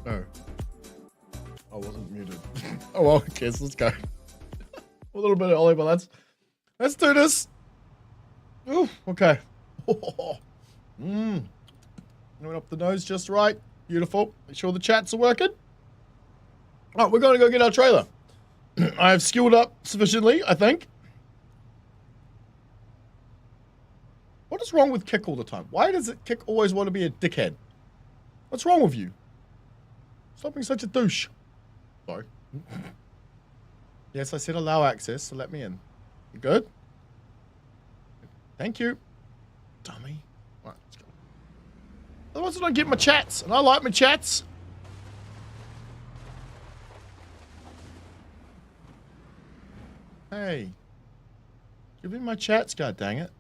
Oh. I wasn't muted. Oh well, okay, so let's go. A little bit early, but let's do this. Ooh, okay. Going up the nose just right. Beautiful. Make sure the chats are working. All right, we're going to go get our trailer. I've skilled up sufficiently, I think. What is wrong with Kick all the time? Why does it Kick always want to be a dickhead? What's wrong with you? Stop being such a douche. Sorry. Yes, I said allow access, so let me in. You good? Thank you. Dummy. Alright, let's go. Otherwise I don't get my chats, and I like my chats. Hey. Give me my chats, god dang it.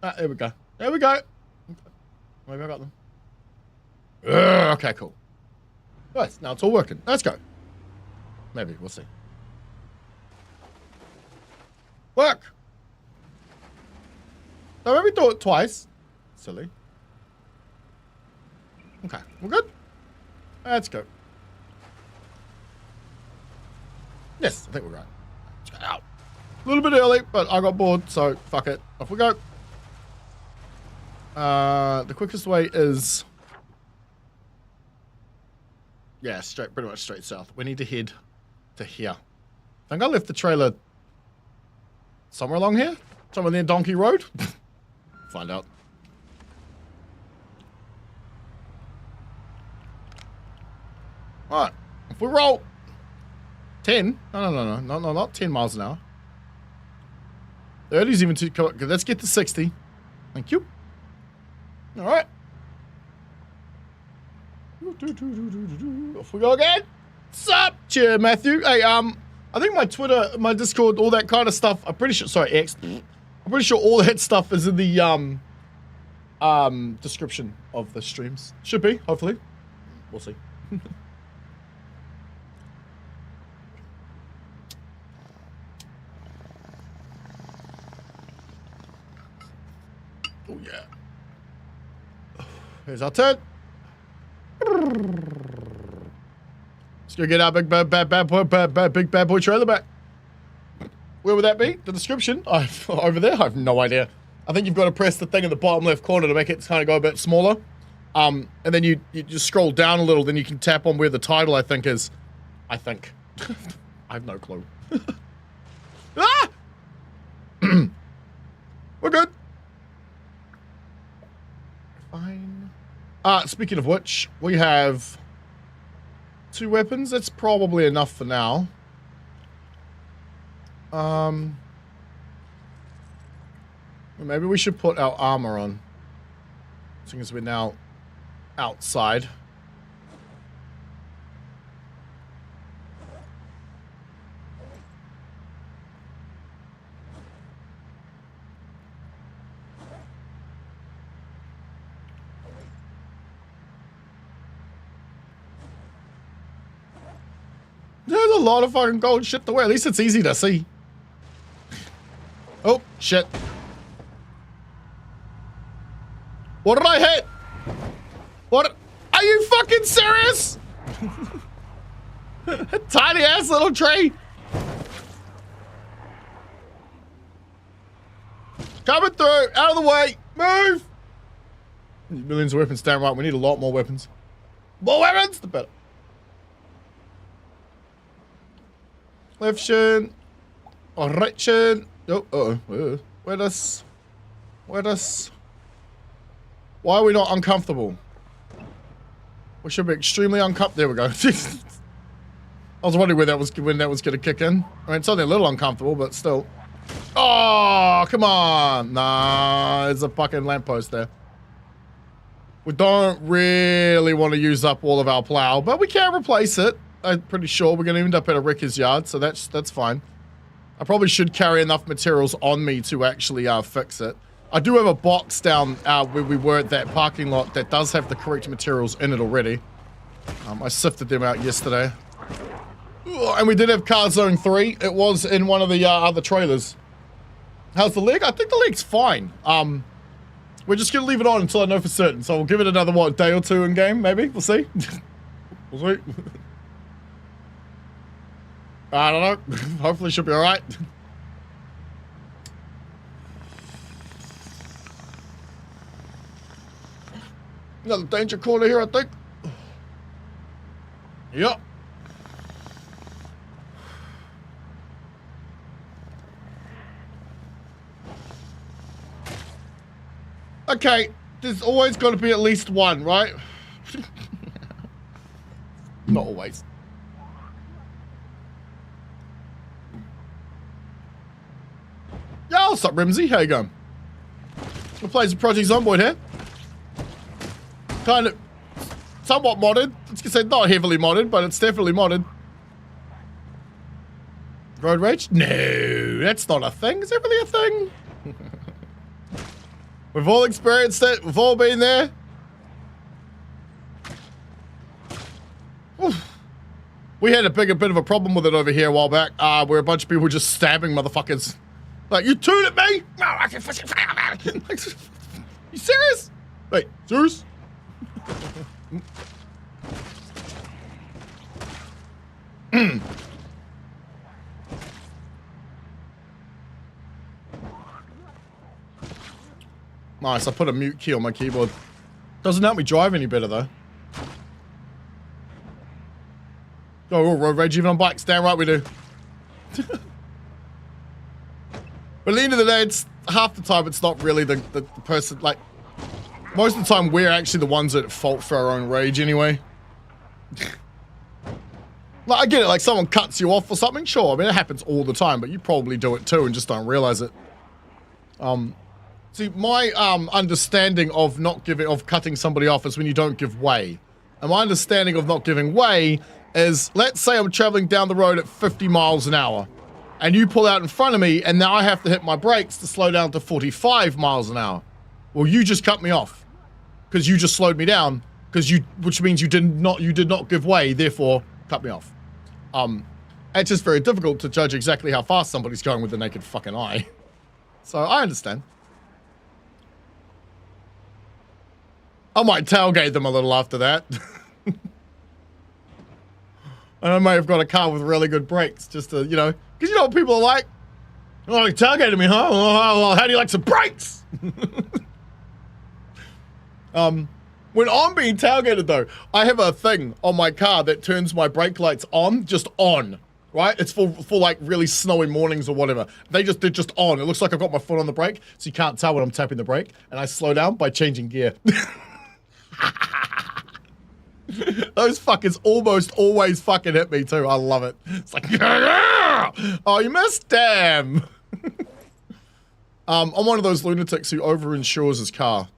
Ah, there we go. There we go. Maybe I got them. Okay, cool. Nice, now it's all working. Let's go. Maybe, we'll see. Work! So maybe do it twice. Silly. Okay, we're good? Let's go. Yes, I think we're right. Let's go out. A little bit early, but I got bored, so fuck it. Off we go. The quickest way is... yeah, pretty much straight south. We need to head to here. I think I left the trailer somewhere along here? Somewhere near Donkey Road? Find out. Alright. If we roll 10. No, not 10 miles an hour. 30's even too... let's get to 60. Thank you. Alright. Off we go again. Sup? Cheer, Matthew. Hey, I think my Twitter, my Discord, all that kind of stuff, I'm pretty sure, sorry, X. I'm pretty sure all that stuff is in the, description of the streams. Should be, hopefully. We'll see. Oh, yeah. Here's our turn. Let's go get our big bad boy trailer back. Where would that be? The description? Over there? I have no idea. I think you've got to press the thing in the bottom left corner to make it kind of go a bit smaller. And then you just scroll down a little, then you can tap on where the title, I think, is. I think. I have no clue. Ah! We're good. Fine. Speaking of which, we have 2 weapons. That's probably enough for now. Maybe we should put our armor on, seeing as we're now outside. There's a lot of fucking gold shit to wear. At least it's easy to see. Oh, shit. What did I hit? What? Are you fucking serious? Tiny ass little tree. Coming through. Out of the way. Move. Millions of weapons. Damn right. We need a lot more weapons. More weapons, the better. Left shin. Or right shin. Oh, where does... Why are we not uncomfortable? We should be extremely uncomfortable. There we go. I was wondering when that was going to kick in. I mean, it's only a little uncomfortable, but still. Oh, come on. Nah, there's a fucking lamppost there. We don't really want to use up all of our plow, but we can replace it. I'm pretty sure we're going to end up at a wrecker's yard, so that's fine. I probably should carry enough materials on me to actually fix it. I do have a box down where we were at that parking lot that does have the correct materials in it already. I sifted them out yesterday. And we did have Car Zone 3. It was in one of the other trailers. How's the leg? I think the leg's fine. We're just going to leave it on until I know for certain. So we'll give it another, what, day or two in game, maybe? We'll see. We'll see. I don't know. Hopefully she'll be all right. Another danger corner here, I think. Yep. Okay, there's always got to be at least one, right? Not always. Yo, what's up, Rimsey? How you going? We're playing some Project Zomboid here. Kind of somewhat modded. Let's just say not heavily modded, but it's definitely modded. Road rage? No, that's not a thing. Is that really a thing? We've all experienced it. We've all been there. Oof. We had a bit of a problem with it over here a while back, where a bunch of people were just stabbing motherfuckers. Like, you tooted me? No, I can fucking you serious? Wait, serious? Nice, I put a mute key on my keyboard. Doesn't help me drive any better, though. Oh, road rage even on bikes. Damn right we do. But at the end of the day, it's half the time it's not really the person, like, most of the time we're actually the ones at fault for our own rage anyway. Like, I get it, like someone cuts you off or something, sure, I mean it happens all the time, but you probably do it too and just don't realize it. See, my understanding of cutting somebody off is when you don't give way. And my understanding of not giving way is, let's say I'm traveling down the road at 50 miles an hour, and you pull out in front of me, and now I have to hit my brakes to slow down to 45 miles an hour. Well, you just cut me off, because you just slowed me down, which means you did not give way, therefore cut me off. It's just very difficult to judge exactly how fast somebody's going with the naked fucking eye. So I understand. I might tailgate them a little after that. And I may have got a car with really good brakes, just to, you know, because you know what people are like? Oh, you tailgated me, huh? Well, how do you like some brakes? When I'm being tailgated, though, I have a thing on my car that turns my brake lights on, just on, right? It's for like really snowy mornings or whatever. They're just on. It looks like I've got my foot on the brake, so you can't tell when I'm tapping the brake, and I slow down by changing gear. Those fuckers almost always fucking hit me too. I love it. It's like, oh, you missed, damn. I'm one of those lunatics who over-insures his car.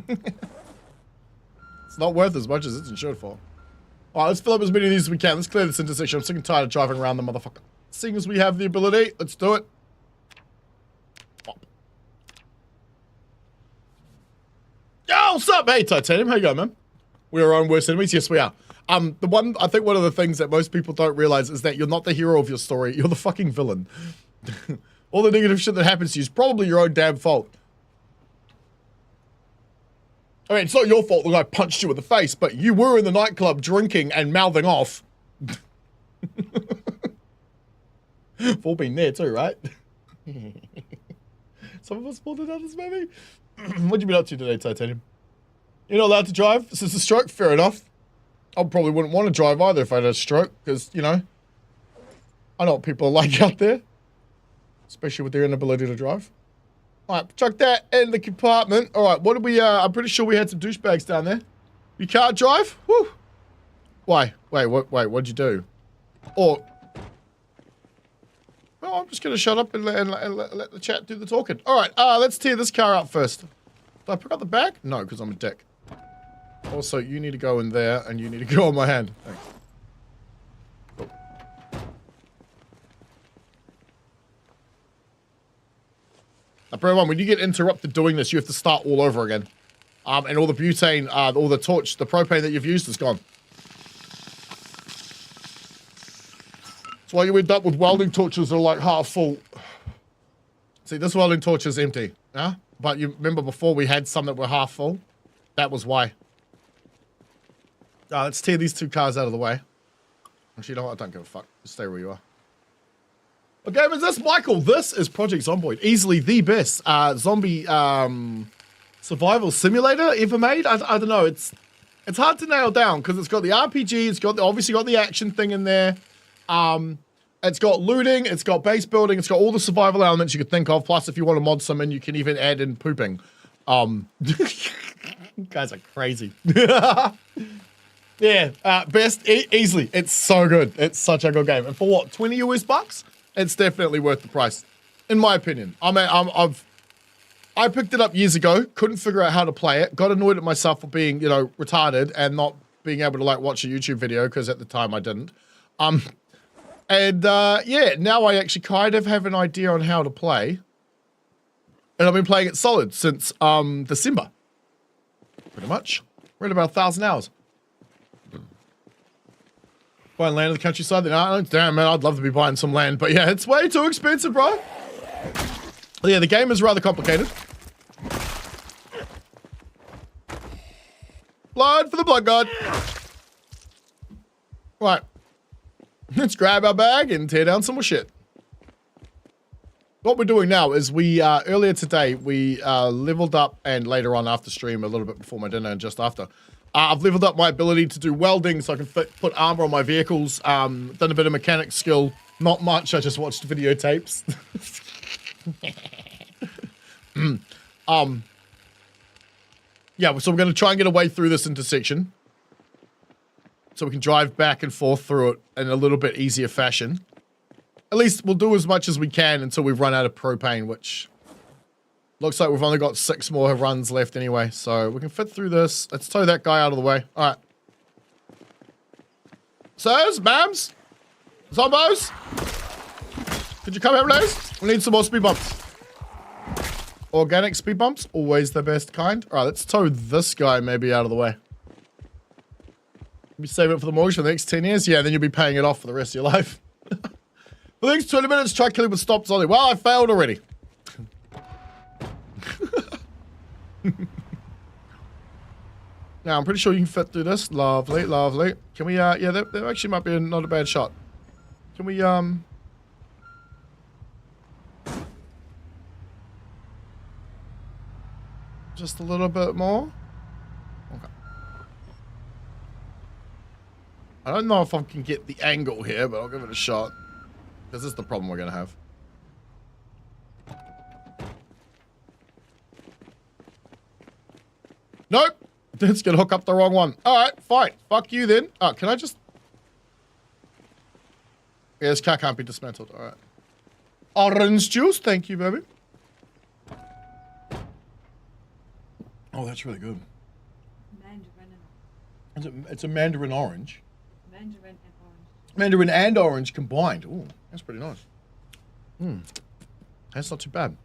It's not worth as much as it's insured for. Alright, let's fill up as many of these as we can. Let's clear this intersection. I'm sick and tired of driving around the motherfucker. Seeing as we have the ability, let's do it. Yo, what's up? Hey, Titanium. How you going, man? We're our own worst enemies. Yes, we are. I think one of the things that most people don't realize is that you're not the hero of your story. You're the fucking villain. All the negative shit that happens to you is probably your own damn fault. I mean, it's not your fault the guy punched you in the face, but you were in the nightclub drinking and mouthing off. We've all been there too, right? Some of us pulled it others, maybe? What'd you been up to today, Titanium? You're not allowed to drive? This is a stroke? Fair enough. I probably wouldn't want to drive either if I had a stroke, because, you know, I know what people are like out there. Especially with their inability to drive. Alright, chuck that in the compartment. Alright, what did we, I'm pretty sure we had some douchebags down there. You can't drive? Woo! Why? Wait, what'd you do? Or... Well, I'm just gonna shut up and let the chat do the talking. Alright, let's tear this car out first. Did I pick up the bag? No, because I'm a dick. Also, you need to go in there, and you need to go on my hand. Thanks. Cool. Now, bear in mind, when you get interrupted doing this, you have to start all over again. And all the butane, all the torch, the propane that you've used is gone. That's why you end up with welding torches that are like half full. See, this welding torch is empty, yeah? But you remember before we had some that were half full? That was why. Let's tear these 2 cars out of the way. Actually, you know what? I don't give a fuck. Just stay where you are. What game is this, Michael? This is Project Zomboid. Easily the best zombie survival simulator ever made. I don't know. It's hard to nail down because it's got the RPG. It's got obviously got the action thing in there. It's got looting. It's got base building. It's got all the survival elements you could think of. Plus, if you want to mod some in, you can even add in pooping. You guys are crazy. Yeah, best easily. It's so good. It's such a good game. And for what, 20 US bucks? It's definitely worth the price, in my opinion. I picked it up years ago, couldn't figure out how to play it, got annoyed at myself for being, you know, retarded and not being able to like watch a YouTube video because at the time I didn't. Yeah, now I actually kind of have an idea on how to play, and I've been playing it solid since December, pretty much. We're at about 1,000 hours. Buying land in the countryside. Damn, man, I'd love to be buying some land, but yeah, it's way too expensive, bro. Yeah, the game is rather complicated. Blood for the blood god. Right. Let's grab our bag and tear down some more shit. What we're doing now is we, earlier today, we leveled up, and later on after stream, a little bit before my dinner and just after, I've leveled up my ability to do welding so I can put armor on my vehicles. Done a bit of mechanic skill. Not much, I just watched videotapes. Yeah, so we're going to try and get a way through this intersection so we can drive back and forth through it in a little bit easier fashion. At least we'll do as much as we can until we've run out of propane, which looks like we've only got 6 more runs left anyway, so we can fit through this. Let's tow that guy out of the way. All right. Sirs, ma'ams, zombos, could you come here, please? We need some more speed bumps. Organic speed bumps, always the best kind. All right, let's tow this guy maybe out of the way. Maybe save it for the mortgage for the next 10 years. Yeah, then you'll be paying it off for the rest of your life. For the next 20 minutes, try killing with stops only. Well, I failed already. Now, I'm pretty sure you can fit through this. Lovely, lovely. Can we, yeah, that actually might be not a bad shot. Can we, just a little bit more? Okay. I don't know if I can get the angle here, but I'll give it a shot. This is the problem we're going to have. Nope. It's going to hook up the wrong one. All right, fine. Fuck you then. Oh, can I just... Yeah, this car can't be dismantled. All right. Orange juice. Thank you, baby. Oh, that's really good. Mandarin. It's a mandarin orange. Mandarin and orange. Mandarin and orange combined. Ooh, that's pretty nice. That's not too bad.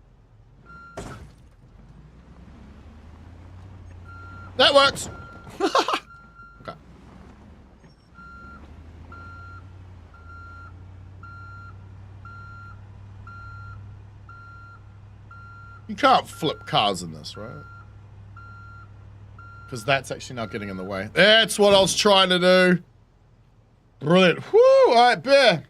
That works. Okay. You can't flip cars in this, right? Because that's actually not getting in the way. That's what I was trying to do. Brilliant. Whoo! All right, bear.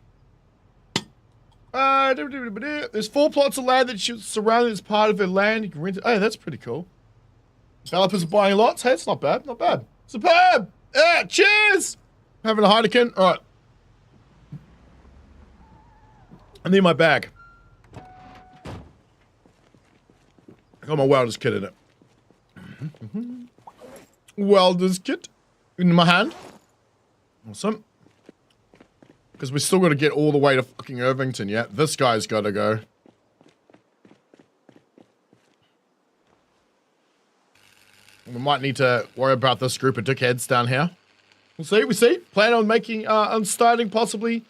There's 4 plots of land that surrounded as part of their land. You can rent it. Hey, that's pretty cool. Developers are buying lots. Hey, it's not bad. Not bad. Superb! Yeah, cheers! Having a Heineken. All right. I need my bag. I got my welder's kit in it. Welder's kit in my hand. Awesome. Because we're still going to get all the way to fucking Irvington yet. This guy's got to go. We might need to worry about this group of dickheads down here. We'll see, we see. Plan on making, on starting possibly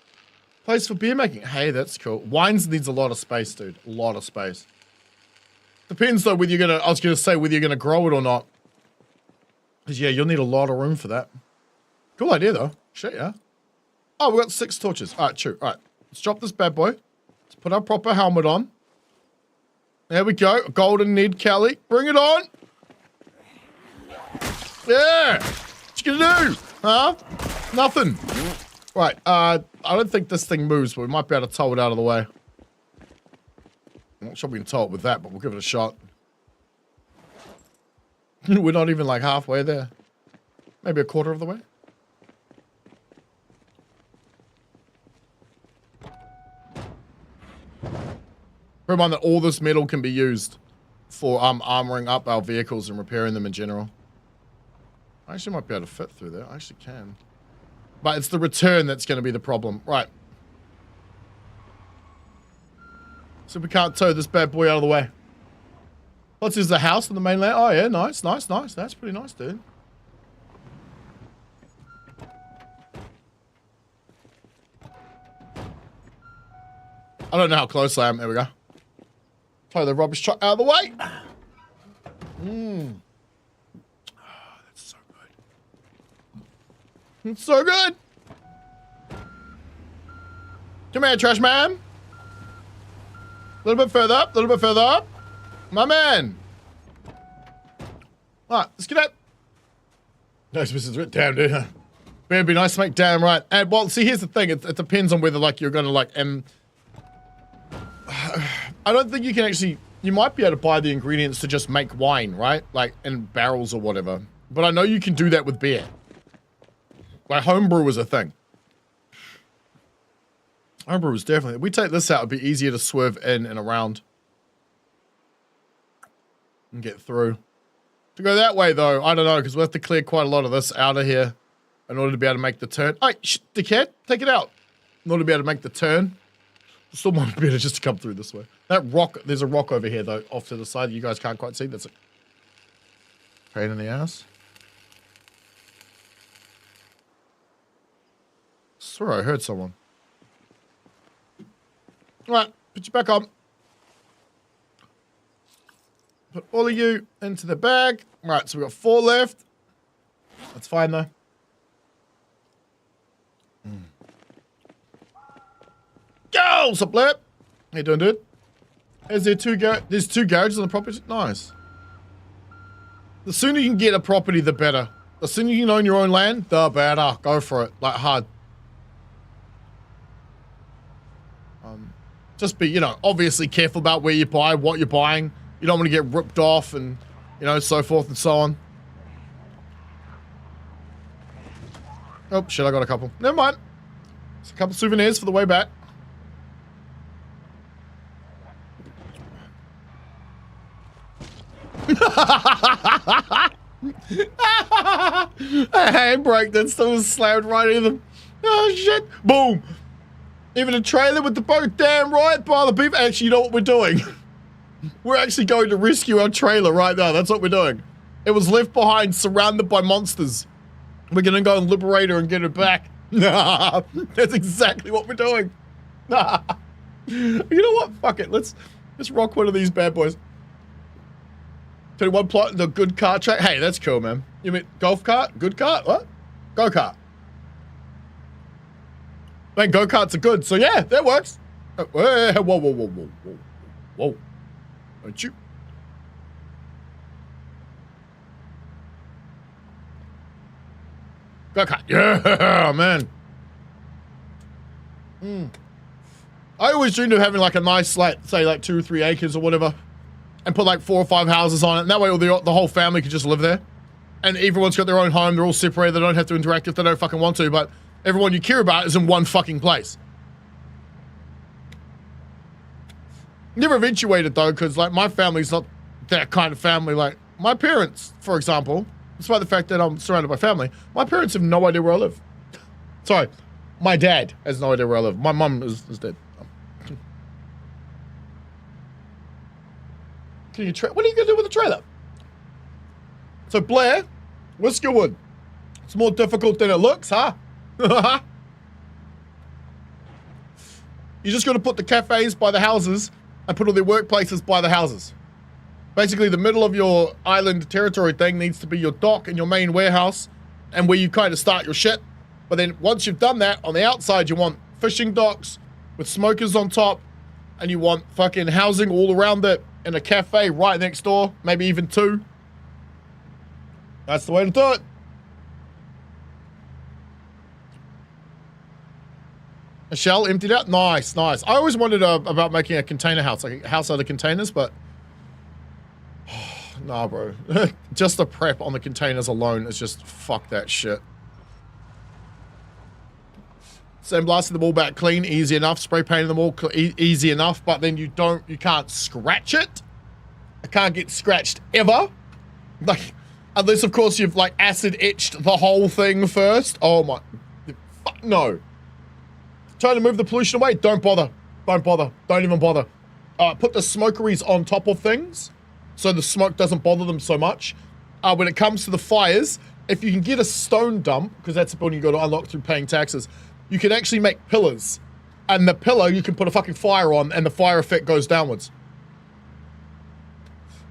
place for beer making. Hey, that's cool. Wines needs a lot of space, dude. A lot of space. Depends though whether you're gonna, I was gonna say whether you're gonna grow it or not. Because yeah, you'll need a lot of room for that. Cool idea though. Shit, yeah. Oh, we got 6 torches. All right, true. All right, let's drop this bad boy. Let's put our proper helmet on. There we go. Golden Ned Kelly. Bring it on. Yeah. What you gonna do? Huh? Nothing. Right, I don't think this thing moves, but we might be able to tow it out of the way. I'm not sure we can tow it with that, but we'll give it a shot. We're not even like halfway there. Maybe a quarter of the way. Bear in mind that all this metal can be used for armoring up our vehicles and repairing them in general. I actually might be able to fit through there. I actually can. But it's the return that's going to be the problem. Right. So we can't tow this bad boy out of the way. What's this, the house on the mainland? Oh yeah, nice, nice, nice. That's pretty nice, dude. I don't know how close I am. There we go. Tow the rubbish truck out of the way. Mmm. Oh, that's so good. It's so good. Come here, trash man. A little bit further up, a little bit further up. My man. Alright, let's get up. No, this is damn, dude. It'd be nice to make damn right. And, well, see, here's the thing. It depends on whether, like, you're going to, like, I don't think you can actually... You might be able to buy the ingredients to just make wine, right? Like, in barrels or whatever. But I know you can do that with beer. Like, homebrew is a thing. Homebrew is definitely... If we take this out, it'd be easier to swerve in and around. And get through. To go that way, though, I don't know, because we'll have to clear quite a lot of this out of here in order to be able to make the turn. Hey, dickhead, take it out. In order to be able to make the turn. Still might be better just to come through this way. That rock, there's a rock over here, though, off to the side. You guys can't quite see. That's a pain in the ass. Swear I heard someone. All right, put you back on. Put all of you into the bag. All right, so we've got 4 left. That's fine, though. Go! What's up, Blip? How you doing, dude? Is there there's 2 garages on the property? Nice. The sooner you can get a property, the better. The sooner you can own your own land, the better. Go for it. Like, hard. Just be, you know, obviously careful about where you buy, what you're buying. You don't want to get ripped off and, you know, so forth and so on. Oh, shit, I got a couple. Never mind. It's a couple souvenirs for the way back. A handbrake that still slammed right into them. Oh, shit. Boom. Even a trailer with the boat, damn right, by the beef. Actually, you know what we're doing? We're actually going to rescue our trailer right now. That's what we're doing. It was left behind, surrounded by monsters. We're going to go and liberate her and get her back. That's exactly what we're doing. You know what? Fuck it. Let's rock one of these bad boys. 21 plot, the good kart track. Hey, that's cool, man. You mean golf cart? Good kart? What? Go-kart. Man, go-karts are good, so yeah, that works. Oh, whoa, whoa, whoa, whoa, whoa, whoa. Whoa. Don't you? Go-kart. Yeah, man. I always dreamed of having like a nice, like, say like 2 or 3 acres or whatever, and put like 4 or 5 houses on it, and that way all the whole family could just live there. And everyone's got their own home, they're all separated, they don't have to interact if they don't fucking want to, but everyone you care about is in one fucking place. Never eventuated though, because like my family's not that kind of family. Like my parents, for example, despite the fact that I'm surrounded by family, my parents have no idea where I live. Sorry, my dad has no idea where I live. My mum is dead. Can you what are you gonna do with the trailer? So Blair, Whiskerwood. It's more difficult than it looks, huh? You just got to put the cafes by the houses and put all their workplaces by the houses. Basically, the middle of your island territory thing needs to be your dock and your main warehouse and where you kind of start your shit. But then once you've done that, on the outside, you want fishing docks with smokers on top, and you want fucking housing all around it and a cafe right next door, maybe even 2. That's the way to do it. A shell emptied out? Nice, nice. I always wondered about making a container house, like a house out of containers, but... nah, bro. Just the prep on the containers alone is just fuck that shit. Sandblasting them all back clean, easy enough. Spray painting them all easy enough, but then you can't scratch it. It can't get scratched ever. Like, unless of course you've like acid etched the whole thing first. Oh my, fuck no. Trying to move the pollution away, don't bother. Don't bother, don't even bother. Put the smokeries on top of things so the smoke doesn't bother them so much. When it comes to the fires, if you can get a stone dump, because that's a building you got to unlock through paying taxes, you can actually make pillars. And the pillar you can put a fucking fire on and the fire effect goes downwards.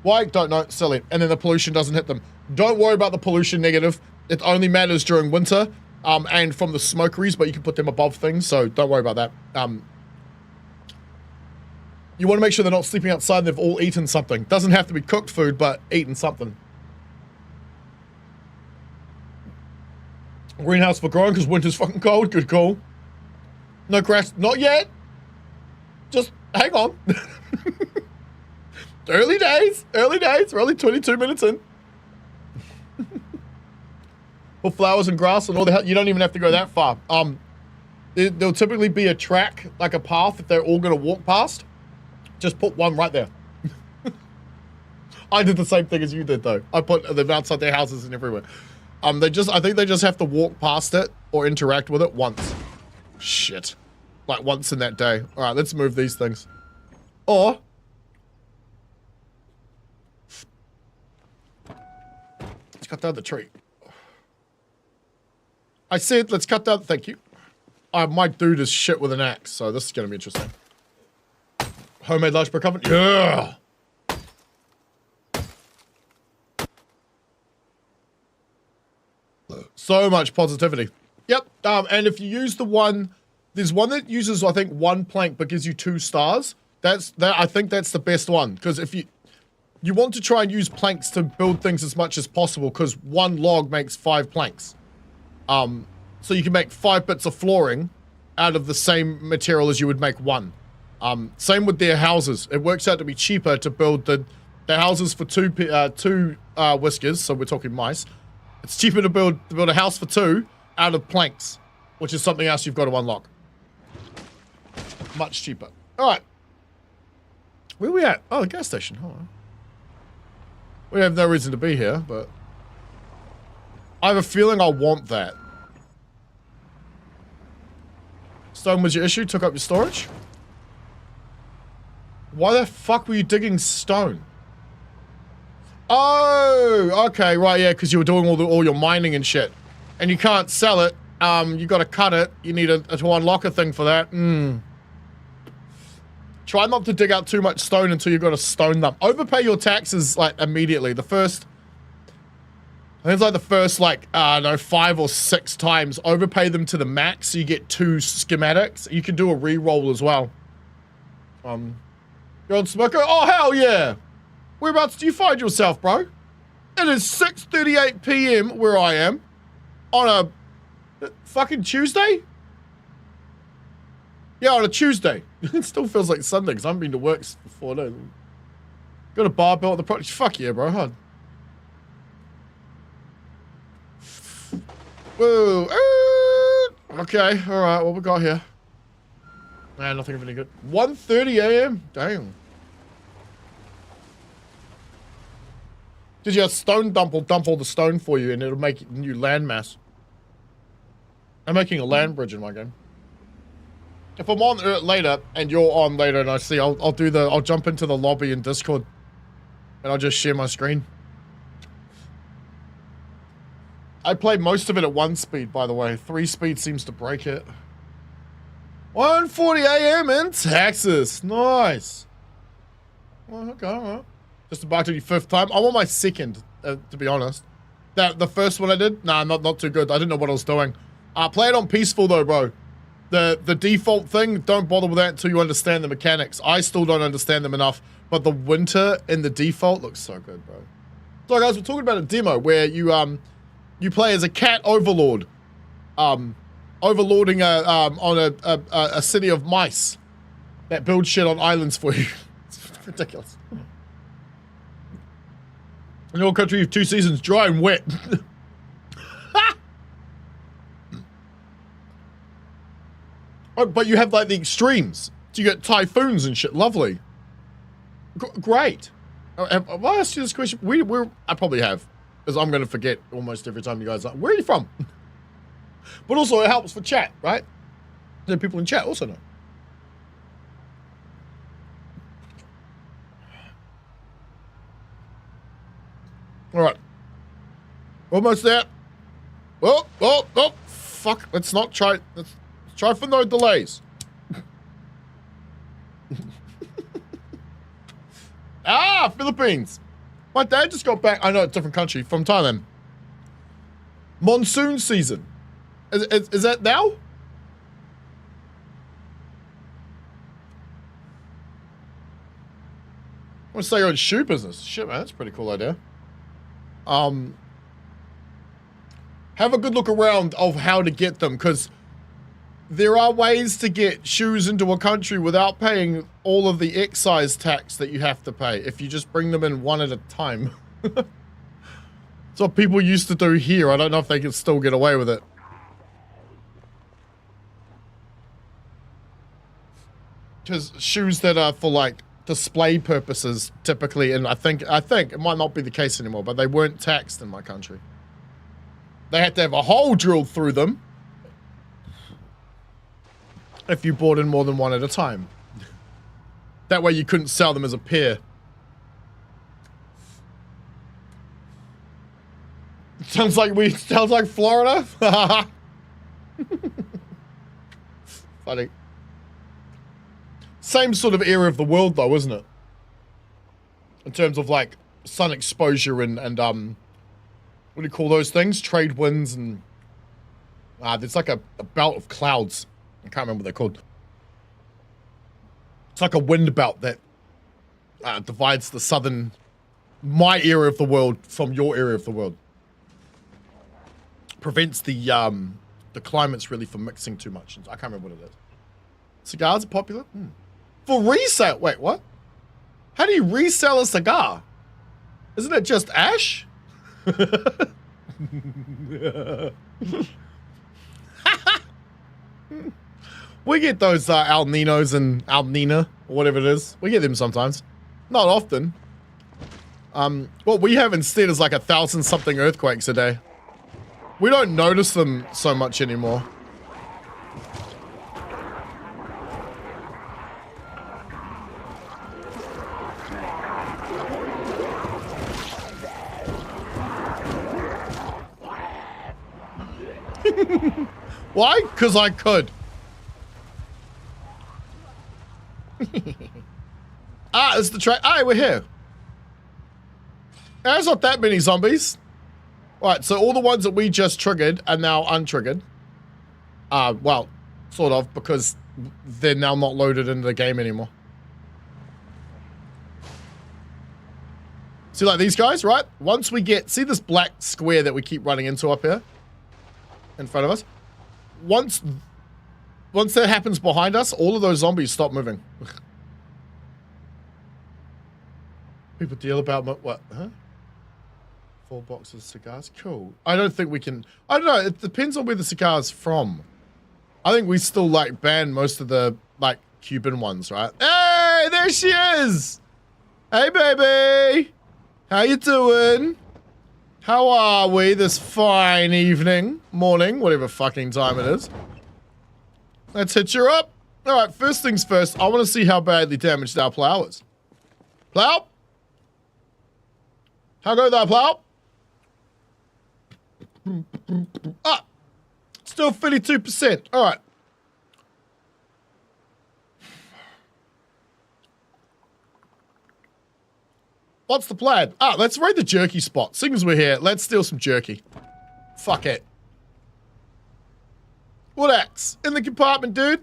Why? Don't know, silly. And then the pollution doesn't hit them. Don't worry about the pollution negative. It only matters during winter and from the smokeries, but you can put them above things, so don't worry about that. You want to make sure they're not sleeping outside and they've all eaten something. Doesn't have to be cooked food, but eaten something. Greenhouse for growing because winter's fucking cold. Good call. No crash. Not yet. Just hang on. Early days. Early days. We're only 22 minutes in. Put flowers and grass and all the hell. You don't even have to go that far. There'll typically be a track, like a path, that they're all going to walk past. Just put one right there. I did the same thing as you did, though. I put them outside their houses and everywhere. I think they just have to walk past it or interact with it once. Shit. Like once in that day. All right, let's move these things. Or... let's cut down the tree. I said, let's cut down... thank you. My dude is shit with an axe, so this is going to be interesting. Homemade large brick oven? Yeah! So much positivity. Yep, and if you use the one... there's one that uses, I think, 1 plank but gives you 2 stars. I think that's the best one, because if you want to try and use planks to build things as much as possible, because 1 log makes 5 planks. So you can make 5 bits of flooring out of the same material as you would make 1. Same with their houses. It works out to be cheaper to build the houses for 2 whiskers, so we're talking mice. It's cheaper to build a house for 2 out of planks, which is something else you've got to unlock. Much cheaper. All right. Where are we at? Oh, the gas station. Hold on. We have no reason to be here, but I have a feeling I want that. Stone was your issue? Took up your storage? Why the fuck were you digging stone? Oh, okay, right, yeah, because you were doing all your mining and shit. And you can't sell it. You gotta cut it. You need to unlock a thing for that. Try not to dig out too much stone until you've got a stone dump. Overpay your taxes, like, immediately. The first... I think it's like the first, like, I don't know, 5 or 6 times. Overpay them to the max so you get 2 schematics. You can do a re-roll as well. You're on Smoker? Oh, hell yeah! Whereabouts do you find yourself, bro? It is 6:38 PM where I am. On a... fucking Tuesday? Yeah, on a Tuesday. It still feels like Sunday because I haven't been to work before. No. Got a bar built at the project. Fuck yeah, bro. Hard. Whoa. Okay, alright, what we got here? Man, nothing really good. 1:30 AM? Damn. Did your stone dump will dump all the stone for you and it'll make new landmass. I'm making a land bridge in my game. If I'm on later and you're on later and I see, I'll jump into the lobby in Discord and I'll just share my screen. I played most of it at 1 speed, by the way. 3 speed seems to break it. 1:40 AM in Texas. Nice. Well, okay, alright. Just about to your 5th time. I'm on my 2nd, to be honest. The first one I did, nah, not too good. I didn't know what I was doing. Play it on peaceful though, bro. The default thing, don't bother with that until you understand the mechanics. I still don't understand them enough, but the winter in the default looks so good, bro. So guys, we're talking about a demo where you play as a cat overlord. overlording a city of mice that build shit on islands for you. It's ridiculous. In your country, you have 2 seasons, dry and wet. Oh, but you have like the extremes. So you get typhoons and shit. Lovely. Great. Have I asked you this question? I probably have, because I'm going to forget almost every time you guys are. Where are you from? But also it helps for chat, right? The people in chat also know. All right. Almost there. Oh, fuck. Let's not try. Let's try for no delays. Philippines. My dad just got back. I know, a different country, from Thailand. Monsoon season. Is that now? I want to say you're in shoe business. Shit, man, that's a pretty cool idea. Have a good look around of how to get them, because there are ways to get shoes into a country without paying all of the excise tax that you have to pay if you just bring them in one at a time. That's what people used to do here. I don't know if they can still get away with it. Because shoes that are for like display purposes typically, and I think it might not be the case anymore, but they weren't taxed in my country. They had to have a hole drilled through them if you bought in more than one at a time. That way you couldn't sell them as a pair. Sounds like Florida. Funny. Same sort of area of the world though, isn't it? In terms of like sun exposure and what do you call those things? Trade winds and there's like a belt of clouds. I can't remember what they're called. It's like a wind belt that divides my area of the world from your area of the world. Prevents the climates really from mixing too much. I can't remember what it is. Cigars are popular? For resale? Wait, what? How do you resell a cigar? Isn't it just ash? We get those Al Ninos and Al Nina, or whatever it is. We get them sometimes. Not often. What we have instead is like 1,000-something earthquakes a day. We don't notice them so much anymore. Why? Because I could. It's the track. Alright, we're here. There's not that many zombies. Alright, so all the ones that we just triggered are now untriggered. Well, sort of, because they're now not loaded into the game anymore. See, like these guys, right? Once we get... See this black square that we keep running into up here? In front of us? Once that happens behind us, all of those zombies stop moving. People deal about what? Huh? 4 boxes of cigars? Cool. I don't think we can... I don't know. It depends on where the cigar's from. I think we still, like, ban most of the, like, Cuban ones, right? Hey! There she is! Hey, baby! How you doing? How are we this fine evening? Morning? Whatever fucking time it is. Let's hitch her up. Alright, first things first. I want to see how badly damaged our plow is. Plow? How go there, plow? Still 52%. Alright. What's the plan? Let's raid the jerky spot. Seeing as we're here, let's steal some jerky. Fuck it. What axe? In the compartment, dude.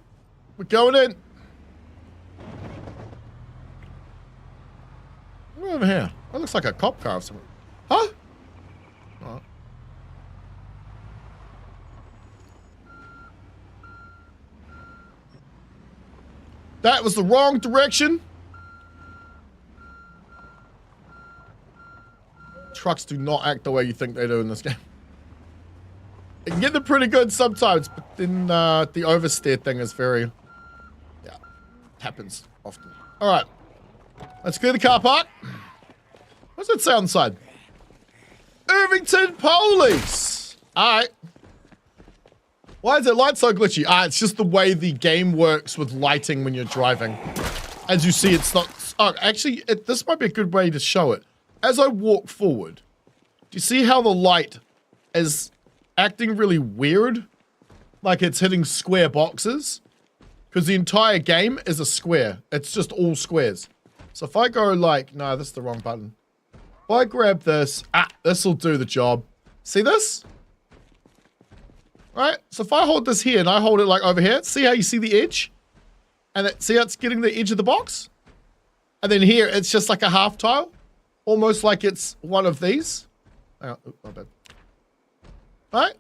We're going in. We're over here. That looks like a cop car or something. Huh? Oh. That was the wrong direction. Trucks do not act the way you think they do in this game. You can get them pretty good sometimes, but then the oversteer thing is very... Yeah, happens often. All right, let's clear the car park. What's that say on the side? Irvington Police. All right. Why is that light so glitchy? It's just the way the game works with lighting when you're driving. As you see, it's not... Oh, actually, this might be a good way to show it. As I walk forward, do you see how the light is acting really weird? Like it's hitting square boxes? Because the entire game is a square. It's just all squares. So if I go like... No, that's the wrong button. If I grab this... this will do the job. See this? Right? So if I hold this here and I hold it like over here, see how you see the edge? And see how it's getting the edge of the box? And then here, it's just like a half tile. Almost like it's one of these. Hang on. Oops, my bad. Right?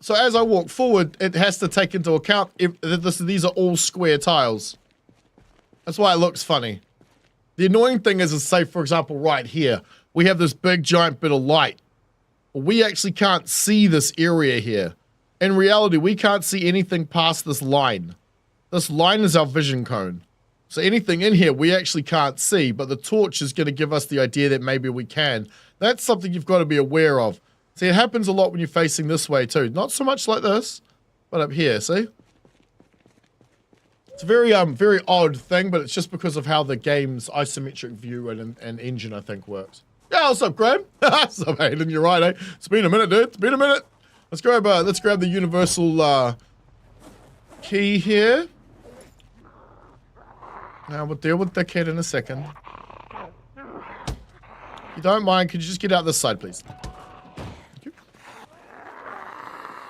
So as I walk forward, it has to take into account if these are all square tiles. That's why it looks funny. The annoying thing is say, for example, right here, we have this big giant bit of light. We actually can't see this area here. In reality, we can't see anything past this line. This line is our vision cone. So anything in here, we actually can't see, but the torch is going to give us the idea that maybe we can. That's something you've got to be aware of. See, it happens a lot when you're facing this way too. Not so much like this, but up here, see? It's a very odd thing, but it's just because of how the game's isometric view and engine, I think, works. Yeah, what's up, Graham? What's up, Hayden? You're right, eh? It's been a minute, dude. It's been a minute. Let's grab the universal key here. Now we'll deal with the kid in a second. If you don't mind, could you just get out this side, please? Thank you.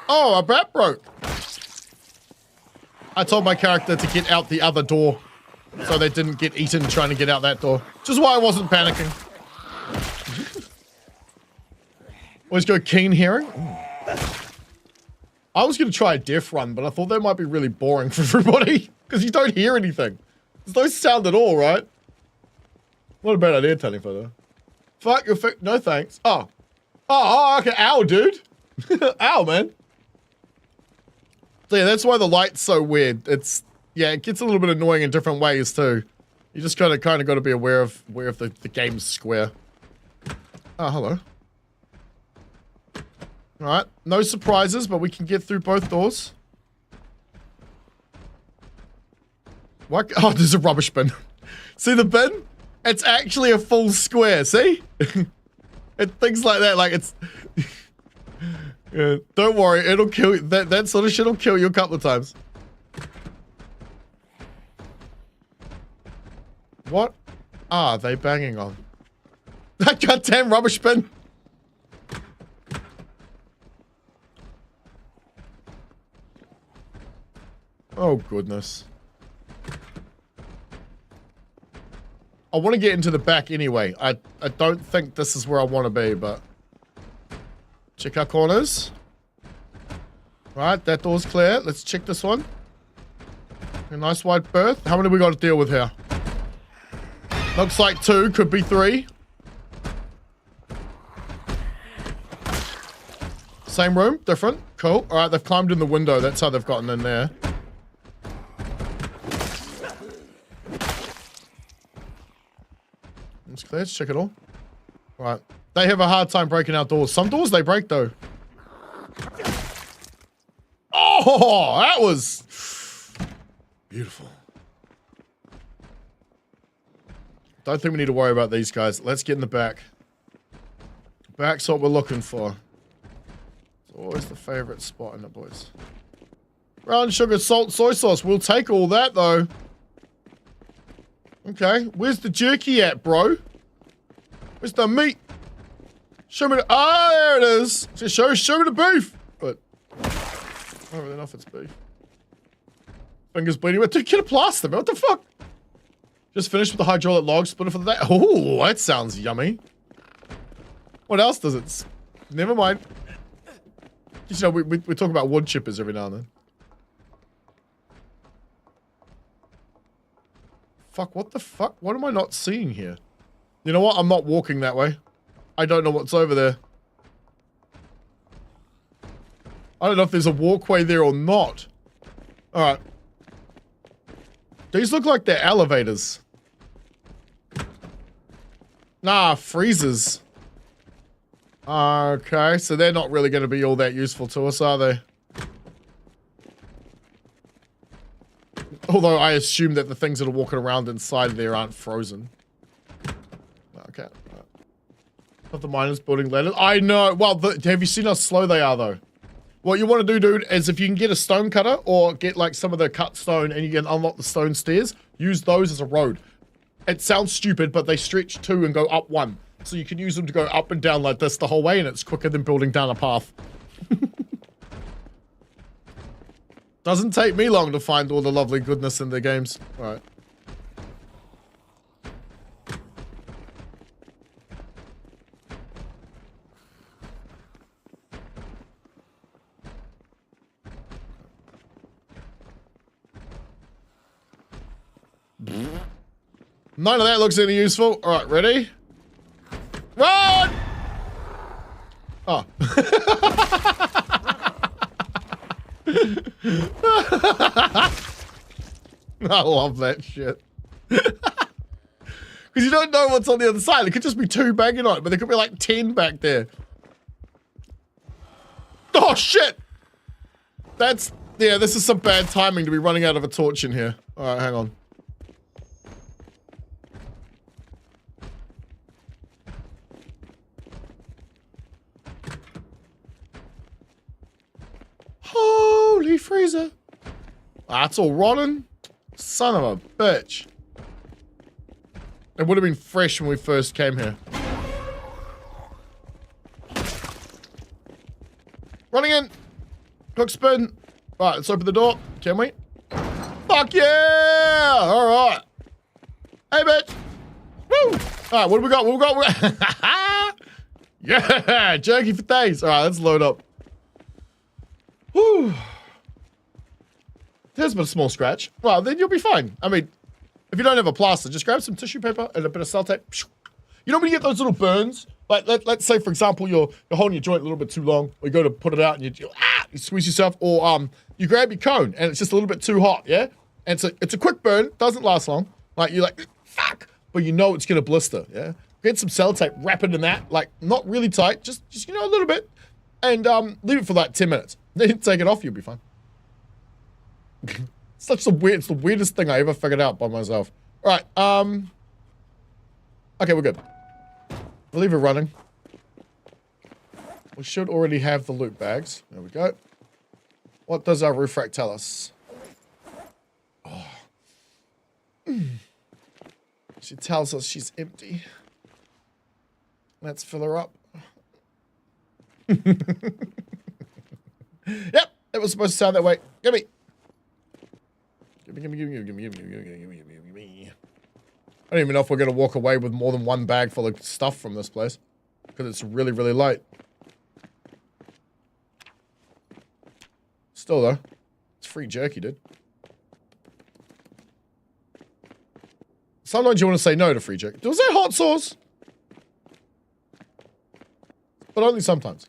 Oh, our bat broke. I told my character to get out the other door so they didn't get eaten trying to get out that door. Which is why I wasn't panicking. Always go keen hearing. I was going to try a deaf run, but I thought that might be really boring for everybody because you don't hear anything. There's no sound at all, right? Not a bad idea, Tony, though. Fuck your no thanks. Oh, okay. Ow, dude. Ow, man. So yeah, that's why the light's so weird. It gets a little bit annoying in different ways too. You just kind of got to be aware of the game's square. Oh, hello. All right, no surprises, but we can get through both doors. What? Oh, there's a rubbish bin. See the bin? It's actually a full square, see? Things like that, like it's... Yeah, don't worry, it'll kill you. That sort of shit will kill you a couple of times. What are they banging on? That goddamn rubbish bin! Oh, goodness. I want to get into the back anyway. I don't think this is where I want to be, but... Check our corners. Right, that door's clear. Let's check this one. A nice wide berth. How many we got to deal with here? Looks like 2, could be 3. Same room, different. Cool. Alright, they've climbed in the window. That's how they've gotten in there. It's clear. Let's check it all. Right. They have a hard time breaking out doors. Some doors they break, though. Oh, that was beautiful. Don't think we need to worry about these guys. Let's get in the back. Back's what we're looking for. It's always the favorite spot in it, boys. Brown sugar, salt, soy sauce. We'll take all that, though. Okay. Where's the jerky at, bro? Where's the meat? Show me the... Ah, there it is. Show me the beef. But I don't really know if it's beef. Fingers bleeding. Dude, get a plaster, man. What the fuck? Just finished with the hydraulic log splitter for the day. Oh, that sounds yummy. What else does it... Never mind. You know, we talk about wood chippers every now and then. Fuck, what the fuck? What am I not seeing here? You know what? I'm not walking that way. I don't know what's over there. I don't know if there's a walkway there or not. Alright. These look like they're elevators. Nah, freezers. Okay, so they're not really going to be all that useful to us, are they? Although I assume that the things that are walking around inside there aren't frozen. Okay. Not the miners building ladders. I know. Well, have you seen how slow they are, though? What you want to do, dude, is if you can get a stone cutter or get, like, some of the cut stone and you can unlock the stone stairs, use those as a road. It sounds stupid, but they stretch 2 and go up 1. So you can use them to go up and down like this the whole way, and it's quicker than building down a path. Doesn't take me long to find all the lovely goodness in the games. All right. None of that looks any useful. All right, ready? Run! Oh. I love that shit. Because you don't know what's on the other side. There could just be 2 banging on it, but there could be like 10 back there. Oh, shit! That's... Yeah, this is some bad timing to be running out of a torch in here. Alright, hang on. Holy freezer. That's all rotten. Son of a bitch. It would have been fresh when we first came here. Running in. Hook spin. Alright, let's open the door. Can we? Fuck yeah! Alright. Hey, bitch. Woo! Alright, what do we got? What do we got? Yeah! Jerky for days. Alright, let's load up. Whew. There's been a small scratch. Well, then you'll be fine. I mean, if you don't have a plaster, just grab some tissue paper and a bit of cell tape. You know when you get those little burns? Like, let's say, for example, you're holding your joint a little bit too long, or you go to put it out and you squeeze yourself, or you grab your cone and it's just a little bit too hot, yeah? And it's a quick burn, doesn't last long. Like, you're like, fuck, but you know it's gonna blister, yeah? Get some cell tape, wrap it in that, like, not really tight, just you know, a little bit, and leave it for like 10 minutes. Then take it off, you'll be fine. It's the weirdest thing I ever figured out by myself. All right, okay, we're good. We'll leave it running. We should already have the loot bags. There we go. What does our roof rack tell us? Oh. She tells us she's empty. Let's fill her up. Yep, it was supposed to sound that way. Gimme. Gimme. I don't even know if we're going to walk away with more than 1 bag full of stuff from this place. Because it's really, really light. Still, though. It's free jerky, dude. Sometimes you want to say no to free jerky. Was that hot sauce? But only sometimes.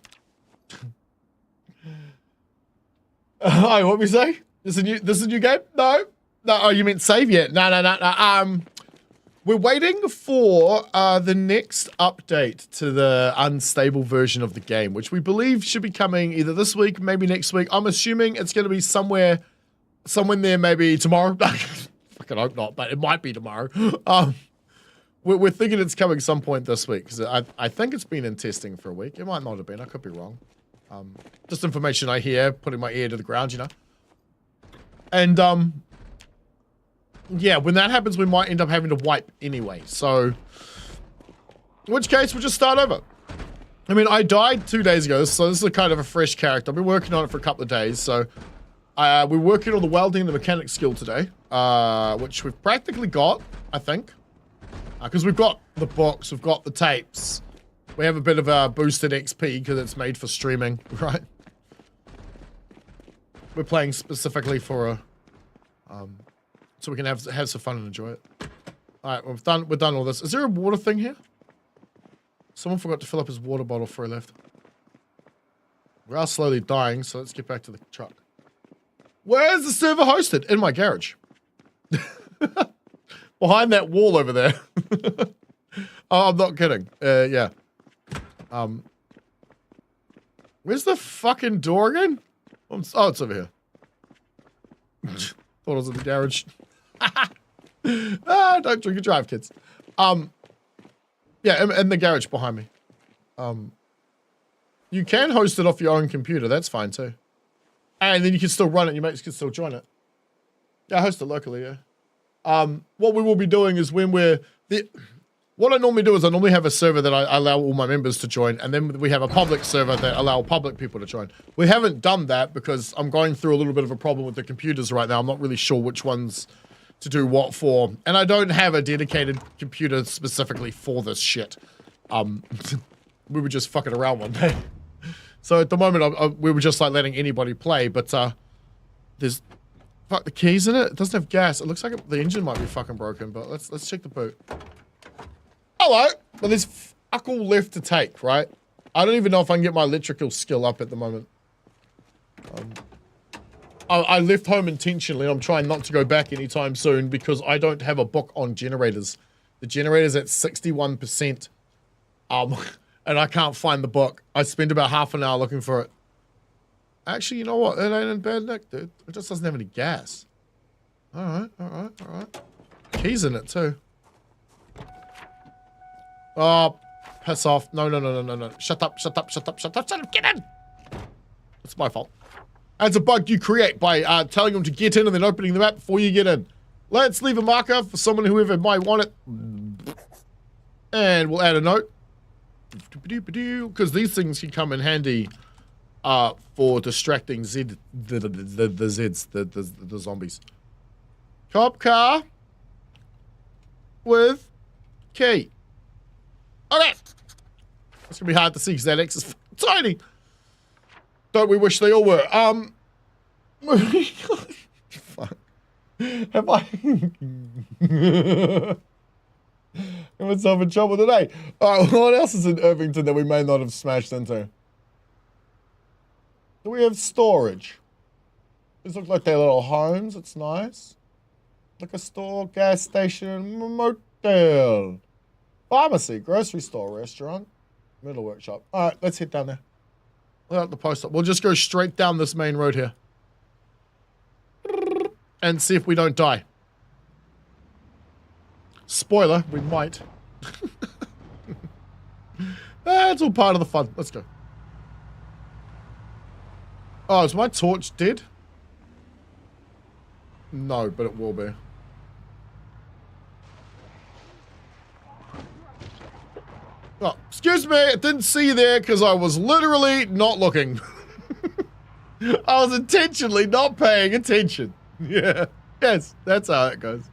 Oh, what we say? This is a new game? No. No, oh, you meant save yet? No. We're waiting for the next update to the unstable version of the game, which we believe should be coming either this week, maybe next week. I'm assuming it's going to be somewhere there, maybe tomorrow. Fucking hope not, but it might be tomorrow. We're thinking it's coming some point this week, because I think it's been in testing for a week. It might not have been. I could be wrong. Just information I hear, putting my ear to the ground, you know. And, yeah, when that happens, we might end up having to wipe anyway. So, in which case, we'll just start over. I mean, I died 2 days ago, so this is kind of a fresh character. I've been working on it for a couple of days, so we're working on the welding and the mechanic skill today, which we've practically got, I think. Because we've got the books, we've got the tapes. We have a bit of a boosted XP because it's made for streaming, right? We're playing specifically for a so we can have some fun and enjoy it. All right, we're done all this. Is there a water thing here? Someone forgot to fill up his water bottle before he left. We are slowly dying, so let's get back to the truck. Where's the server hosted? In my garage. Behind that wall over there. Oh, I'm not kidding. Yeah. Where's the fucking door again? Oh, it's over here. Thought it was in the garage. Don't drink and drive, kids. Yeah, in the garage behind me. You can host it off your own computer. That's fine too. And then you can still run it. Your mates can still join it. Yeah, host it locally. Yeah. What we will be doing is what I normally do is I normally have a server that I allow all my members to join, and then we have a public server that allow public people to join. We haven't done that because I'm going through a little bit of a problem with the computers right now. I'm not really sure which ones to do what for, and I don't have a dedicated computer specifically for this shit. We were just fucking around one day. So at the moment, we were just like letting anybody play, but there's the keys in it. It doesn't have gas. It looks like the engine might be fucking broken, but let's check the boot. Hello. Well, there's fuck all left to take, right? I don't even know if I can get my electrical skill up at the moment. I left home intentionally. I'm trying not to go back anytime soon because I don't have a book on generators. The generator's at 61%. And I can't find the book. I spent about half an hour looking for it. Actually, you know what? It ain't in bad nick, dude. It just doesn't have any gas. Alright. Keys in it, too. Oh, piss off. No. Shut up. Get in! It's my fault. That's a bug you create by telling them to get in and then opening the map before you get in. Let's leave a marker for someone whoever might want it. And we'll add a note. Because these things can come in handy for distracting the Zeds, the zombies. Cop car with key. Okay. It's gonna be hard to see because that X is tiny. Don't we wish they all were? Fuck. Have I got myself in trouble today? Alright, what else is in Irvington that we may not have smashed into? Do we have storage? These look like they're little homes. It's nice. Liquor store, gas station, motel, pharmacy, grocery store, restaurant, metal workshop. Alright, let's head down there. Without the post up. We'll just go straight down this main road here. And see if we don't die. Spoiler, we might. It's all part of the fun. Let's go. Oh, is my torch dead? No, but it will be. Oh, excuse me, I didn't see you there because I was literally not looking. I was intentionally not paying attention. Yeah, yes, that's how it goes.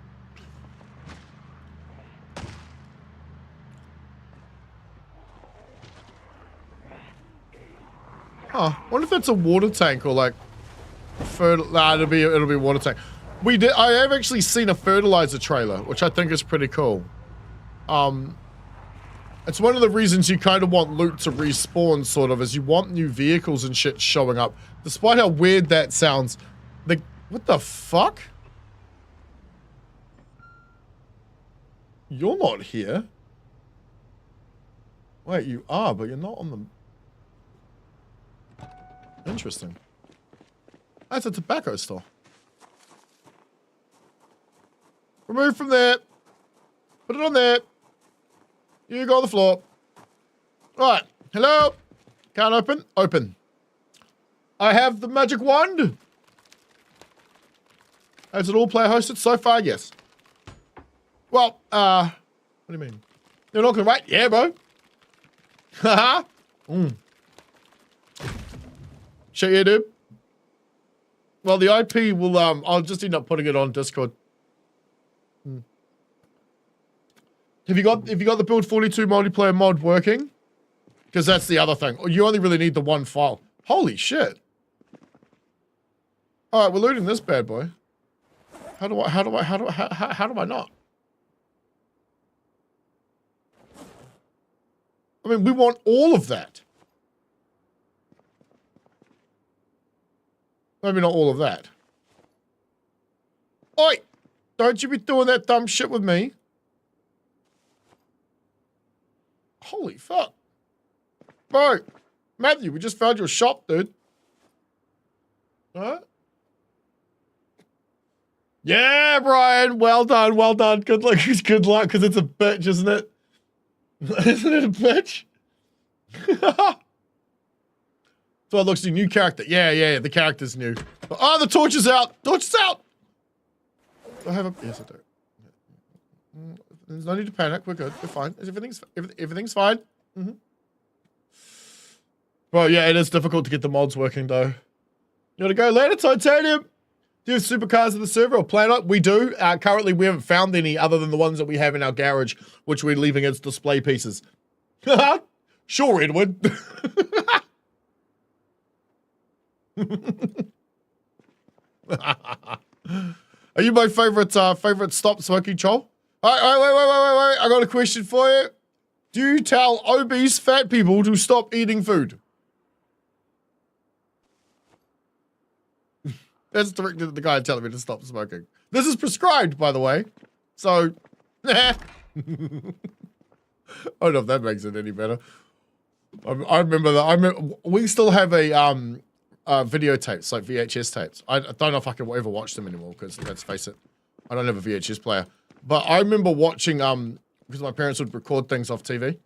Huh, wonder if that's a water tank or like nah, it'll be a water tank. I have actually seen a fertilizer trailer, which I think is pretty cool. It's one of the reasons you kind of want loot to respawn, sort of, is you want new vehicles and shit showing up. Despite how weird that sounds, what the fuck? You're not here. Wait, you are, but you're not on the... Interesting. That's a tobacco store. Remove from there. Put it on there. You go on the floor. Alright. Hello? Can't open? Open. I have the magic wand. Has it all player hosted? So far, yes. Well, what do you mean? You're not gonna wait? Yeah, bro. Haha. Shit, yeah, dude. Well, the IP will, I'll just end up putting it on Discord. Have you got the Build 42 multiplayer mod working? Because that's the other thing. You only really need the one file. Holy shit. Alright, we're looting this bad boy. How do I not? I mean, we want all of that. Maybe not all of that. Oi! Don't you be doing that dumb shit with me. Holy fuck. Bro, Matthew, we just found your shop, dude. Alright. Yeah, Brian, well done, well done. Good luck, because it's a bitch, isn't it? Isn't it a bitch? So it looks like a new character. Yeah, the character's new. Oh, the torch is out! Torch is out! Do I have a... Yes, I do. There's no need to panic. We're good. We're fine. Everything's fine. Mm-hmm. Well, yeah, it is difficult to get the mods working, though. You want to go later, Titanium? Do you have supercars in the server or planet? We do. Currently, we haven't found any other than the ones that we have in our garage, which we're leaving as display pieces. Sure, Edward. Are you my favorite stop smoking troll? Wait. I got a question for you. Do you tell obese fat people to stop eating food? That's directed at the guy telling me to stop smoking. This is prescribed, by the way. So, I don't know if that makes it any better. I remember that. We still have a videotapes, like VHS tapes. I don't know if I can ever watch them anymore because, let's face it, I don't have a VHS player. But I remember watching, because my parents would record things off TV.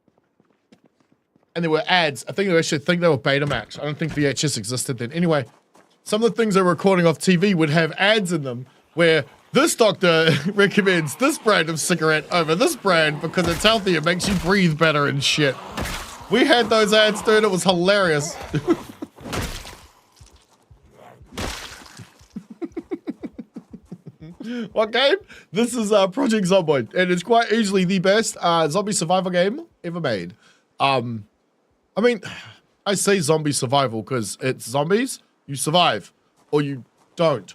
And there were ads. I think they were Betamax. I don't think VHS existed then. Anyway, some of the things they were recording off TV would have ads in them where this doctor recommends this brand of cigarette over this brand because it's healthy, it makes you breathe better and shit. We had those ads, dude. It was hilarious. What game? This is Project Zomboid, and it's quite easily the best zombie survival game ever made. I mean, I say zombie survival because it's zombies. You survive, or you don't.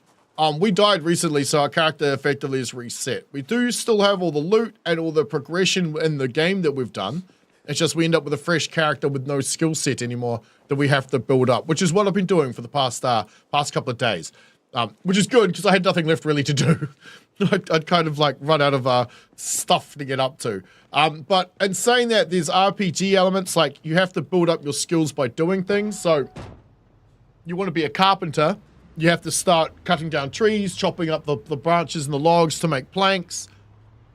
We died recently, so our character effectively is reset. We do still have all the loot and all the progression in the game that we've done. It's just we end up with a fresh character with no skill set anymore that we have to build up, which is what I've been doing for the past couple of days. Which is good because I had nothing left really to do. I'd kind of like run out of stuff to get up to. But in saying that, there's RPG elements, like you have to build up your skills by doing things. So you want to be a carpenter, you have to start cutting down trees, chopping up the branches and the logs to make planks.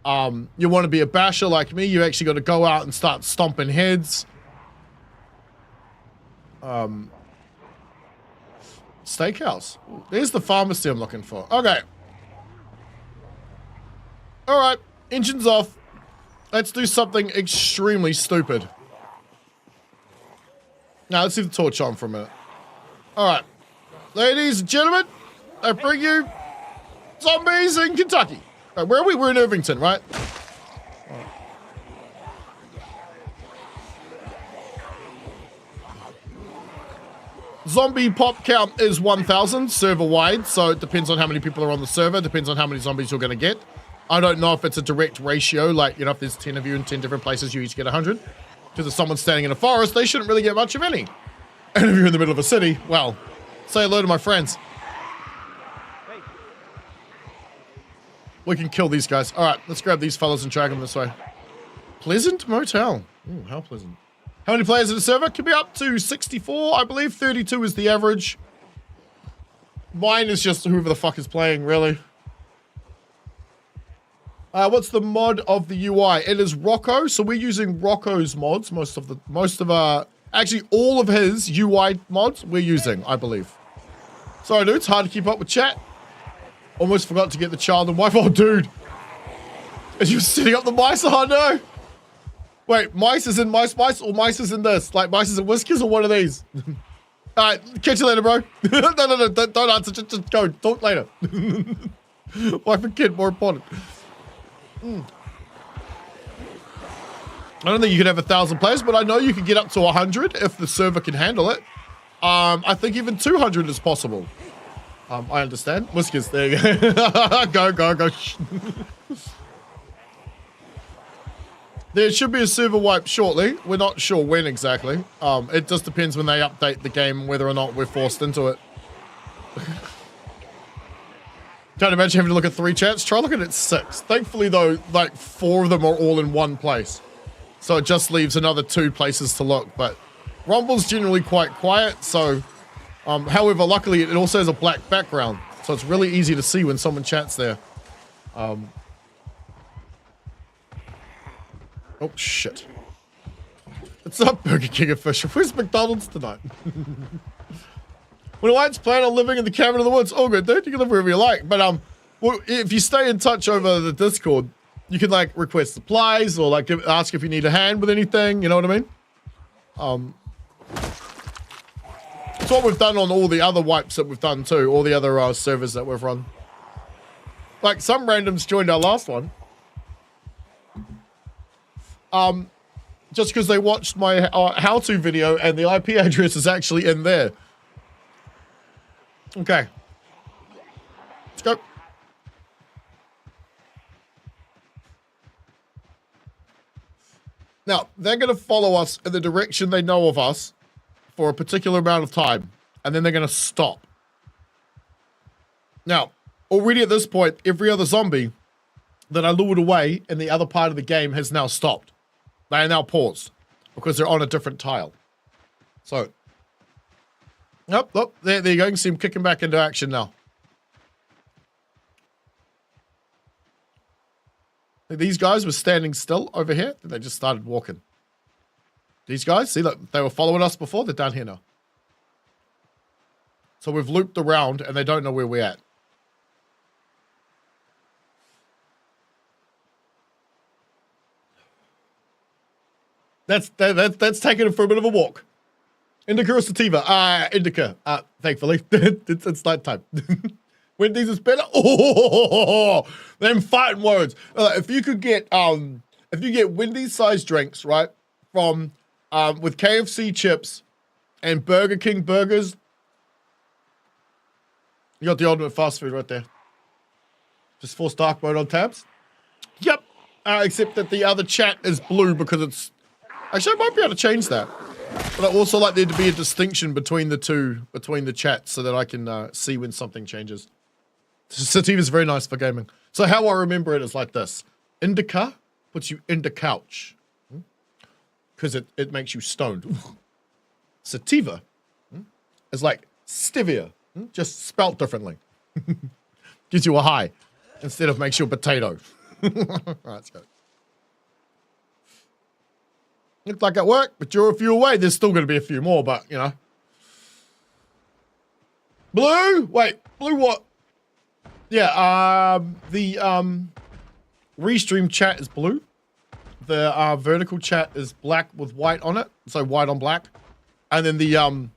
You want to be a basher like me, you actually got to go out and start stomping heads. Steakhouse. There's the pharmacy I'm looking for. Okay. Alright, engine's off. Let's do something extremely stupid. Now, let's leave the torch on for a minute. Alright. Ladies and gentlemen, I bring you zombies in Kentucky. Right, where are we? We're in Irvington, right? Zombie pop count is 1,000 server-wide, so it depends on how many people are on the server, depends on how many zombies you're going to get. I don't know if it's a direct ratio, like, you know, if there's 10 of you in 10 different places, you each get 100. Because if someone's standing in a forest, they shouldn't really get much of any. And if you're in the middle of a city, well, say hello to my friends. We can kill these guys. All right, let's grab these fellas and drag them this way. Pleasant Motel. Ooh, how pleasant. How many players in the server? Can be up to 64, I believe. 32 is the average. Mine is just whoever the fuck is playing, really. What's the mod of the UI? It is Rocco, so we're using Rocco's mods. Actually, all of his UI mods we're using, I believe. Sorry, dude, it's hard to keep up with chat. Almost forgot to get the child and wife. Oh, dude. Are you setting up the mice? Oh, no. Wait, mice is in mice or mice is in this? Like, mice is in whiskers or one of these? All right, catch you later, bro. No, don't answer. Just go. Talk later. Wife and kid, more important. I don't think you could have 1,000 players, but I know you could get up to 100 if the server can handle it. I think even 200 is possible. I understand. Whiskers, there you go. Go. There should be a server wipe shortly. We're not sure when exactly. It just depends when they update the game, whether or not we're forced into it. Don't imagine having to look at 3 chats. Try looking at 6. Thankfully, though, like 4 of them are all in one place. So it just leaves another 2 places to look. But Rumble's generally quite quiet. So, however, luckily, it also has a black background. So it's really easy to see when someone chats there. Oh, shit. What's up, Burger King official? Where's McDonald's tonight? When White's plan on living in the cabin in the woods, all good, dude. You can live wherever you like. But well, if you stay in touch over the Discord, you can like request supplies or like ask if you need a hand with anything. You know what I mean? It's what we've done on all the other wipes that we've done too. All the other servers that we've run. Like some randoms joined our last one. Just because they watched my how-to video and the IP address is actually in there. Okay. Let's go. Now, they're going to follow us in the direction they know of us for a particular amount of time, and then they're going to stop. Now, already at this point, every other zombie that I lured away in the other part of the game has now stopped. They are now paused because they're on a different tile. So, there you go. You can see him kicking back into action now. These guys were standing still over here. They just started walking. These guys, see, look, they were following us before. They're down here now. So we've looped around and they don't know where we're at. That's taking it for a bit of a walk. Indica or sativa? Indica. Thankfully. it's nighttime. Wendy's is better. Oh, them fighting words. If you get Wendy's sized drinks, right, from with KFC chips and Burger King burgers, you got the ultimate fast food right there. Just force dark mode on tabs. Yep. Except that the other chat is blue because it's. Actually, I might be able to change that. But I also like there to be a distinction between the two, between the chats, so that I can see when something changes. Sativa is very nice for gaming. So how I remember it is like this. Indica puts you in the couch. Because it makes you stoned. Sativa is like stevia. Just spelt differently. Gives you a high. Instead of makes you a potato. Alright, let's go. Looked like it worked, but you're a few away. There's still going to be a few more, but, you know. Blue? Wait, blue what? Yeah, the restream chat is blue. The vertical chat is black with white on it. So white on black. And then the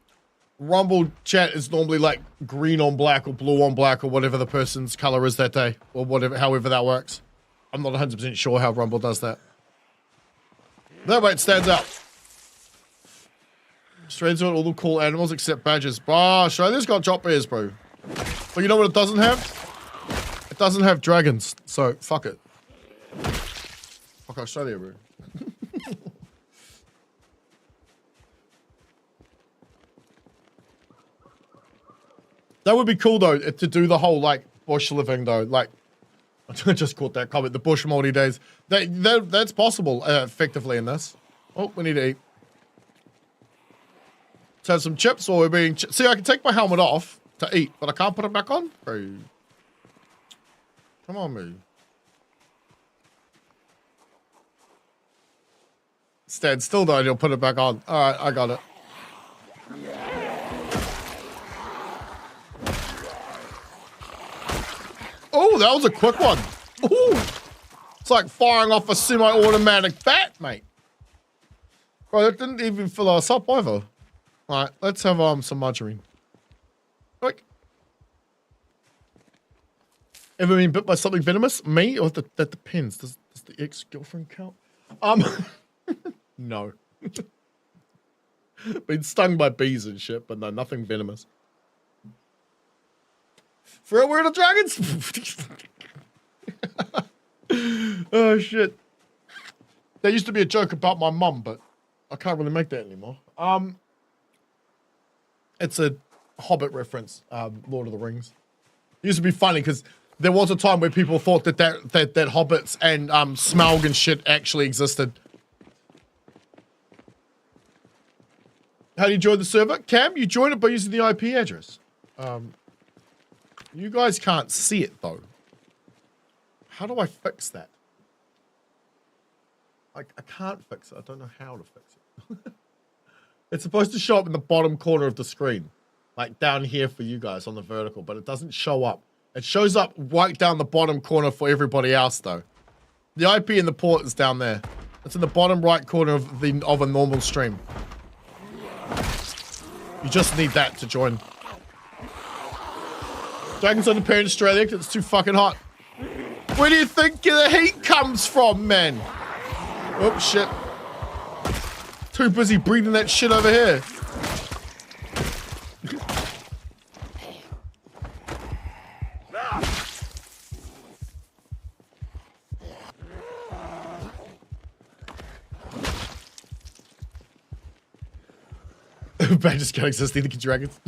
Rumble chat is normally like green on black or blue on black or whatever the person's color is that day. Or whatever, however that works. I'm not 100% sure how Rumble does that. That way it stands out. Australia's got all the cool animals except badgers. Oh, Australia's got drop bears, bro. But you know what it doesn't have? It doesn't have dragons. So, fuck it. Fuck Australia, bro. That would be cool, though, to do the whole, like, bush living, though. Like, I just caught that comment. The bush moldy days. That's possible, effectively, in this. Oh, we need to eat. Let's have some chips while we're being... See, I can take my helmet off to eat, but I can't put it back on? Bro. Come on, me. Stand still, though, and you'll put it back on. All right, I got it. Oh, that was a quick one. Ooh. It's like firing off a semi-automatic bat, mate. Bro, that didn't even fill us up either. All right, let's have some margarine. Quick. Ever been bit by something venomous? Me? Or that depends. Does the ex-girlfriend count? No. Been stung by bees and shit, but no, nothing venomous. For real, we're in the dragons? Oh, shit. There used to be a joke about my mum, but I can't really make that anymore. It's a Hobbit reference, Lord of the Rings. It used to be funny because there was a time where people thought that hobbits and Smaug and shit actually existed. How do you join the server? Cam, you join it by using the IP address. You guys can't see it though. How do I fix that? I can't fix it. I don't know how to fix it. It's supposed to show up in the bottom corner of the screen. Like down here for you guys on the vertical, but it doesn't show up. It shows up right down the bottom corner for everybody else though. The IP in the port is down there. It's in the bottom right corner of a normal stream. You just need that to join. Dragons on the pair in Australia because it's too fucking hot. Where do you think the heat comes from, man? Oh shit. Too busy breathing that shit over here. Bad just can't exist either, dragons.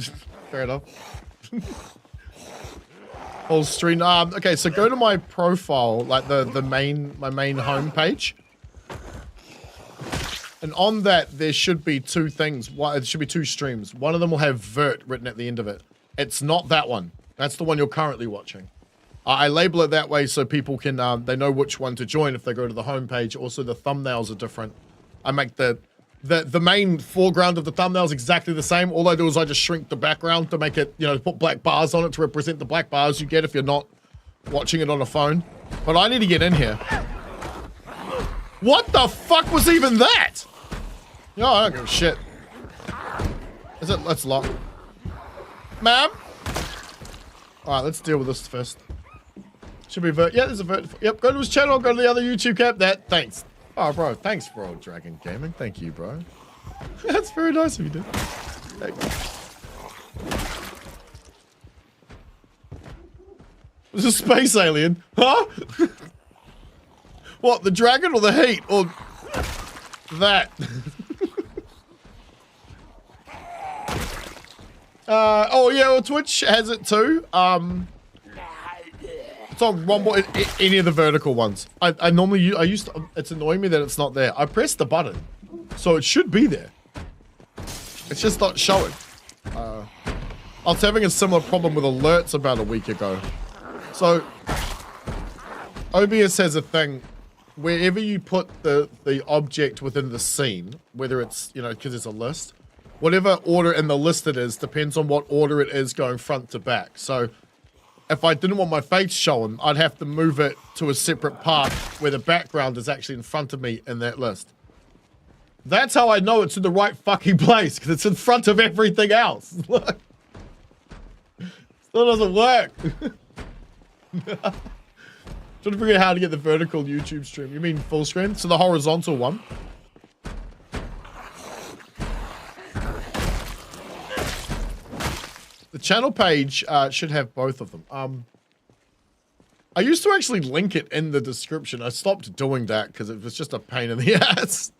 Fair enough. Whole stream. Okay, so go to my profile, like my main home page. And on that, there should be two things. It should be two streams. One of them will have Vert written at the end of it. It's not that one. That's the one you're currently watching. I label it that way so people can, they know which one to join if they go to the home page. Also, the thumbnails are different. I make the main foreground of the thumbnail is exactly the same. All I do is I just shrink the background to make it, you know, put black bars on it to represent the black bars you get if you're not watching it on a phone. But I need to get in here. What the fuck was even that? No, I don't give a shit. Is it? Let's lock. Ma'am? Alright, let's deal with this first. Should be Vert. Yeah, there's a Vert. Yep, go to his channel, go to the other YouTube cap. Thanks. Oh, bro, thanks for all Dragon Gaming. Thank you, bro. That's very nice of you, dude. It's a space alien. Huh? What, the dragon or the heat? Or that? Oh yeah, well, Twitch has it too. It's on Zomboid, any of the vertical ones. I normally use, it's annoying me that it's not there. I pressed the button, so it should be there. It's just not showing. I was having a similar problem with alerts about a week ago. So, OBS has a thing, wherever you put the object within the scene, whether it's, you know, because it's a list, whatever order in the list it is, depends on what order it is going front to back. So, if I didn't want my face shown, I'd have to move it to a separate part where the background is actually in front of me in that list. That's how I know it's in the right fucking place, because it's in front of everything else. Look. Still doesn't work. Trying to figure out how to get the vertical YouTube stream. You mean full screen? So the horizontal one. The channel page should have both of them. I used to actually link it in the description. I stopped doing that because it was just a pain in the ass.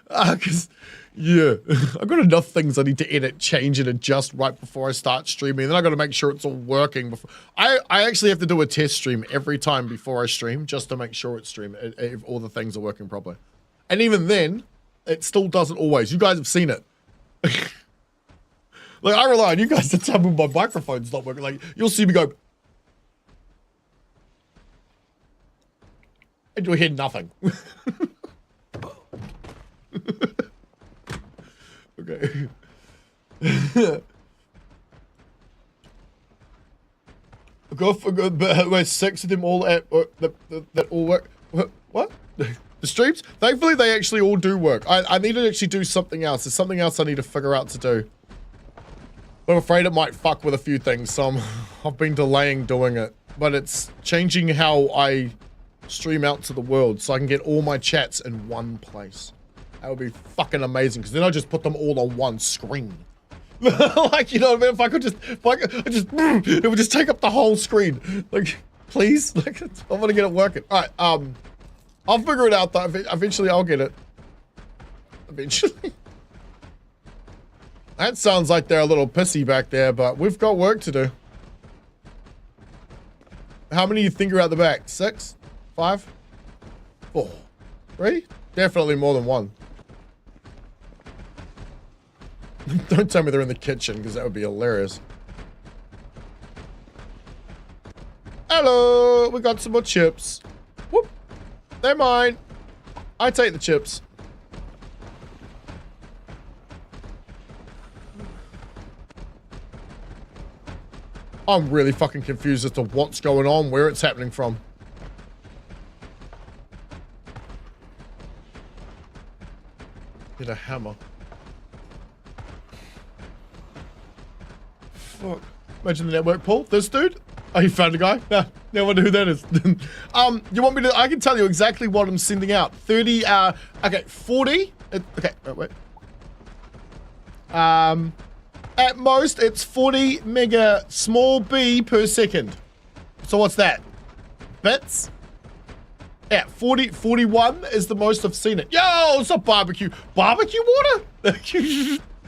Because, yeah, I've got enough things I need to edit, change, and adjust right before I start streaming. Then I've got to make sure it's all working. Before I actually have to do a test stream every time before I stream just to make sure it's streaming, if all the things are working properly. And even then, it still doesn't always. You guys have seen it. Like, I rely on you guys to tell me my microphone's not working. Like, you'll see me go. And you'll hear nothing. Okay. Go for good, but we're 6 of them all at that all work. What? The streams? Thankfully, they actually all do work. I need to actually do something else. There's something else I need to figure out to do. I'm afraid it might fuck with a few things, so I've been delaying doing it. But it's changing how I stream out to the world so I can get all my chats in one place. That would be fucking amazing, because then I just put them all on one screen. Like, you know what I mean? If I could just, it would just take up the whole screen. Like, please? Like, I want to get it working. All right, I'll figure it out though. Eventually I'll get it. Eventually. That sounds like they're a little pissy back there, but we've got work to do. How many do you think are out the back? 6? 5? 4? 3? Definitely more than 1. Don't tell me they're in the kitchen, because that would be hilarious. Hello! We got some more chips. Whoop! They're mine. I take the chips. I'm really fucking confused as to what's going on, where it's happening from. Get a hammer. Fuck. Imagine the network pull. This dude? Oh, you found a guy? No, no wonder who that is. You want me to, I can tell you exactly what I'm sending out. 30, okay, 40. Okay, wait. At most, it's 40 mega small b per second. So what's that? Bits? Yeah, 41 is the most I've seen it. Yo, it's a barbecue. Barbecue water?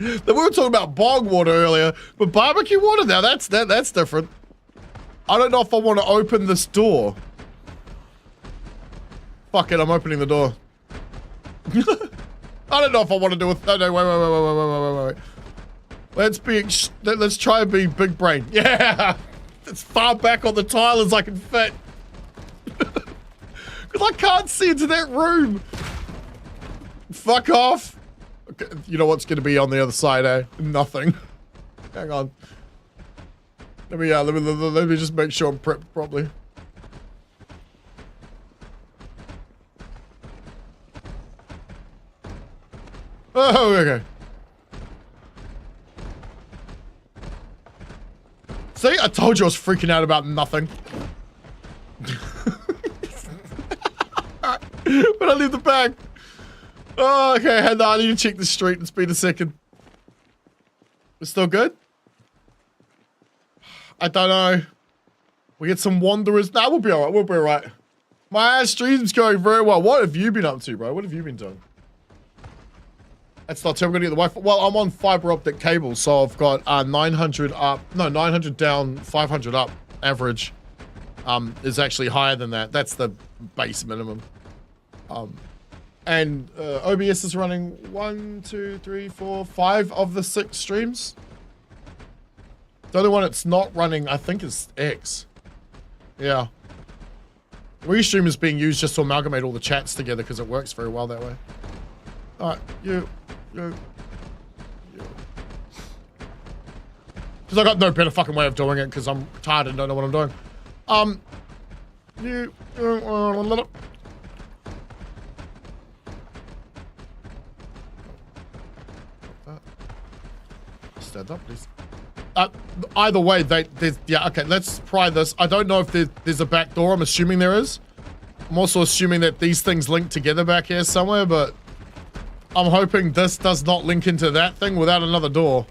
We were talking about bog water earlier, but barbecue water, now that's different. I don't know if I want to open this door. Fuck it, I'm opening the door. I don't know if I want to do it. No, wait. Let's try and be big brain. Yeah, as far back on the tile as I can fit. Because I can't see into that room. Fuck off. Okay, you know what's going to be on the other side, eh? Nothing. Hang on. Let me just make sure I'm prepped properly. Oh, okay. See, I told you I was freaking out about nothing. When I leave the bag. Oh, okay, and I need to check the street. It's been a second. We're still good? I don't know. We get some wanderers. Nah, we'll be alright. We'll be alright. My stream's going very well. What have you been up to, bro? What have you been doing? That's not terrible. We're gonna get the Wi-Fi. Well, I'm on fiber optic cable, so I've got 900 up. No, 900 down, 500 up. Average is actually higher than that. That's the base minimum. And OBS is running 1, 2, 3, 4, 5 of the 6 streams. The only one it's not running, I think, is X. Yeah. Restream is being used just to amalgamate all the chats together because it works very well that way. Alright, you. Because I got no better fucking way of doing it because I'm tired and don't know what I'm doing. Stand up, please. Either way, yeah, okay, let's try this. I don't know if there's a back door. I'm assuming there is. I'm also assuming that these things link together back here somewhere, but I'm hoping this does not link into that thing without another door.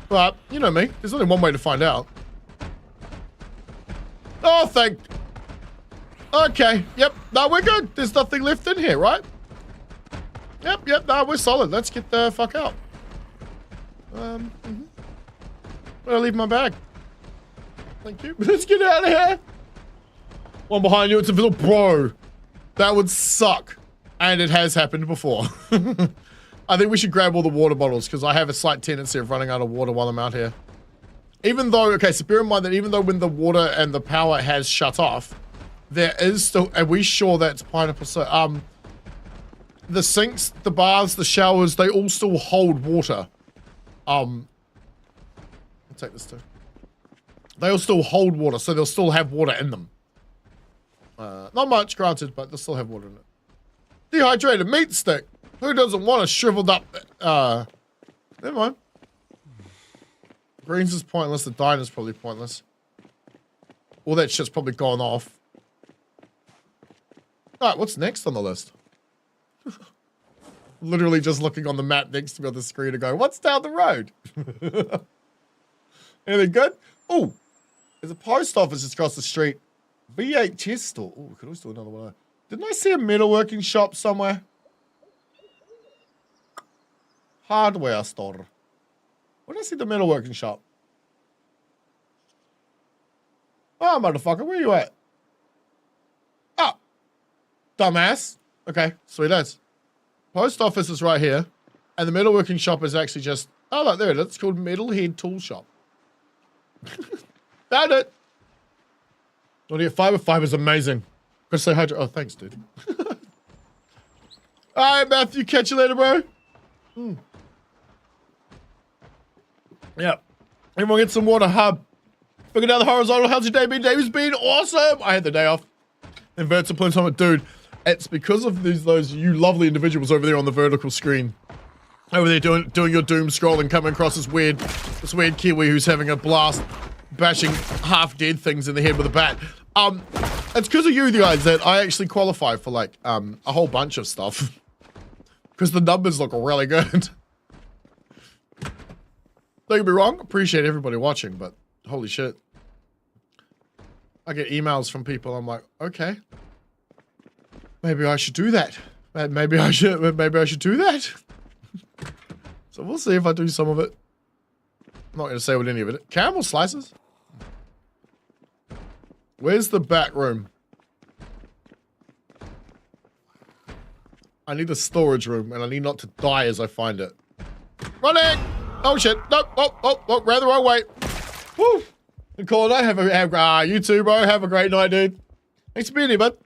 But, you know me, there's only one way to find out. Oh, thank... Okay, yep, no, we're good. There's nothing left in here, right? Yep, no, we're solid. Let's get the fuck out. Where'd I leave my bag? Thank you. Let's get out of here. One behind you, it's a little bro. That would suck. And it has happened before. I think we should grab all the water bottles because I have a slight tendency of running out of water while I'm out here. Even though, okay, so bear in mind that even though when the water and the power has shut off, there is still, are we sure that's pineapple? So, the sinks, the baths, the showers, they all still hold water. I'll take this too. They'll still hold water, so they'll still have water in them. Not much, granted, but they'll still have water in it. Dehydrated meat stick. Who doesn't want a shriveled up, never mind. Greens is pointless, the diner's probably pointless. All that shit's probably gone off. Alright, what's next on the list? literally just looking on the map next to me on the screen and going, what's down the road? Anything good? Oh, there's a post office just across the street. VHS store. Oh, we could always do another one. Didn't I see a metalworking shop somewhere? Hardware store. Where did I see the metalworking shop? Oh, motherfucker, where you at? Oh, dumbass. Okay, sweet as. Post office is right here, and the metalworking shop is actually just, oh, look, there it is. It's called Metalhead Tool Shop. Found it. Want to get fiber? Fiber's amazing. Gotta say hi to, oh, thanks, dude. All right, Matthew, catch you later, bro. Yeah. Everyone get some water, hub. Looking down the horizontal. How's your day been? David's been awesome. I had the day off. Invert to playing something. Dude, it's because of those you lovely individuals over there on the vertical screen. Over there doing your doom scrolling, coming across this weird Kiwi who's having a blast, bashing half dead things in the head with a bat. It's because of you guys that I actually qualify for like a whole bunch of stuff. Because the numbers look really good. Don't get me wrong, appreciate everybody watching, but holy shit. I get emails from people, I'm like, okay. Maybe I should do that. Maybe I should do that. So we'll see if I do some of it. I'm not going to say what any of it. Caramel slices? Where's the back room? I need a storage room, and I need not to die as I find it. Running! Oh shit! Nope! Oh! Ran the wrong way. Woo! Nicole and I have you too, bro. Have a great night, dude. Thanks for being here, bud.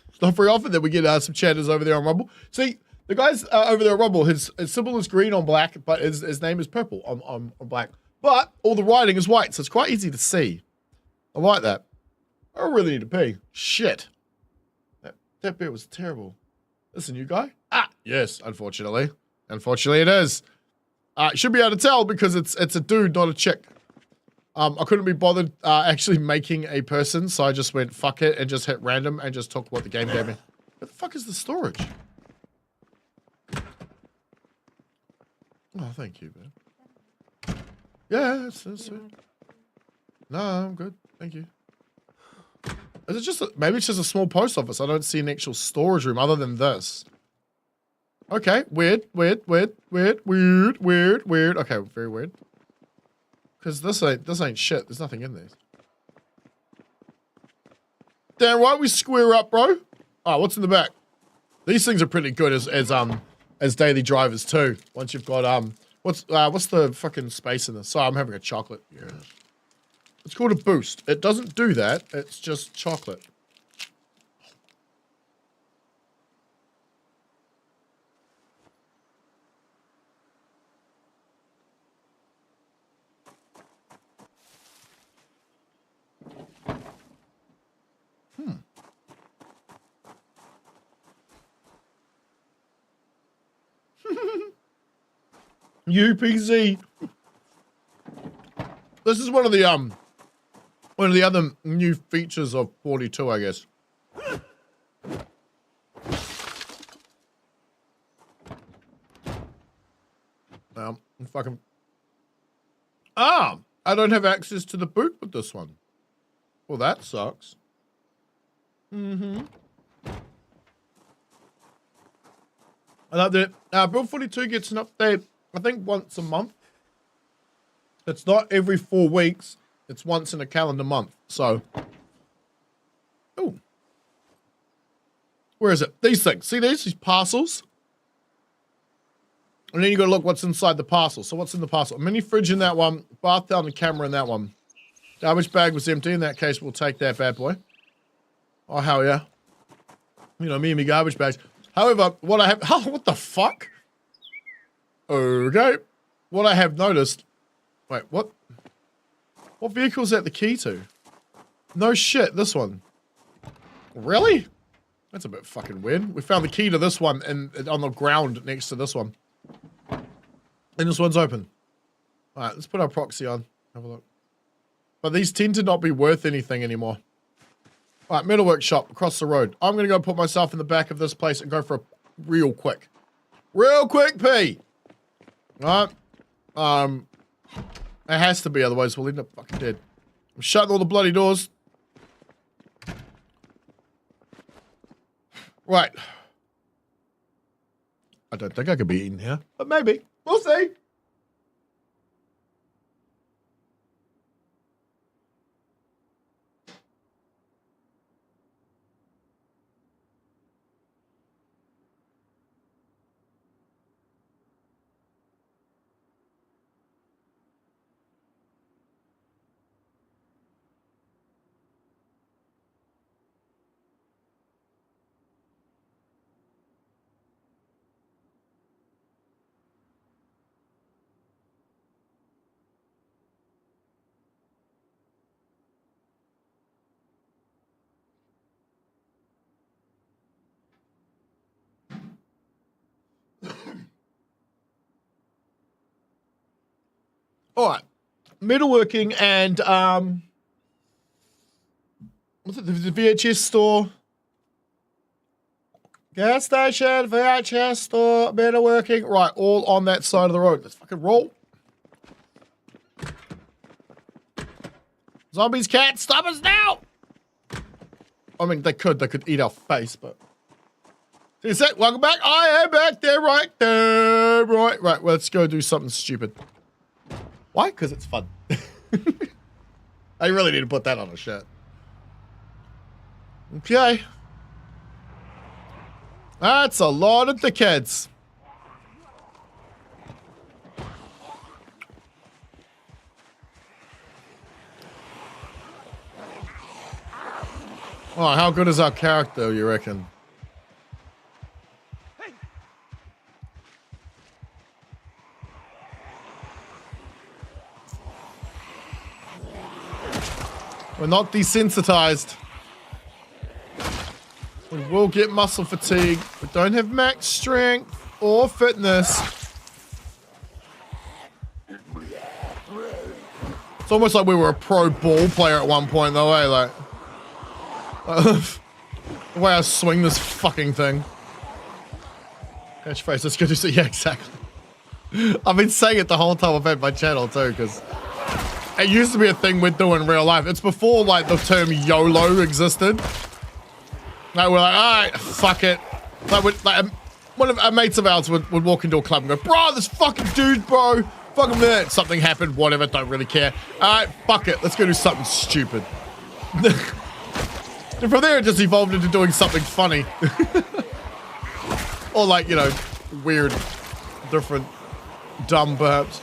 It's not very often that we get some chatters over there on Rumble. See, the guys over there on Rumble, his symbol is green on black, but his name is purple on black. But all the writing is white, so it's quite easy to see. I like that. I really need to pee. Shit. That bit was terrible. Listen, you guy? Ah, yes, unfortunately. Unfortunately, it is. Should be able to tell because it's a dude, not a chick. I couldn't be bothered actually making a person, so I just went fuck it and just hit random and just took what the game gave me. Where the fuck is the storage? Oh, thank you, man. Yeah, it's sweet. No, I'm good. Thank you. Is it just maybe it's just a small post office? I don't see an actual storage room other than this. Okay, weird. Okay, very weird. Because this ain't shit. There's nothing in these. Damn right, we square up, bro. Oh, what's in the back? These things are pretty good as daily drivers too. Once you've got what's the fucking space in this? Sorry, I'm having a chocolate. Yeah. It's called a boost. It doesn't do that. It's just chocolate. UPZ. This is one of the other new features of 42, I guess. Fucking. I don't have access to the boot with this one. Well, that sucks. I like that. Build 42 gets an update, I think, once a month. It's not every 4 weeks. It's once in a calendar month. So, where is it? These things. See these parcels? And then you got to look what's inside the parcel. So what's in the parcel? A mini fridge in that one. Bath down the camera in that one. Garbage bag was empty. In that case, we'll take that bad boy. Oh, hell yeah. You know, me and me garbage bags. However, what I have... Oh, what the fuck? Okay. What I have noticed... Wait, what? What vehicle is that the key to? No shit, this one. Really? That's a bit fucking weird. We found the key to this one and on the ground next to this one. And this one's open. Alright, let's put our proxy on. Have a look. But these tend to not be worth anything anymore. Alright, metalwork shop across the road. I'm gonna go put myself in the back of this place and go for a real quick. Real quick pee. Alright. It has to be, otherwise we'll end up fucking dead. I'm shutting all the bloody doors. Right. I don't think I could be eaten here, but maybe. We'll see. All right, metalworking and what's it? The VHS store, gas station, VHS store, metalworking. Right, all on that side of the road. Let's fucking roll. Zombies can't stop us now. I mean, they could eat our face, but. Is that welcome back? I am back there, right there, right. Well, let's go do something stupid. Why? Because it's fun. I really need to put that on a shirt. Okay. That's a lot of dickheads. Oh, how good is our character, you reckon? We're not desensitized. We will get muscle fatigue. We don't have max strength or fitness. It's almost like we were a pro ball player at one point though, eh? Like, the way I swing this fucking thing. Catchphrase, let's go do so. Yeah, exactly. I've been saying it the whole time I've had my channel too, because it used to be a thing we'd do in real life. It's before, like, the term YOLO existed. Like, we're like, alright, fuck it. One of our mates of ours would walk into a club and go, bro, this fucking dude, bro. Fucking minute. Something happened, whatever, don't really care. Alright, fuck it. Let's go do something stupid. And from there, it just evolved into doing something funny. Or, like, you know, weird, different, dumb, perhaps.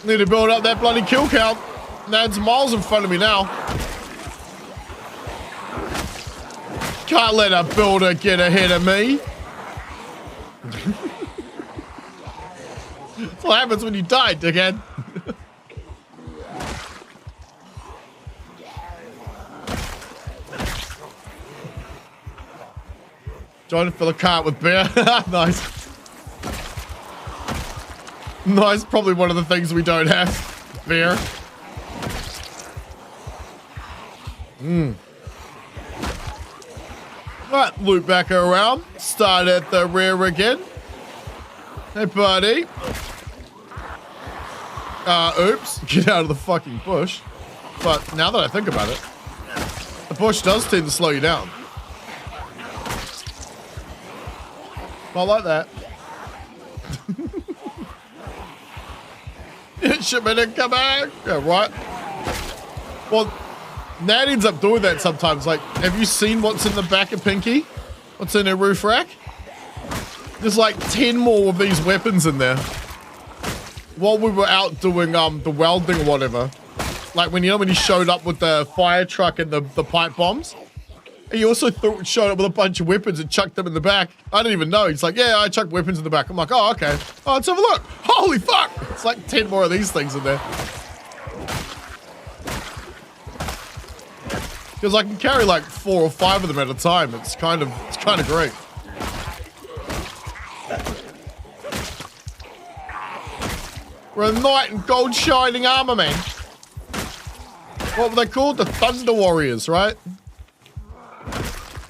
Need to build up that bloody kill count. That's miles in front of me now. Can't let a builder get ahead of me. That's what happens when you die, dickhead. Trying to fill a cart with beer. Nice. Nice, probably one of the things we don't have. Beer. Right, loop back around. Start at the rear again. Hey, buddy. Oops. Get out of the fucking bush. But now that I think about it, the bush does tend to slow you down. Not like that. Shipment incoming! Yeah, right. Well, Nat ends up doing that sometimes. Like, have you seen what's in the back of Pinky? What's in her roof rack? There's like 10 more of these weapons in there. While we were out doing the welding or whatever. Like when you showed up with the fire truck and the pipe bombs. And he also showed up with a bunch of weapons and chucked them in the back. I didn't even know. He's like, yeah, I chucked weapons in the back. I'm like, oh, okay. Oh, let's have a look. Holy fuck. It's like 10 more of these things in there. Because I can carry like 4 or 5 of them at a time. It's kind of great. We're a knight in gold shining armor, man. What were they called? The Thunder Warriors, right?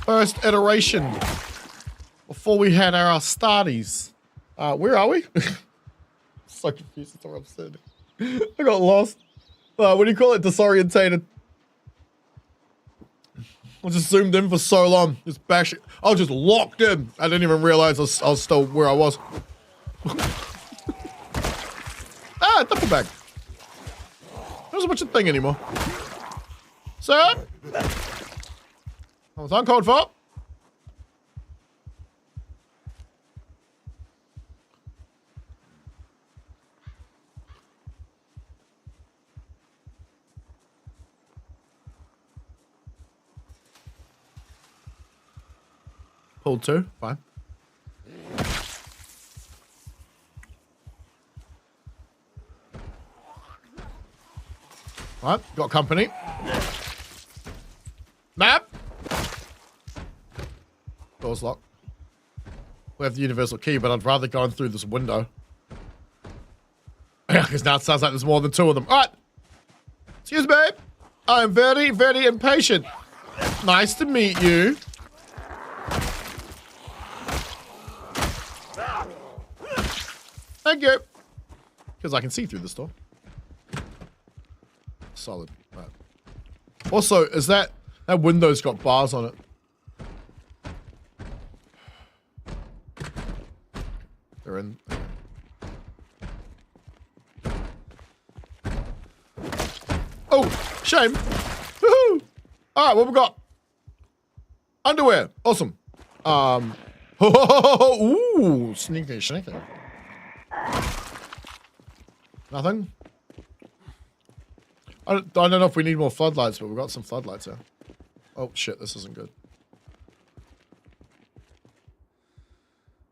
First iteration. Before we had our starties. Where are we? So confused. That's what I'm saying. I got lost. What do you call it? Disorientated. I just zoomed in for so long. Just bashing. I was just locked in. I didn't even realize I was still where I was. Duffel bag. Not so much a thing anymore. Sir? I was uncalled for. Pulled 2, fine. Right, got company. Map. Door's locked. We have the universal key, but I'd rather go in through this window. Because now it sounds like there's more than 2 of them. All right. Excuse me. I'm very, very impatient. Nice to meet you. Thank you. Because I can see through this door. Solid. Right. Also, is that window's got bars on it? They're in. Oh, shame. Woohoo! All right, what we got? Underwear. Awesome. Ooh, sneaky. Nothing. I don't know if we need more floodlights, but we've got some floodlights here. Oh shit, this isn't good.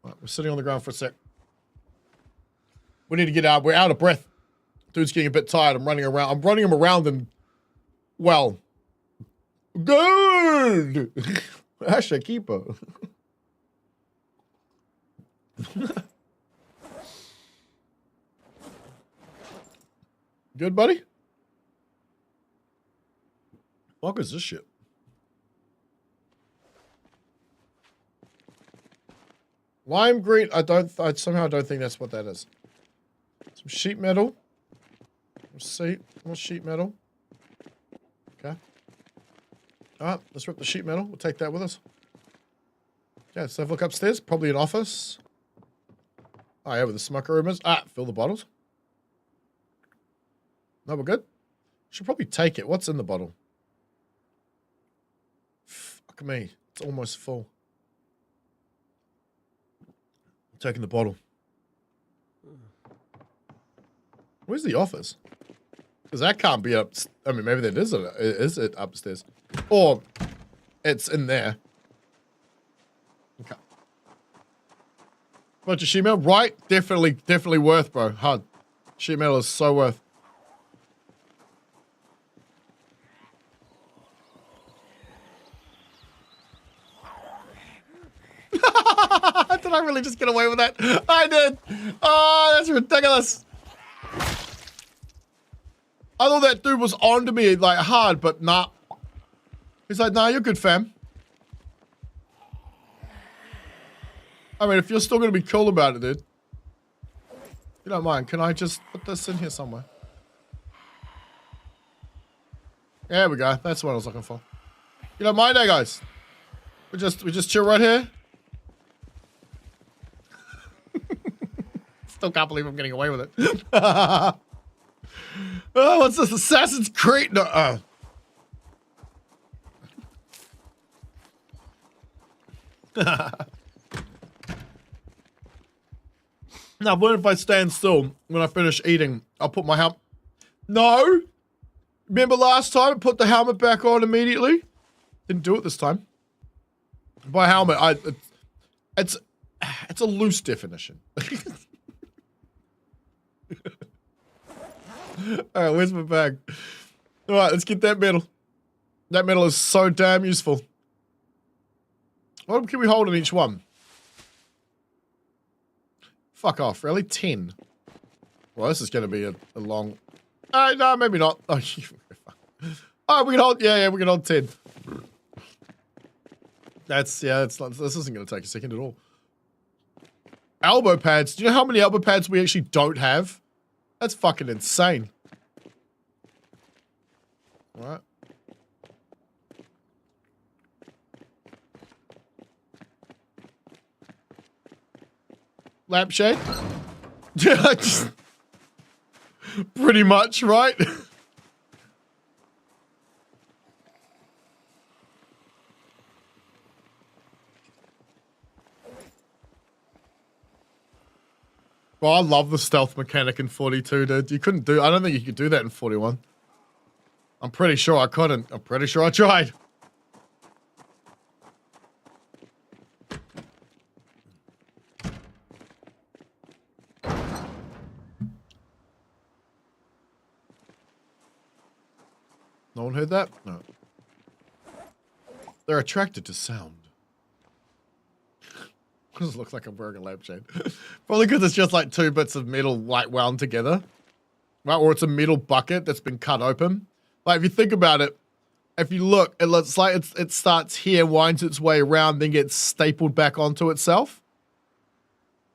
Right, we're sitting on the ground for a sec. We need to get out. We're out of breath. Dude's getting a bit tired. I'm running around. I'm running him around and, well, good. Hashtag keeper. Good, buddy? What is this shit? Lime green. I somehow don't think that's what that is. Some sheet metal. More sheet metal. Okay. Alright, let's rip the sheet metal. We'll take that with us. Okay, let's have a look upstairs. Probably an office. Oh yeah, where the smoker room is. Fill the bottles. No, we're good. Should probably take it. What's in the bottle? Fuck me. It's almost full. I'm taking the bottle. Where's the office? Because that can't be up. I mean, maybe that is it upstairs. Or it's in there. Okay. Bunch of sheet metal. Right? Definitely worth, bro. Hard. Sheet metal is so worth. Did I really just get away with that? I did. Oh, that's ridiculous. I thought that dude was on to me like hard, but nah. He's like, nah, you're good, fam. I mean, if you're still going to be cool about it, dude. If you don't mind, can I just put this in here somewhere? There we go. That's what I was looking for. You don't mind, guys? We just chill right here. Still can't believe I'm getting away with it. Oh, what's this? Assassin's Creed? No. Now, what if I stand still when I finish eating? I'll put my helmet. No. Remember last time I put the helmet back on immediately? Didn't do it this time. By helmet, it's a loose definition. Alright, where's my bag? Alright, let's get that metal. That metal is so damn useful. What can we hold in each one? Fuck off, really? 10. Well, this is going to be a long... no, maybe not. Oh, oh, we can hold... Yeah, we can hold 10. That's... Yeah, this isn't going to take a second at all. Elbow pads. Do you know how many elbow pads we actually don't have? That's fucking insane. All right. Lampshade? Yeah, pretty much, right? Well, I love the stealth mechanic in 42, dude. You couldn't do... I don't think you could do that in 41. I'm pretty sure I couldn't. I'm pretty sure I tried. No one heard that? No. They're attracted to sound. This looks like I'm wearing a lampshade. Probably because it's just like 2 bits of metal like wound together. Right? Or it's a metal bucket that's been cut open. Like if you think about it, if you look, it looks like it starts here, winds its way around, then gets stapled back onto itself.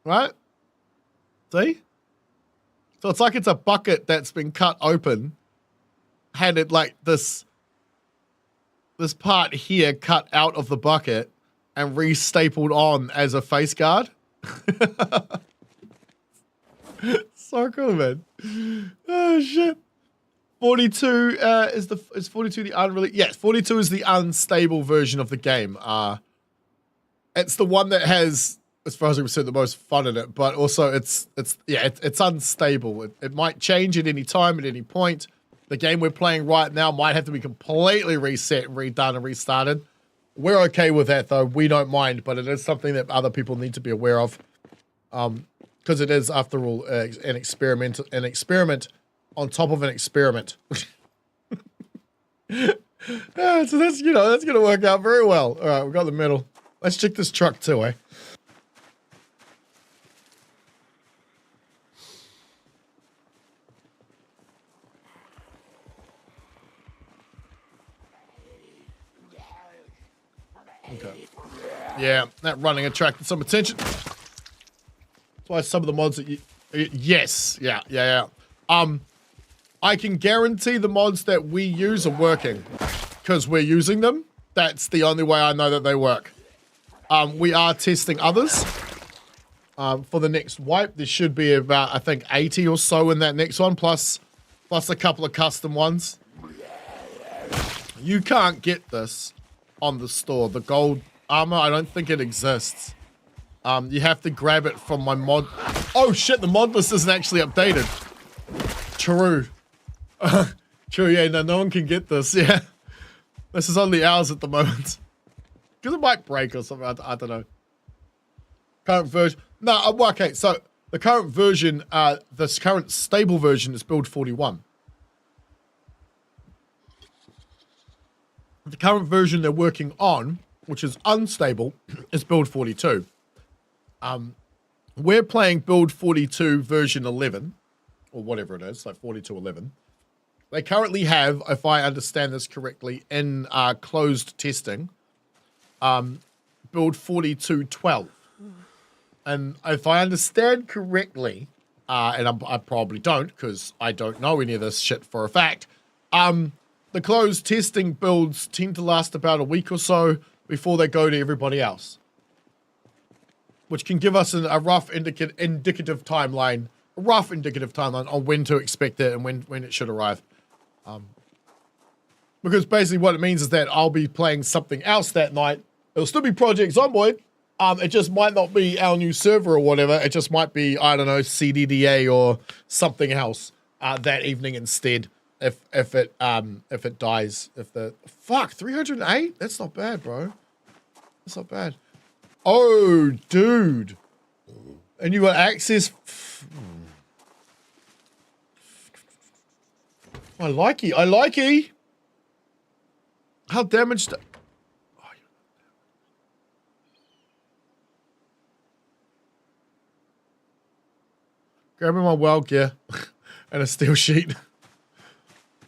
Right? See? So it's like it's a bucket that's been cut open. Had it like this part here cut out of the bucket and re-stapled on as a face guard. So cool, man. Oh shit. 42 is 42 the unreleased? Yes, 42 is the unstable version of the game. It's the one that has, as far as I'm concerned, the most fun in it, but also it's unstable. It might change at any time, at any point. The game we're playing right now might have to be completely reset, redone, and restarted. We're okay with that, though. We don't mind, but it is something that other people need to be aware of. Because it is, after all, an experiment on top of an experiment. So that's, that's going to work out very well. All right, we've got the middle. Let's check this truck too, eh? Okay. Yeah, that running attracted some attention. That's why some of the mods that you... Yes. Yeah. I can guarantee the mods that we use are working. Because we're using them. That's the only way I know that they work. We are testing others. For the next wipe, there should be about, I think, 80 or so in that next one. Plus a couple of custom ones. You can't get this on the store. The gold armor, I don't think it exists. You have to grab it from my mod. Oh shit, the mod list isn't actually updated. True. True, yeah, no one can get this, yeah. This is only ours at the moment. Because it might break or something, I don't know. Current version, no, okay, so the current version, this current stable version is build 41. The current version they're working on, which is unstable, is build 42. We're playing build 42 version 11, or whatever it is, like 42.11. They currently have, if I understand this correctly, in closed testing, build 42.12. And if I understand correctly, and I probably don't, because I don't know any of this shit for a fact, the closed testing builds tend to last about a week or so before they go to everybody else. Which can give us a rough indicative timeline on when to expect it and when it should arrive. Because basically what it means is that I'll be playing something else that night. It'll still be Project Zomboid. It just might not be our new server or whatever. It just might be, I don't know, CDDA or something else that evening instead. If it dies, fuck 308. That's not bad, bro. That's not bad. Oh, dude. And you got access. I like it. How damaged? Grabbing my weld gear and a steel sheet.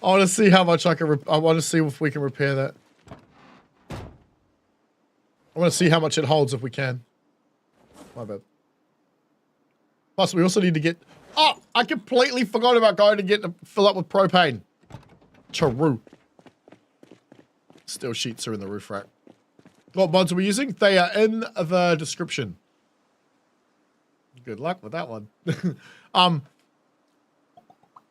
I want to see how much I can. I want to see if we can repair that. I want to see how much it holds if we can. My bad. Plus, we also need to get. Oh, I completely forgot about going to fill up with propane. True. Steel sheets are in the roof rack. What mods are we using? They are in the description. Good luck with that one.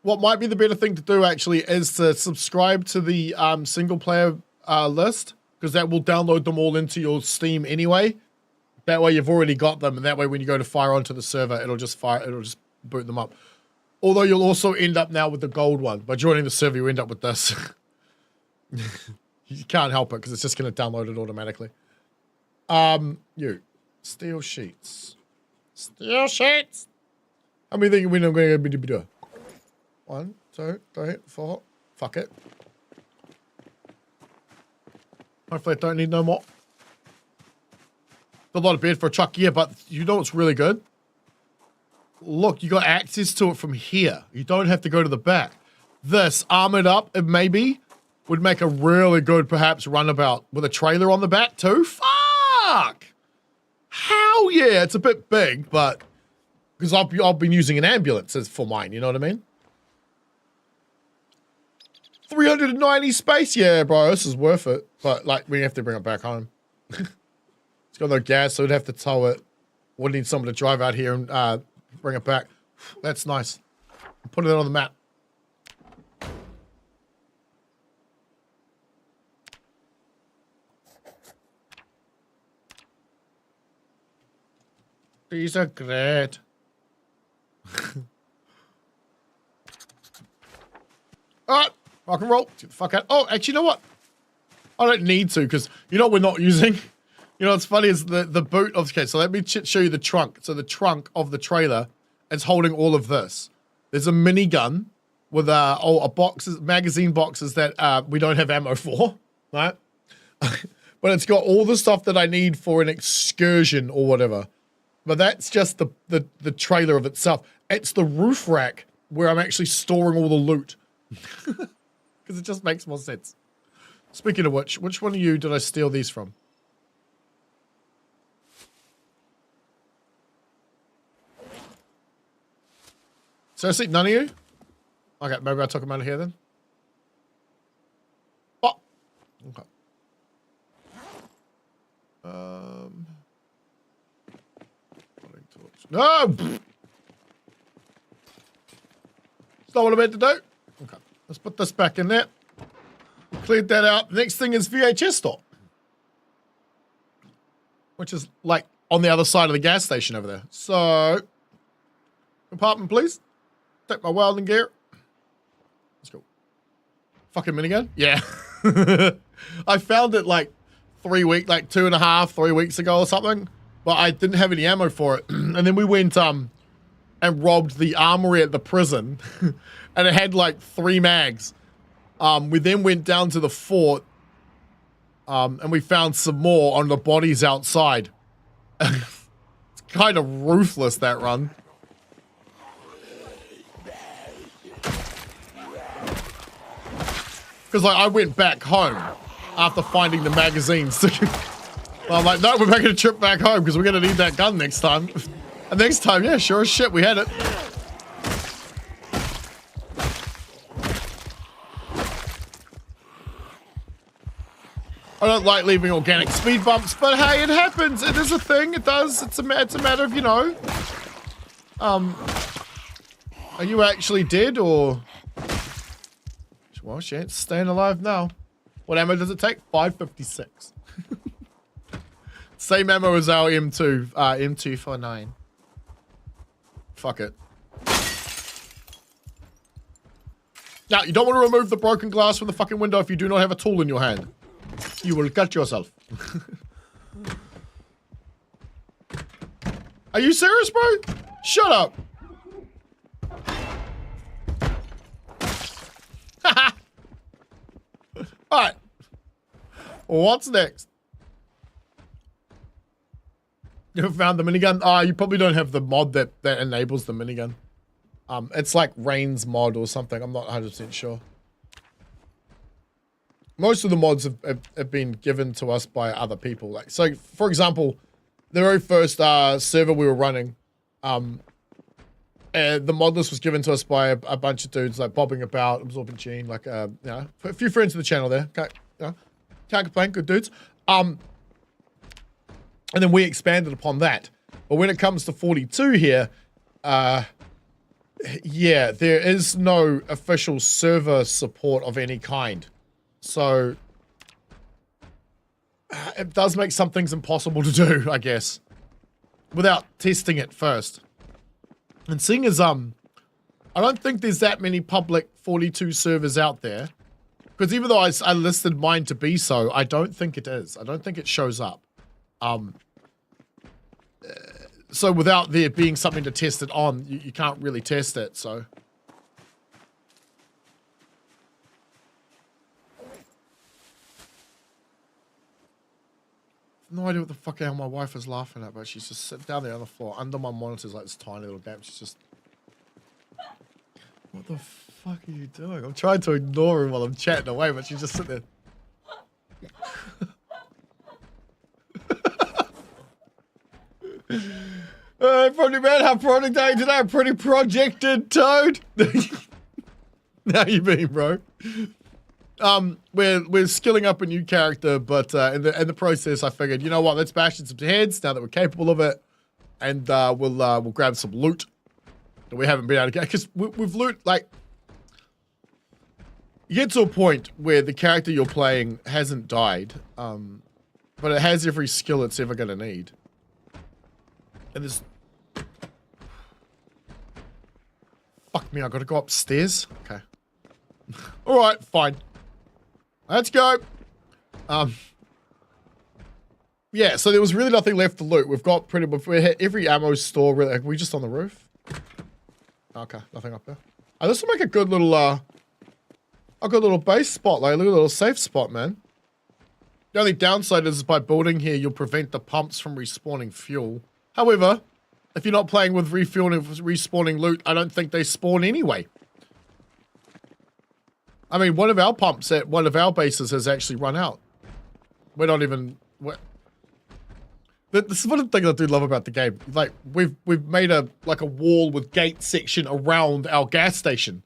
What might be the better thing to do actually is to subscribe to the single player list, because that will download them all into your Steam anyway. That way you've already got them, and that way when you go to fire onto the server, it'll just boot them up. Although you'll also end up now with the gold one. By joining the server, you end up with this. You can't help it because it's just going to download it automatically. Steel sheets. Steel sheets. How many think we're going to do? 1, 2, 3, 4. Fuck it. Hopefully I don't need no more. A lot of bed for a truck, yeah, but you know what's really good? Look, you got access to it from here. You don't have to go to the back. This, armored up, it maybe would make a really good, perhaps, runabout with a trailer on the back too. Fuck! Hell yeah! It's a bit big, but because I've been using an ambulance as for mine, you know what I mean? 390 space, yeah, bro, this is worth it. But like, we have to bring it back home. It's got no gas, so we'd have to tow it. We'd need someone to drive out here and bring it back. That's nice. Put it on the map. These are great. Alright, rock and roll. Get the fuck out. Oh, actually, you know what? I don't need to, because you know what we're not using? You know what's funny is the boot of... Okay, so let me show you the trunk. So the trunk of the trailer is holding all of this. There's a minigun with magazine boxes that we don't have ammo for, right? But it's got all the stuff that I need for an excursion or whatever. But that's just the trailer of itself. It's the roof rack where I'm actually storing all the loot. Because it just makes more sense. Speaking of which one of you did I steal these from? Seriously, none of you? Okay, maybe I took them out of here then. Oh! Okay. No! It's not what I meant to do. Okay, let's put this back in there. We cleared that out. The next thing is VHS store. Which is like on the other side of the gas station over there. So, compartment please. Take my welding gear. Let's go. Fucking minigun? Yeah. I found it like 2.5, 3 weeks ago or something. But I didn't have any ammo for it. And then we went and robbed the armory at the prison. And it had like 3 mags. We then went down to the fort. And we found some more on the bodies outside. It's kind of ruthless, that run. Because like I went back home after finding the magazines. I'm like, no, we're making a trip back home because we're going to need that gun next time. And next time, yeah, sure as shit, we had it. I don't like leaving organic speed bumps, but hey, it happens. It is a thing. It does. It's a matter of, you know. Are you actually dead or... Well, she ain't staying alive now. What ammo does it take? 556. Same ammo as our M2, M249. Fuck it. Now, you don't want to remove the broken glass from the fucking window if you do not have a tool in your hand. You will cut yourself. Are you serious, bro? Shut up. Alright. What's next? You ever found the minigun? You probably don't have the mod that enables the minigun. It's like Rain's mod or something. I'm not 100% sure. Most of the mods have been given to us by other people. Like, so for example, the very first server we were running, the mod list was given to us by a bunch of dudes like Bobbing About, Absorbing Gene, like you know, a few friends of the channel there. Can't complain, good dudes. And then we expanded upon that. But when it comes to 42 here, yeah, there is no official server support of any kind. So it does make some things impossible to do, I guess, without testing it first. And seeing as I don't think there's that many public 42 servers out there, because even though I listed mine to be so, I don't think it is. I don't think it shows up. So without there being something to test it on, you can't really test it, so. No idea what the fuck hell my wife is laughing at, but she's just sitting down there on the floor under my monitors like this tiny little gap. She's just... What the fuck are you doing? I'm trying to ignore her while I'm chatting away, but she's just sitting there. Probably man, how project are you today? Pretty projected, Toad. How you been, bro? We're skilling up a new character, but in the process, I figured, you know what? Let's bash in some heads now that we're capable of it, and we'll grab some loot that we haven't been able to get, because we've loot like. You get to a point where the character you're playing hasn't died, but it has every skill it's ever gonna need. And there's... Fuck me, I gotta go upstairs? Okay. Alright, fine. Let's go. Yeah, so there was really nothing left to loot. We've got pretty much... We hit every ammo store, really. Are we just on the roof? Okay, nothing up there. Oh, this will make a good little, a good little base spot, like a little safe spot, man. The only downside is by building here, you'll prevent the pumps from respawning fuel. However, if you're not playing with refueling, respawning loot, I don't think they spawn anyway. I mean, one of our pumps at one of our bases has actually run out. We're not even... This is one thing I do love about the game. Like, we've made a wall with gate section around our gas station.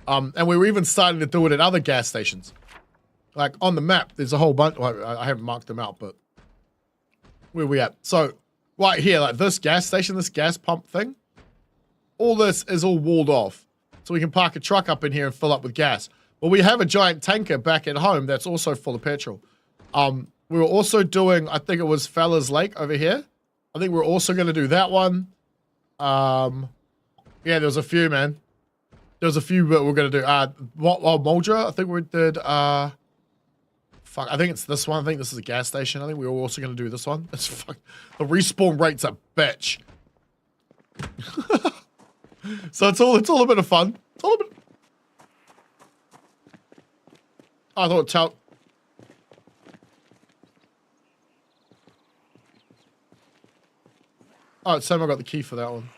And we were even starting to do it at other gas stations. Like, on the map, there's a whole bunch... Well, I haven't marked them out, but... Where we at? So... Right here, like this gas station, this gas pump thing, all this is all walled off. So we can park a truck up in here and fill up with gas. But we have a giant tanker back at home that's also full of petrol. We were also doing, I think it was Fella's Lake over here. I think we're also going to do that one. Yeah, there was a few, man. There was a few that we're going to do. Moldra, I think we did, fuck, I think it's this one. I think this is a gas station. I think we were also going to do this one. It's fuck. The respawn rate's a bitch. So it's all a bit of fun. It's all a bit. I thought tell. Oh, it's Sam. I got the key for that one.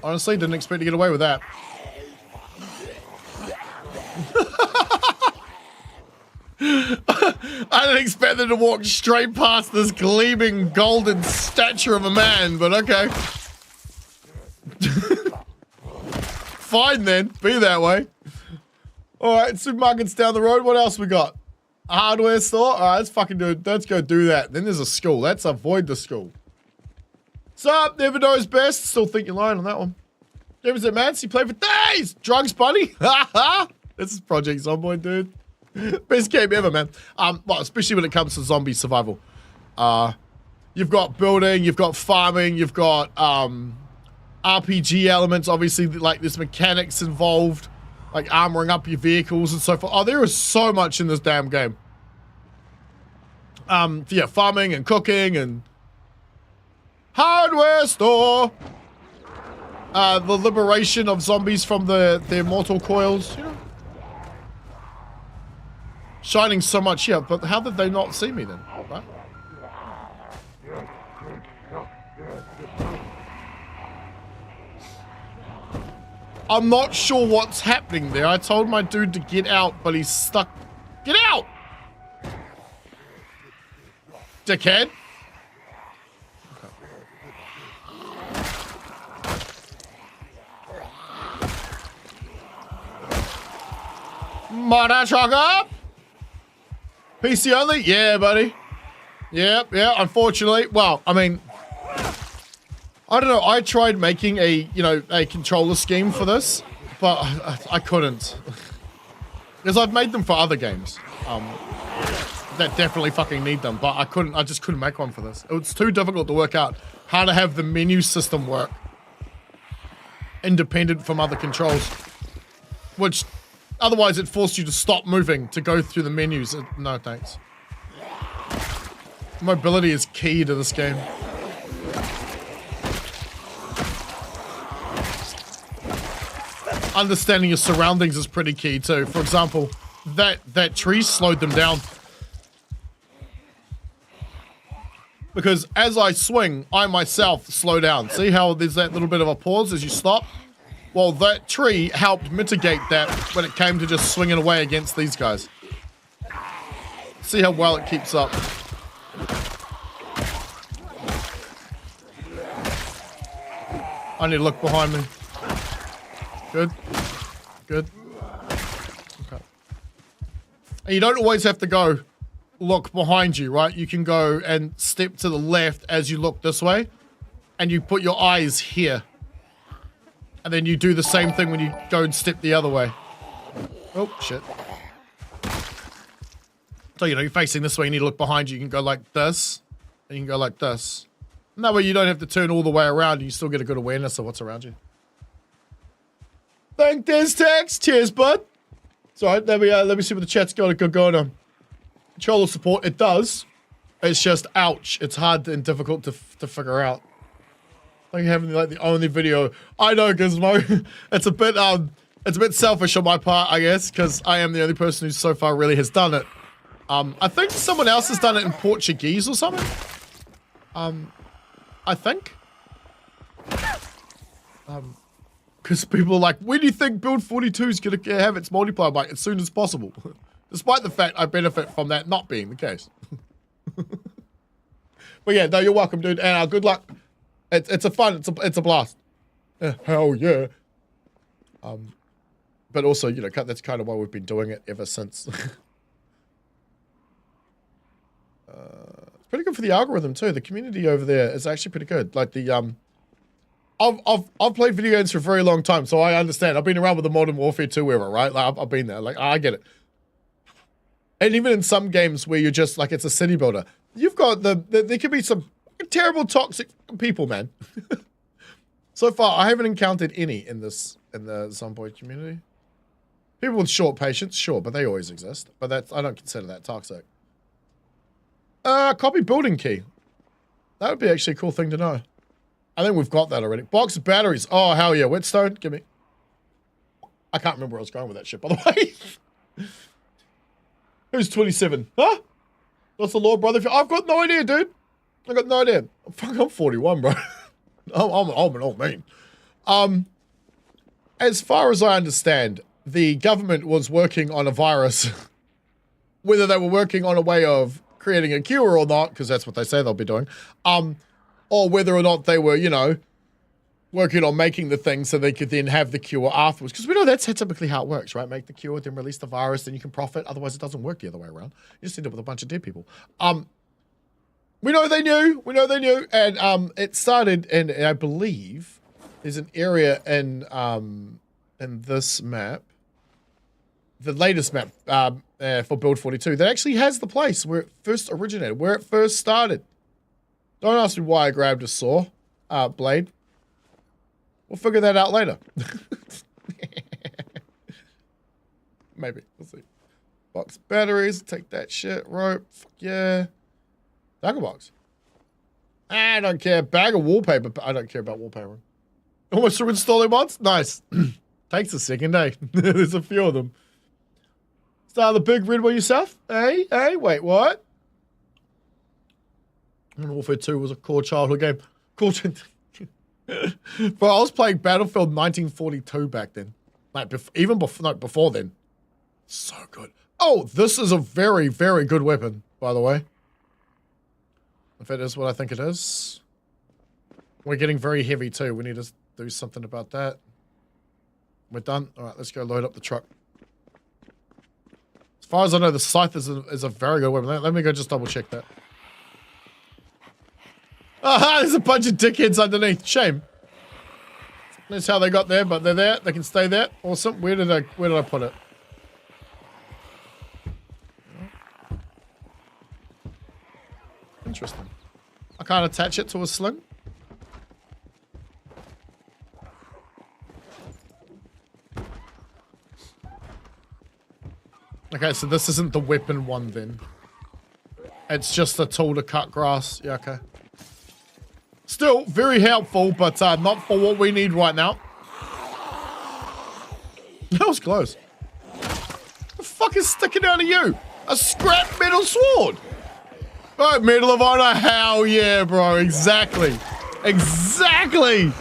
Honestly, didn't expect to get away with that. I didn't expect them to walk straight past this gleaming golden statue of a man, but okay. Fine then, be that way. Alright, supermarket's down the road. What else we got? A hardware store? Alright, let's fucking do it. Let's go do that. Then there's a school. Let's avoid the school. Sup, never knows best. Still think you're lying on that one. James at Mance, you play for days. Drugs, buddy. This is Project Zomboid, dude. Best game ever, man. Well, especially when it comes to zombie survival. You've got building, you've got farming, you've got RPG elements. Obviously, like there's mechanics involved, like armoring up your vehicles and so forth. Oh, there is so much in this damn game. Yeah, farming and cooking and hardware store. The liberation of zombies from their mortal coils, you know. shining so much here, but how did they not see me then? Right? I'm not sure what's happening there. I told my dude to get out, but he's stuck. Get out! Dickhead. Mother trucker! PC only? Yeah, buddy. Yeah, unfortunately. Well, I mean, I don't know. I tried making a controller scheme for this, but I couldn't. Because I've made them for other games that definitely fucking need them, but I just couldn't make one for this. It's too difficult to work out how to have the menu system work independent from other controls, which otherwise it forced you to stop moving to go through the menus. No thanks. Mobility is key to this game. Understanding your surroundings is pretty key too. For example, that tree slowed them down. Because as I swing, I myself slow down. See how there's that little bit of a pause as you stop? Well, that tree helped mitigate that when it came to just swinging away against these guys. See how well it keeps up. I need to look behind me. Good. Good. Okay. And you don't always have to go look behind you, right? You can go and step to the left as you look this way, and you put your eyes here. And then you do the same thing when you go and step the other way. Oh, shit. So, you're facing this way, you need to look behind you. You can go like this, and you can go like this. And that way you don't have to turn all the way around, and you still get a good awareness of what's around you. Thank this text. Cheers, bud. It's alright, let me see what the chat's got going on. Controller support, it does. It's just, ouch. It's hard and difficult to figure out. Like having like the only video. I know, Gizmo. It's a bit selfish on my part, I guess, because I am the only person who so far really has done it. I think someone else has done it in Portuguese or something. I think. Because people are like, when do you think Build 42 is going to have its multiplayer bike as soon as possible? Despite the fact I benefit from that not being the case. But yeah, no, you're welcome, dude. And good luck. It's a blast. Hell yeah. But also, you know, that's kind of why we've been doing it ever since. It's pretty good for the algorithm too. The community over there is actually pretty good. Like the I've played video games for a very long time, so I understand. I've been around with the Modern Warfare 2 era, right? Like I've been there. Like I get it. And even in some games where you're just like it's a city builder, you've got there could be some terrible toxic people, man. So far, I haven't encountered any in the Zomboid community. People with short patience, sure, but they always exist. But I don't consider that toxic. Copy building key. That would be actually a cool thing to know. I think we've got that already. Box of batteries. Oh, hell yeah. Whetstone, give me. I can't remember where I was going with that shit, by the way. Who's 27? Huh? What's the law, brother? I've got no idea, dude. I got no idea. I'm 41, bro. I'm an old man. As far as I understand, the government was working on a virus. Whether they were working on a way of creating a cure or not, because that's what they say they'll be doing, or whether or not they were, you know, working on making the thing so they could then have the cure afterwards. Because we know that's typically how it works, right? Make the cure, then release the virus, then you can profit. Otherwise, it doesn't work the other way around. You just end up with a bunch of dead people. We know they knew. We know they knew. And it started, and I believe there's an area in this map, the latest map for Build 42, that actually has the place where it first originated, where it first started. Don't ask me why I grabbed a saw blade. We'll figure that out later. Maybe. We'll see. Box batteries. Take that shit. Rope. Fuck yeah. Dagger box. I don't care. Bag of wallpaper. I don't care about wallpaper. Almost through installing mods? Nice. Takes a second, eh? There's a few of them. Start the big red one yourself? Hey, wait, what? Modern Warfare 2 was a core childhood game. Cool. Bro, I was playing Battlefield 1942 back then. Like, before then. So good. Oh, this is a very, very good weapon, by the way. If it is what I think it is. We're getting very heavy too. We need to do something about that. We're done. All right, let's go load up the truck. As far as I know, the scythe is a very good weapon. Let me go just double check that. Ah, there's a bunch of dickheads underneath. Shame. That's how they got there, but they're there. They can stay there. Awesome. Where did I put it? Interesting. I can't attach it to a sling. Okay, so this isn't the weapon one then. It's just a tool to cut grass. Yeah, okay. Still, very helpful, but not for what we need right now. That was close. The fuck is sticking out of you? A scrap metal sword! Alright, Medal of Honor, hell yeah, bro. Exactly. Exactly!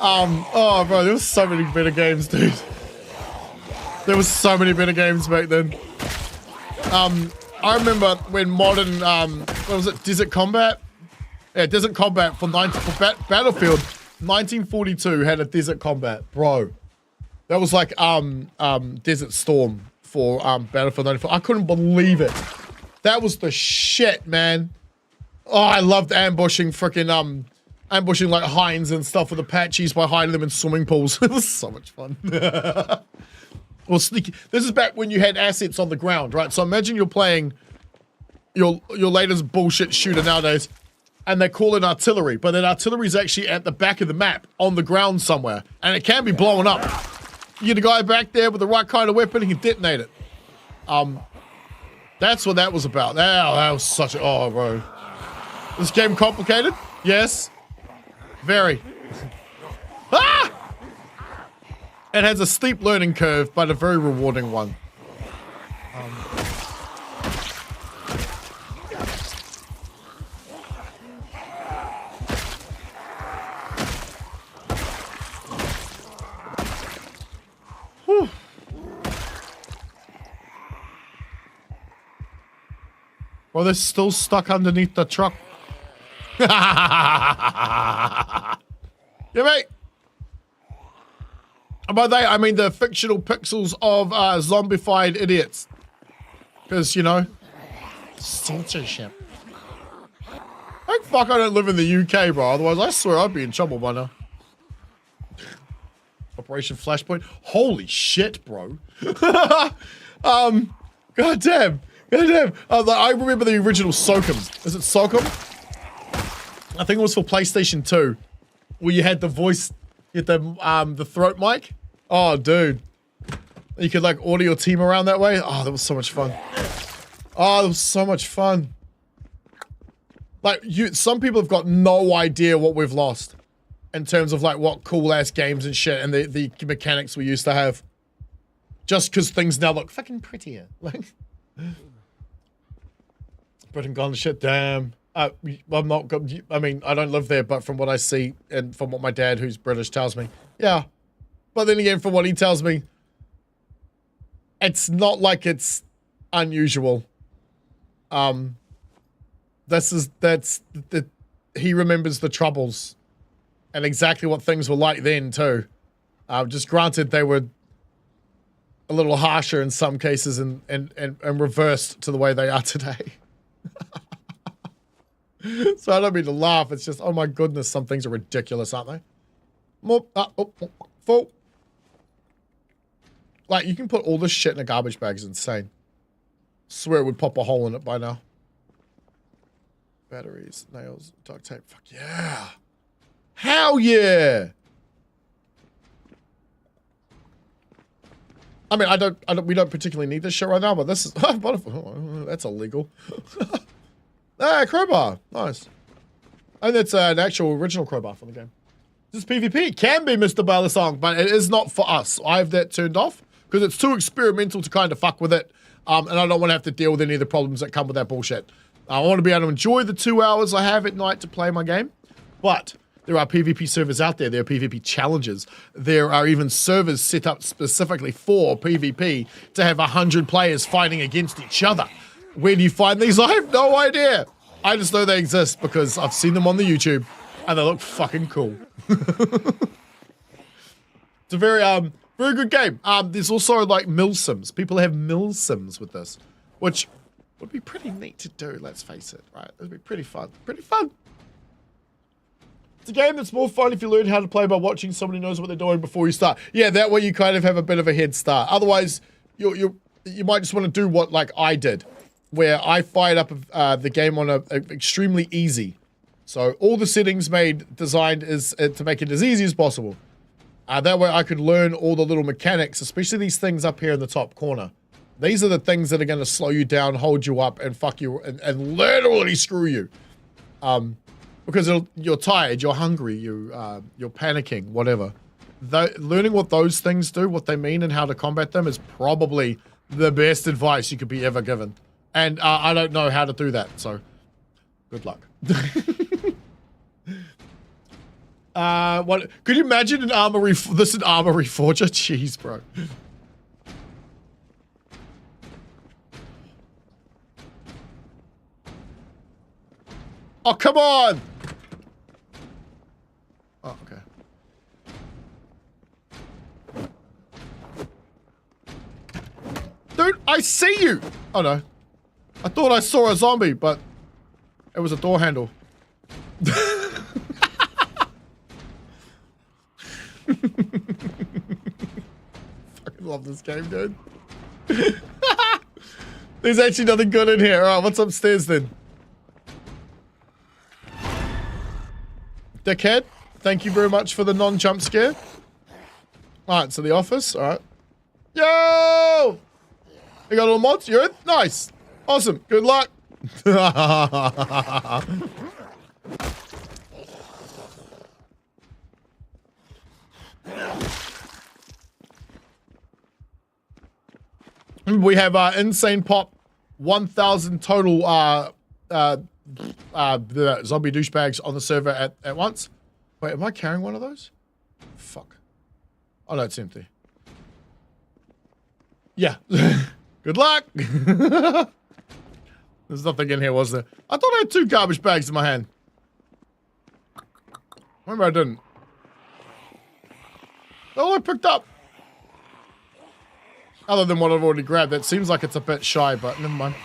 Oh, bro, there was so many better games, dude. There was so many better games back then. I remember when modern, what was it, Desert Combat? Yeah, Desert Combat for Battlefield 1942 had a Desert Combat, bro. That was like Desert Storm for Battlefield 94. I couldn't believe it. That was the shit, man. Oh, I loved ambushing freaking ambushing like hinds and stuff with Apaches by hiding them in swimming pools. It was so much fun. Well, sneaky. This is back when you had assets on the ground, right? So imagine you're playing your latest bullshit shooter nowadays, and they call it artillery, but then artillery is actually at the back of the map on the ground somewhere, and it can be blown up. You get a guy back there with the right kind of weapon, he can detonate it. That's what that was about. That was such a... Oh, bro. This game complicated? Yes. Very. Ah! It has a steep learning curve, but a very rewarding one. Whew. Well, they're still stuck underneath the truck. Yeah, mate. And by they, I mean the fictional pixels of zombified idiots. Because, you know, censorship. Thank fuck I don't live in the UK, bro. Otherwise, I swear I'd be in trouble by now. Operation Flashpoint. Holy shit, bro. Goddamn. Goddamn. I remember the original Sokum. Is it Sokum? I think it was for PlayStation 2. Where you had the voice, you had the throat mic. Oh, dude. You could like order your team around that way. Oh, that was so much fun. Oh, that was so much fun. Like, some people have got no idea what we've lost. In terms of like what cool ass games and shit and the mechanics we used to have. Just because things now look fucking prettier. Like, Britain gone shit, damn. I'm not, I mean, I don't live there, but from what I see and from what my dad, who's British, tells me, yeah. But then again, from what he tells me, it's not like it's unusual. He remembers the Troubles and exactly what things were like then too. Just granted, they were a little harsher in some cases and reversed to the way they are today. So I don't mean to laugh. It's just, oh my goodness, some things are ridiculous, aren't they? Full. Like, you can put all this shit in a garbage bag. It's insane. Swear it would pop a hole in it by now. Batteries, nails, duct tape. Fuck yeah. Hell yeah. I mean, we don't particularly need this shit right now, but this is, that's illegal. Ah, crowbar. Nice. And that's an actual original crowbar from the game. This is PvP. It can be Mr. Balisong, but it is not for us. I have that turned off because it's too experimental to kind of fuck with it. and I don't want to have to deal with any of the problems that come with that bullshit. I want to be able to enjoy the 2 hours I have at night to play my game, but there are PvP servers out there. There are PvP challenges. There are even servers set up specifically for PvP to have 100 players fighting against each other. Where do you find these? I have no idea. I just know they exist because I've seen them on the YouTube and they look fucking cool. It's a very good game. There's also like mill sims. People have mill sims with this, which would be pretty neat to do, let's face it, right? It would be pretty fun. Pretty fun. It's a game that's more fun if you learn how to play by watching somebody who knows what they're doing before you start. Yeah, that way you kind of have a bit of a head start. Otherwise, you might just want to do what like I did, where I fired up the game on a extremely easy. So all the settings designed is to make it as easy as possible. That way I could learn all the little mechanics, especially these things up here in the top corner. These are the things that are going to slow you down, hold you up, and fuck you, and literally screw you. Because you're tired, you're hungry, you're panicking, whatever. Learning what those things do, what they mean, and how to combat them is probably the best advice you could be ever given. And I don't know how to do that, so good luck. What? Could you imagine an armory? This is an armory forger? Jeez, bro. Oh, come on! Oh, okay. Dude, I see you! Oh, no. I thought I saw a zombie, but it was a door handle. Fucking love this game, dude. There's actually nothing good in here. Alright, what's upstairs then? Dickhead, thank you very much for the non-jump scare. Alright, so the office, alright. Yo! You got a little mods? You're in? Nice. Awesome. Good luck. We have insane pop 1,000 total the zombie douchebags on the server at once. Wait, am I carrying one of those? Fuck. Oh no, it's empty. Yeah. Good luck. There's nothing in here, was there? I thought I had 2 garbage bags in my hand. Remember I didn't. All I picked up. Other than what I've already grabbed, that seems like it's a bit shy, but never mind.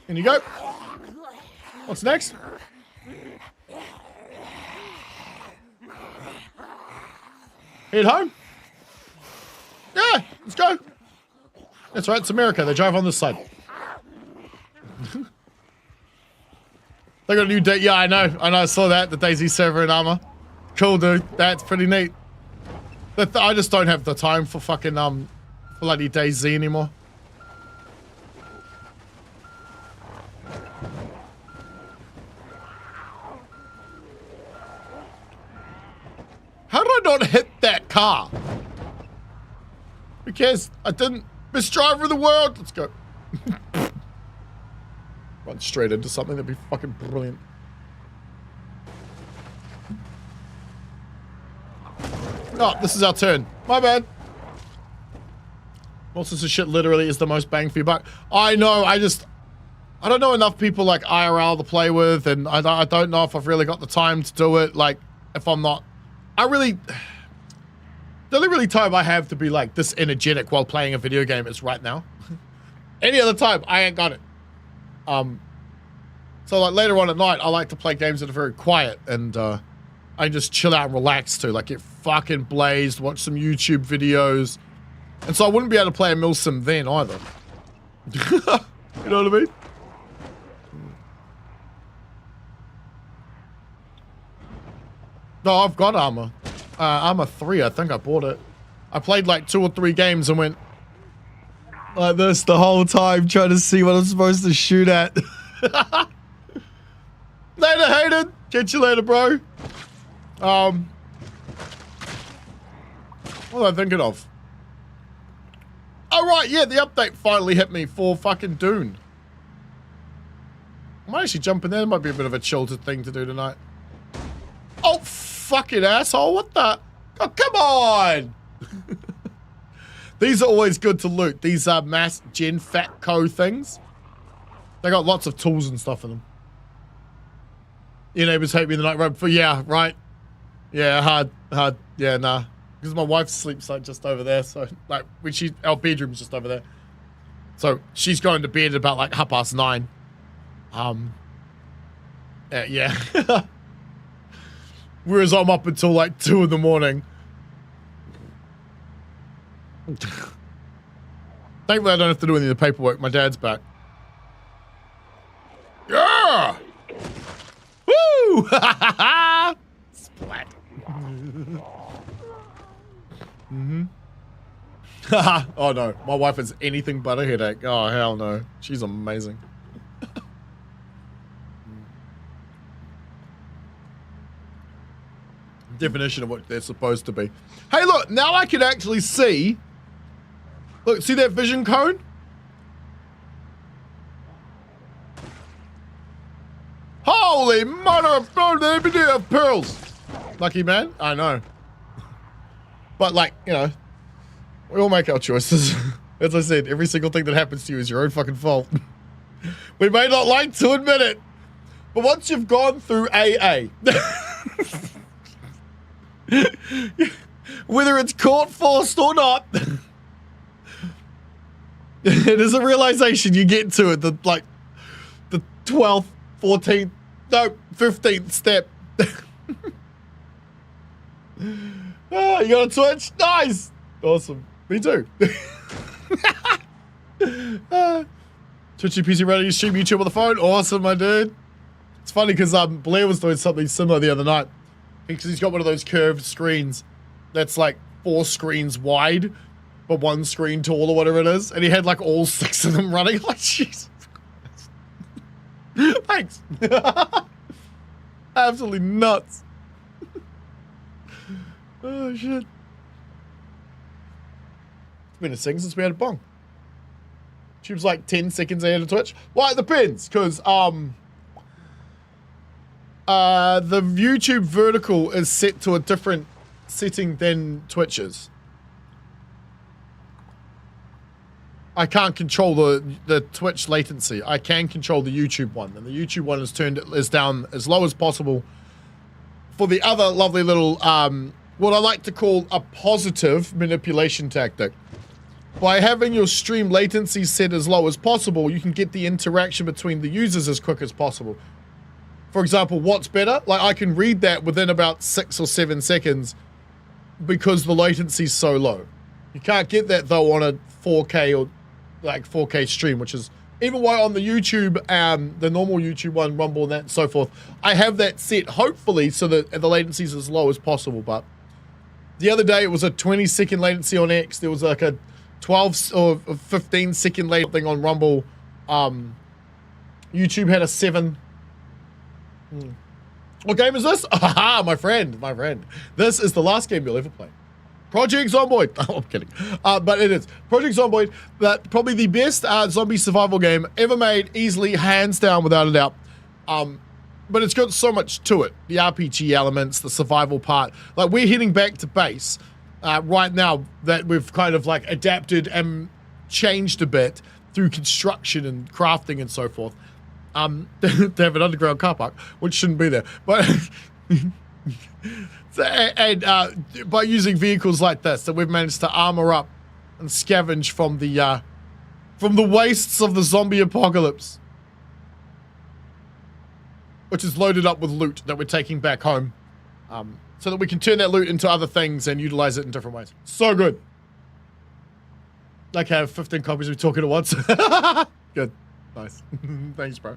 In you go. What's next? Head home? Yeah, let's go. That's right, it's America. They drive on this side. They got a new date. Yeah, I know. I saw that. The Daisy server in armor. Cool, dude. That's pretty neat. I just don't have the time for fucking bloody Daisy anymore. How did I not hit that car? Who cares? I didn't. Best driver of the world. Let's go. Run straight into something. That'd be fucking brilliant. Oh, this is our turn. My bad. All sorts of shit literally is the most bang for your buck. I know, I don't know enough people like IRL to play with, and I don't know if I've really got the time to do it. Like, if I'm not... the only really time I have to be like this energetic while playing a video game is right now. Any other time, I ain't got it. So like later on at night, I like to play games that are very quiet, and I just chill out and relax too. Like get fucking blazed, watch some YouTube videos. And so I wouldn't be able to play a milsim then either. You know what I mean? No, I've got armor. Armor 3, I think I bought it. I played like 2 or 3 games and went like this the whole time trying to see what I'm supposed to shoot at. Later, Hayden. Catch you later, bro. What am I thinking of? Oh, right, yeah, the update finally hit me for fucking Dune. I might actually jump in there. It might be a bit of a chilled thing to do tonight. Oh, fucking asshole. What the? Oh, come on. These are always good to loot. These are mass gen fat co things. They got lots of tools and stuff in them. Your neighbors hate me the night right before. Yeah, right. Yeah, hard. Yeah, nah. Because my wife sleeps like just over there. So like when our bedroom's just over there. So she's going to bed about like 9:30. Yeah. Whereas I'm up until like 2 in the morning. Thankfully I don't have to do any of the paperwork. My dad's back. Yeah! Woo! Splat. Oh no, my wife is anything but a headache. Oh hell no, she's amazing. Definition of what they're supposed to be. Hey look, now I can actually see. Look, see that vision cone? Holy mother of God, they have pearls. Lucky man, I know. But like, you know, we all make our choices. As I said, every single thing that happens to you is your own fucking fault. We may not like to admit it, but once you've gone through AA, whether it's court forced or not, it is a realization you get to it, the 12th, 14th, no, 15th step. Oh, you got a Twitch? Nice! Awesome. Me too. Twitch PC ready to stream YouTube on the phone? Awesome, my dude. It's funny because Blair was doing something similar the other night. Because he's got one of those curved screens that's like 4 screens wide, but 1 screen tall or whatever it is. And he had like all 6 of them running. Like, Jesus Christ. Thanks. Absolutely nuts. Oh, shit. It's been a second since we had a bong. YouTube's like 10 seconds ahead of Twitch. Well, it depends, because the YouTube vertical is set to a different setting than Twitch's. I can't control the Twitch latency. I can control the YouTube one, and the YouTube one is down as low as possible. For the other lovely little what I like to call a positive manipulation tactic. By having your stream latency set as low as possible, you can get the interaction between the users as quick as possible. For example, what's better? Like, I can read that within about 6 or 7 seconds because the latency's so low. You can't get that though on a 4K or like 4K stream, which is even why on the YouTube, the normal YouTube one, Rumble and that and so forth, I have that set hopefully so that the latency is as low as possible. But the other day it was a 20-second latency on X. There was like a 12 or 15-second latency thing on Rumble. YouTube had a 7. What game is this? Aha, my friend. This is the last game you'll ever play. Project Zomboid. Oh, I'm kidding. But it is. Project Zomboid, probably the best zombie survival game ever made, easily, hands down, without a doubt. But it's got so much to it. The RPG elements, the survival part. Like, we're heading back to base right now that we've kind of like adapted and changed a bit through construction and crafting and so forth. To have an underground car park, which shouldn't be there. But by using vehicles like this, that we've managed to armor up and scavenge from the wastes of the zombie apocalypse, which is loaded up with loot that we're taking back home, so that we can turn that loot into other things and utilize it in different ways. So good. Like, have 15 copies of talking at once. Good. Nice. Thanks, bro.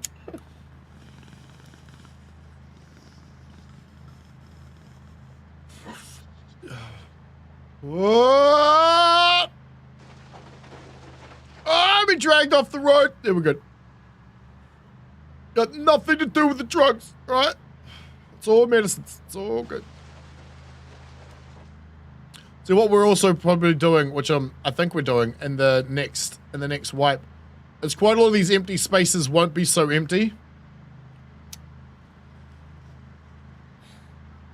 What? I've been dragged off the road. There we go. Got nothing to do with the drugs, right? It's all medicines. It's all good. So what we're also probably doing, which I think we're doing in the next wipe, is quite a lot of these empty spaces won't be so empty.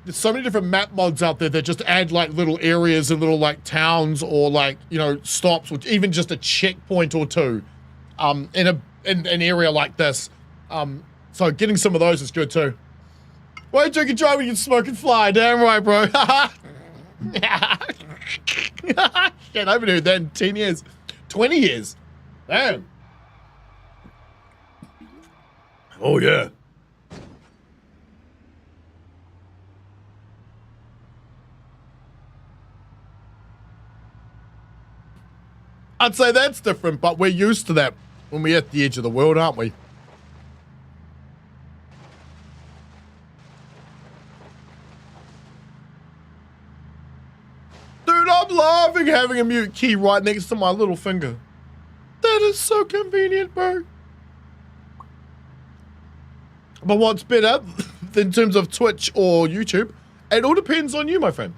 There's so many different map mods out there that just add like little areas and little like towns or like, you know, stops, or even just a checkpoint or two in an area like this. So getting some of those is good too. Why you drink and drive when you can smoke and fly? Damn right, bro. Shit, I haven't heard that in 10 years. 20 years. Damn. Oh, yeah. I'd say that's different, but we're used to that when we're at the edge of the world, aren't we? Dude, I'm laughing having a mute key right next to my little finger. That is so convenient, bro. But what's better in terms of Twitch or YouTube, it all depends on you, my friend.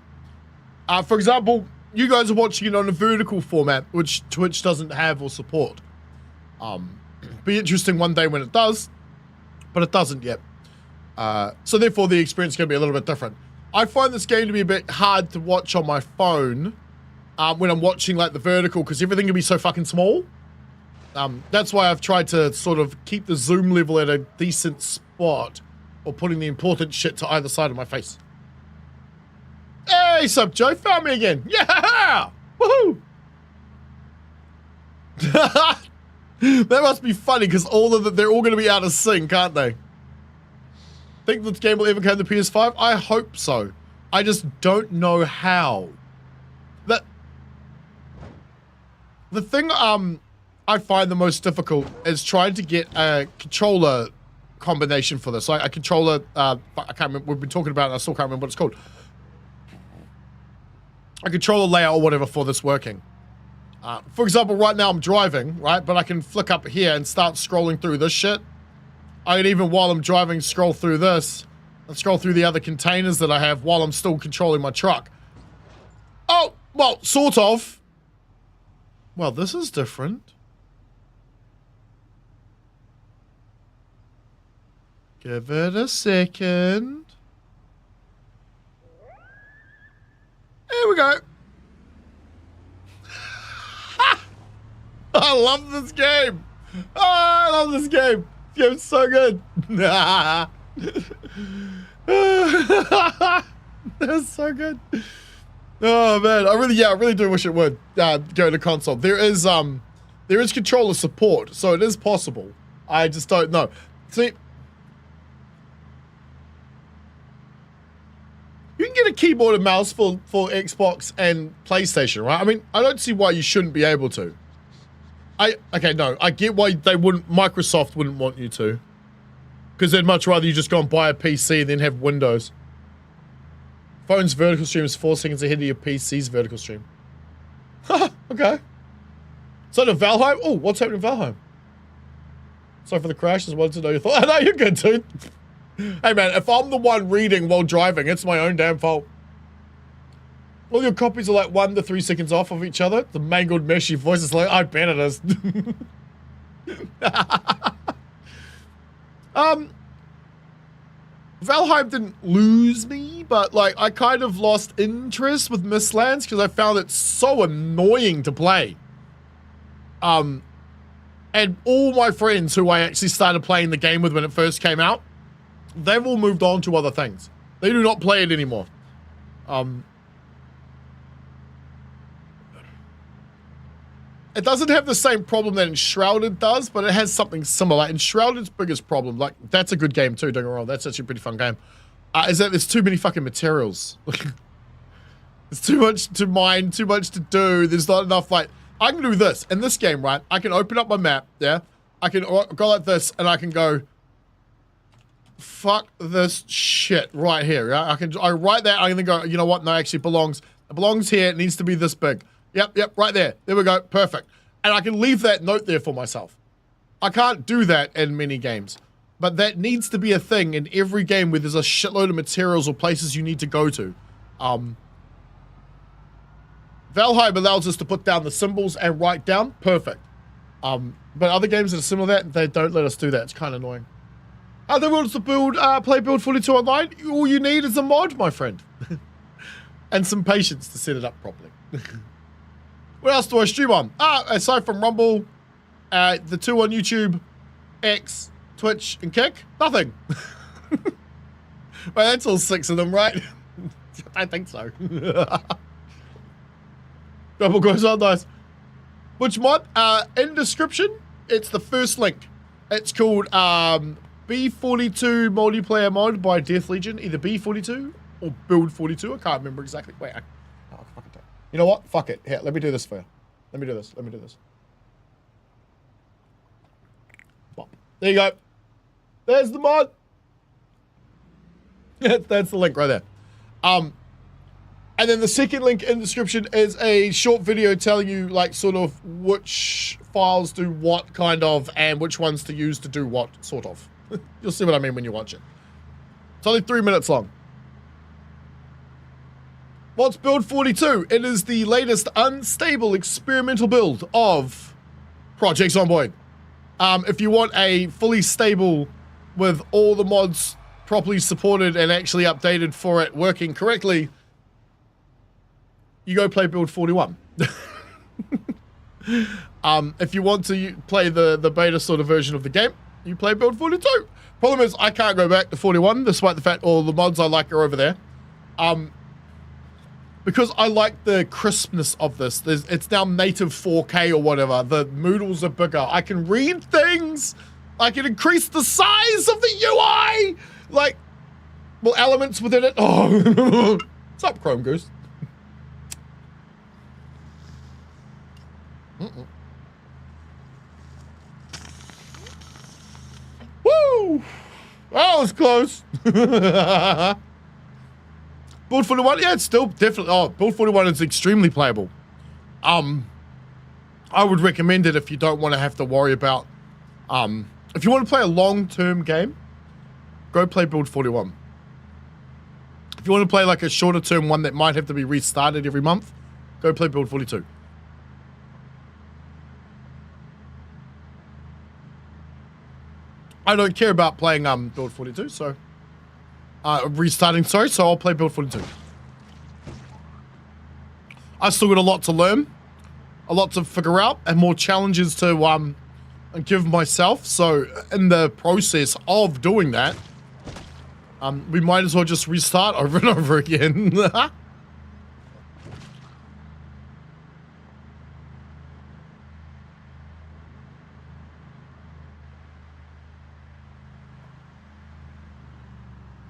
For example, you guys are watching it on a vertical format, which Twitch doesn't have or support. Be interesting one day when it does, but it doesn't yet. So therefore the experience is going to be a little bit different. I find this game to be a bit hard to watch on my phone when I'm watching like the vertical, because everything can be so fucking small. That's why I've tried to sort of keep the zoom level at a decent spot, or putting the important shit to either side of my face. Hey, sup, Joe? Found me again. Yeah! Woohoo! That must be funny, because they're all going to be out of sync, aren't they? Think this game will ever come to PS5? I hope so. I just don't know how. The thing I find the most difficult is trying to get a controller combination for this. Like a controller, I can't remember, we've been talking about it, I still can't remember what it's called. A controller layout or whatever for this working. For example, right now I'm driving, right? But I can flick up here and start scrolling through this shit. I can even, while I'm driving, scroll through this and scroll through the other containers that I have while I'm still controlling my truck. Oh, well, sort of. Well, this is different. Give it a second. There we go. I love this game. Oh, I love this game. This game's so good. That's so good. Oh man, I really do wish it would go to console. There is controller support, so it is possible. I just don't know. See, you can get a keyboard and mouse for Xbox and PlayStation, right? I mean, I don't see why you shouldn't be able to. I get why Microsoft wouldn't want you to. Because they'd much rather you just go and buy a PC than have Windows. Phone's vertical stream is 4 seconds ahead of your PC's vertical stream. Okay. So to Valheim? Oh, what's happening to Valheim? Sorry for the crash, just wanted to know your thoughts. No, you're good, dude. Hey man, if I'm the one reading while driving, it's my own damn fault. All your copies are like 1 to 3 seconds off of each other. The mangled, meshy voice is like, I bet it is. Valheim didn't lose me, but like I kind of lost interest with Mistlands because I found it so annoying to play. And all my friends who I actually started playing the game with when it first came out, they've all moved on to other things. They do not play it anymore. It doesn't have the same problem that Enshrouded does, but it has something similar. Enshrouded's biggest problem, like, that's a good game too, don't get me wrong, that's actually a pretty fun game, is that there's too many fucking materials. There's too much to mine, too much to do, there's not enough, like, I can do this. In this game, right, I can open up my map, yeah? I can go like this, and I can go, fuck this shit right here, yeah? I write that, I can go, you know what, no, actually it belongs here, it needs to be this big. Yep, right there. There we go. Perfect. And I can leave that note there for myself. I can't do that in many games. But that needs to be a thing in every game where there's a shitload of materials or places you need to go to. Valheim allows us to put down the symbols and write down. Perfect. But other games that are similar to that, they don't let us do that. It's kind of annoying. They want us to build, play Build 42 online. All you need is a mod, my friend. And some patience to set it up properly. What else do I stream on? Aside from Rumble, the 2 on YouTube, X, Twitch, and Kick, nothing. Well, that's all 6 of them, right? I think so. Double goes on, nice. Which mod? In description, it's the first link. It's called B42 multiplayer mod by Death Legion, either B42 or Build 42. I can't remember exactly. Wait, you know what? Fuck it. Here, let me do this for you. Let me do this. Bop. There you go. There's the mod. That's the link right there. And then the second link in the description is a short video telling you, like, sort of which files do what kind of and which ones to use to do what sort of. You'll see what I mean when you watch it. It's only 3 minutes long. What's Build 42? It is the latest unstable experimental build of Project Zomboid. If you want a fully stable with all the mods properly supported and actually updated for it working correctly, you go play Build 41. If you want to play the beta sort of version of the game, you play Build 42. Problem is, I can't go back to 41, despite the fact all the mods I like are over there. Because I like the crispness of this. It's now native 4K or whatever. The moodles are bigger. I can read things. I can increase the size of the UI. Like, well, elements within it. Oh, what's up, Chrome Goose? Woo! That was close. Build 41, yeah, it's still definitely. Oh, Build 41 is extremely playable. I would recommend it if you don't want to have to worry about. If you want to play a long-term game, go play Build 41. If you want to play like a shorter-term one that might have to be restarted every month, go play Build 42. I don't care about playing Build 42, so restarting, sorry, so I'll play Build 42. I still got a lot to learn, a lot to figure out, and more challenges to give myself. So in the process of doing that, we might as well just restart over and over again.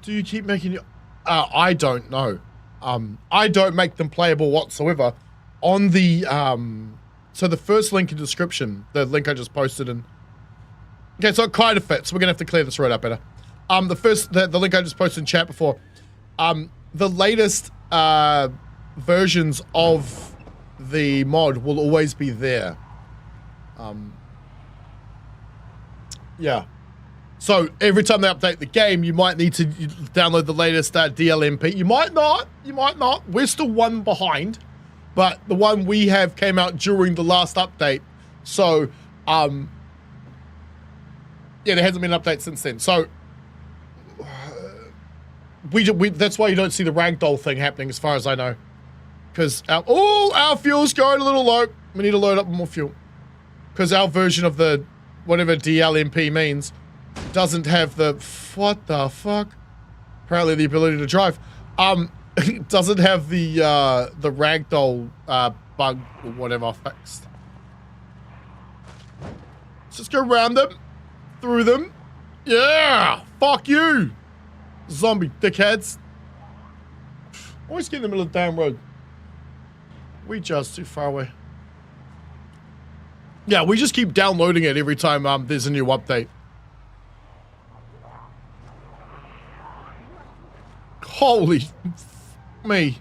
Do you keep making your... I don't know. I don't make them playable whatsoever. On the... so the first link in the description, the link I just posted in... Okay, so it kind of fits. We're going to have to clear this right up better. The link I just posted in chat before. The latest versions of the mod will always be there. Yeah. So every time they update the game, you might need to download the latest DLMP. You might not. You might not. We're still one behind, but the one we have came out during the last update. So, yeah, there hasn't been an update since then. So, that's why you don't see the ragdoll thing happening, as far as I know, because our fuel's going a little low. We need to load up more fuel because our version of the whatever DLMP means doesn't have the what the fuck? Apparently the ability to drive. Doesn't have the ragdoll bug or whatever fixed. Let's just go around them, through them. Yeah, fuck you, zombie dickheads. Always get in the middle of the damn road. We just too far away. Yeah, we just keep downloading it every time there's a new update. Holy me.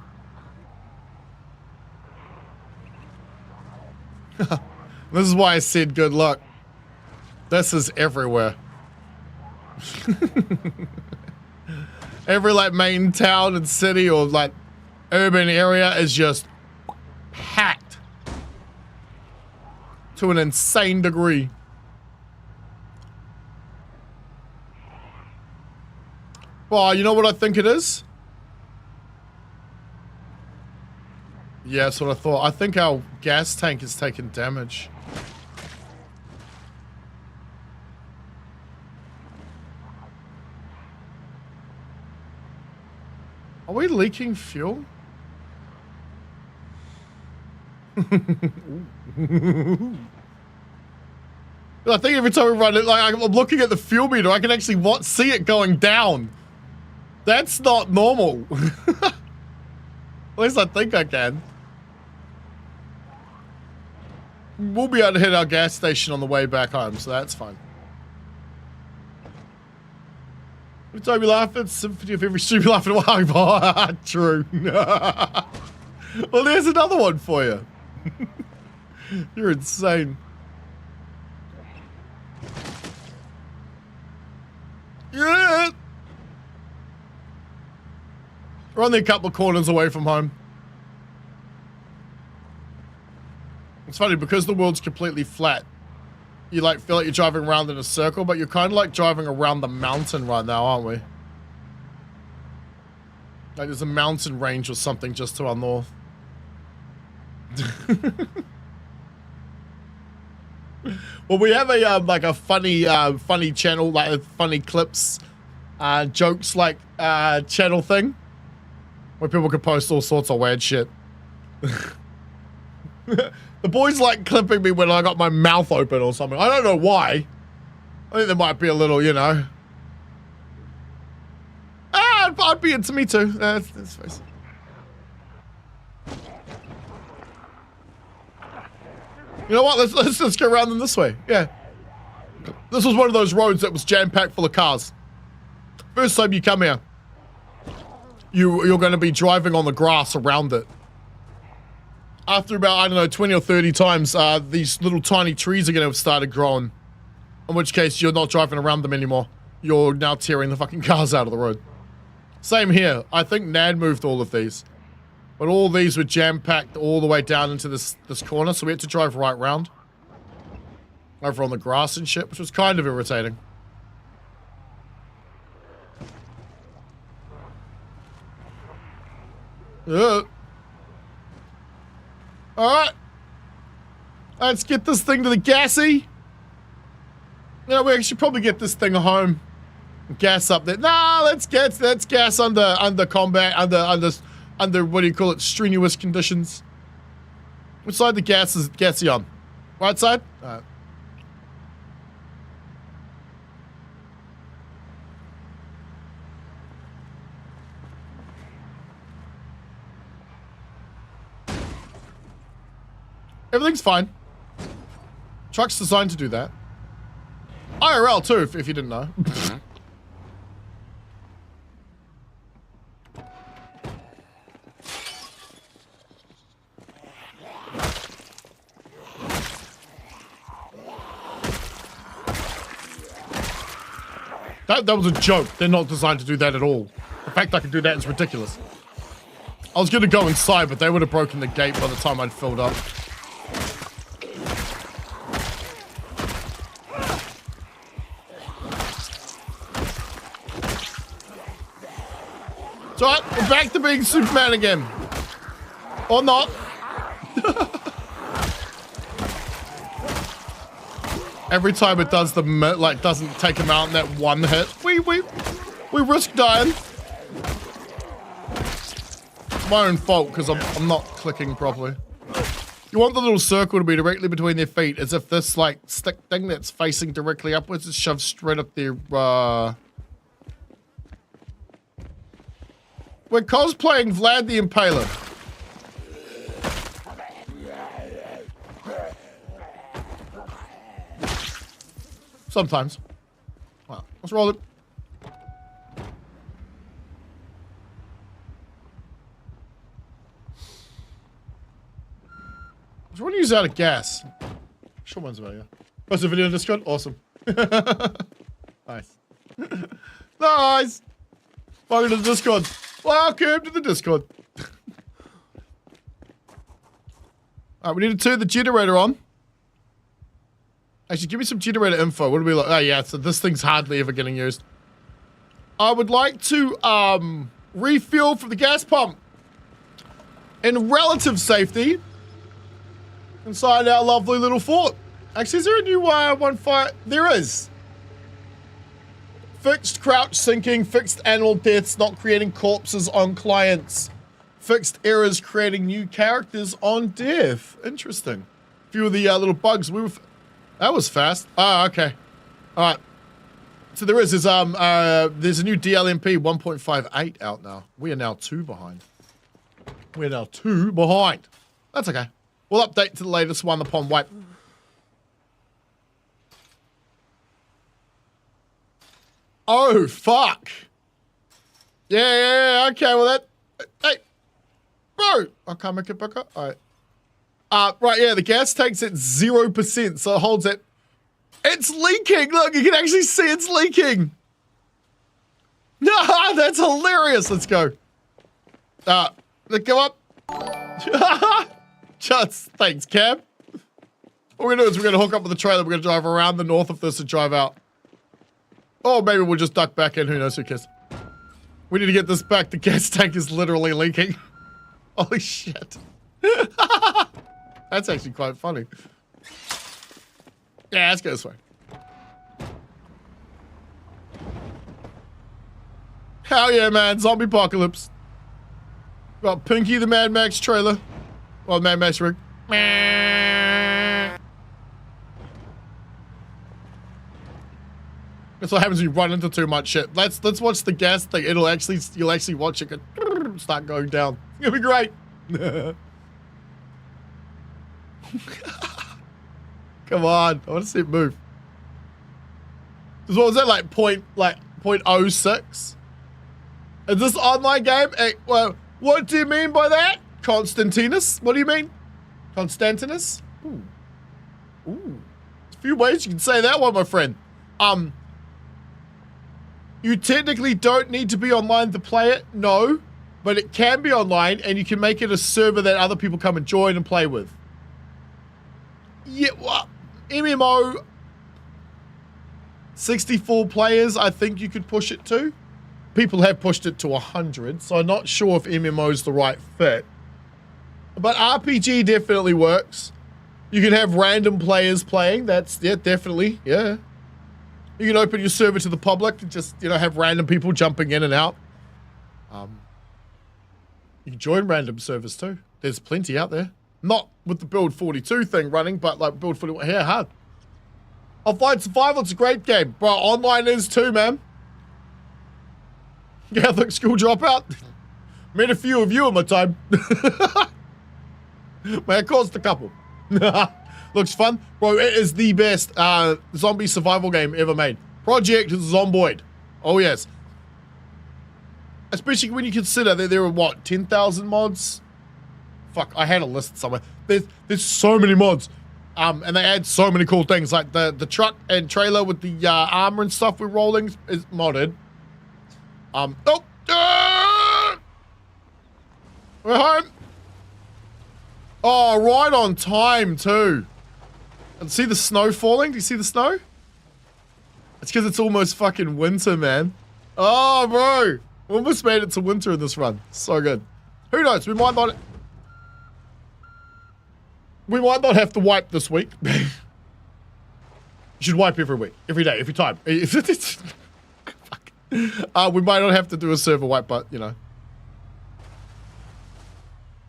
This is why I said good luck. This is everywhere. Every like main town and city or like urban area is just To an insane degree. Well, you know what I think it is? Yeah, that's what I thought. I think our gas tank is taking damage. Are we leaking fuel? I think every time we run it, like I'm looking at the fuel meter, I can actually see it going down. That's not normal. At least I think I can. We'll be able to hit our gas station on the way back home, so that's fine. Every time you laugh, it's sympathy of every stream you laugh at a while. True. Well, there's another one for you. You're insane. Yeah. We're only a couple of corners away from home. It's funny because the world's completely flat. You like feel like you're driving around in a circle, but you're kind of like driving around the mountain right now, aren't we? Like there's a mountain range or something just to our north. Well, we have a like a funny channel, like funny clips, jokes like channel thing, where people can post all sorts of weird shit. The boys like clipping me when I got my mouth open or something. I don't know why. I think there might be a little, you know. I'd be into me too. Let's face it. You know what? Let's just go around them this way. Yeah. This was one of those roads that was jam-packed full of cars. First time you come here, you're going to be driving on the grass around it. After about, I don't know, 20 or 30 times, these little tiny trees are going to have started growing. In which case, you're not driving around them anymore. You're now tearing the fucking cars out of the road. Same here. I think Nad moved all of these. But all these were jam-packed all the way down into this corner, so we had to drive right round. Over on the grass and shit, which was kind of irritating. Alright. Let's get this thing to the gassy. Yeah, we should probably get this thing home. Gas up there. Nah, let's gas under combat, under what do you call it, strenuous conditions. Which side the gas is gassy on? Right side? Alright. Everything's fine. Truck's designed to do that. IRL too, if you didn't know. That was a joke. They're not designed to do that at all. The fact I can do that is ridiculous. I was gonna go inside, but they would have broken the gate by the time I'd filled up. It's alright, we're back to being Superman again. Or not. Every time it does doesn't take him out in that one hit, we risk dying. It's my own fault because I'm not clicking properly. You want the little circle to be directly between their feet, as if this like stick thing that's facing directly upwards is shoved straight up their We're cosplaying Vlad the Impaler. Sometimes. Well, let's roll it. Which one use out of gas? Sure one's about, yeah. Post a video on Discord? Awesome. Nice. Nice! Welcome to the Discord. Welcome to the Discord. Alright, we need to turn the generator on. Actually, give me some generator info. What do we look? Oh, yeah, so this thing's hardly ever getting used. I would like to refuel from the gas pump in relative safety inside our lovely little fort. Actually, is there a new one fire? There is. Fixed crouch sinking, fixed animal deaths, not creating corpses on clients. Fixed errors creating new characters on death. Interesting. A few of the little bugs. That was fast. Oh, okay. All right. So there's a new DLMP 1.58 out now. We are now 2 behind. We're now 2 behind. That's okay. We'll update to the latest one upon wipe. Oh, fuck. Yeah, okay, well that... Hey, bro. I can't make it back up. All right. Right, yeah, the gas tank's at 0%, so it holds it. It's leaking. Look, you can actually see it's leaking. Nah, that's hilarious. Let's go. Let's go up. Just thanks, Cab. What we're gonna do is we're gonna hook up with the trailer. We're gonna drive around the north of this and drive out. Oh, maybe we'll just duck back in. Who knows? Who cares? We need to get this back. The gas tank is literally leaking. Holy shit. That's actually quite funny. Yeah, let's go this way. Hell yeah, man. Zombie apocalypse. Got Pinky the Mad Max trailer. Well, Mad Max rig. That's what happens when you run into too much shit. Let's watch the gas thing. You'll actually watch it start going down. It's gonna be great. Come on, I want to see it move. What was that, like 0.06? Is this online game? Hey, well, what do you mean by that? Constantinus? What do you mean? Constantinus? Ooh. Ooh. There's a few ways you can say that one, my friend. You technically don't need to be online to play it, no. But it can be online, and you can make it a server that other people come and join and play with. Yeah, well, MMO, 64 players, I think you could push it to. People have pushed it to 100, so I'm not sure if MMO is the right fit. But RPG definitely works. You can have random players playing. That's, yeah, definitely, yeah. You can open your server to the public and just, you know, have random people jumping in and out. You can join random servers too. There's plenty out there. Not with the Build 42 thing running, but like Build 41, yeah, hard. Offline Survival, it's a great game. Bro, online is too, man. Catholic school dropout. Met a few of you in my time. Man, I caused a couple. Looks fun. Bro, it is the best zombie survival game ever made. Project Zomboid. Oh, yes. Especially when you consider that there are, what, 10,000 mods? Fuck, I had a list somewhere. There's so many mods. And they add so many cool things. Like the truck and trailer with the armor and stuff we're rolling is modded. We're home. Oh, right on time, too. And see the snow falling? Do you see the snow? It's because it's almost fucking winter, man. Oh, bro. We almost made it to winter in this run. So good. Who knows? We might not have to wipe this week. You should wipe every week, every day, every time. Fuck. We might not have to do a server wipe, but, you know.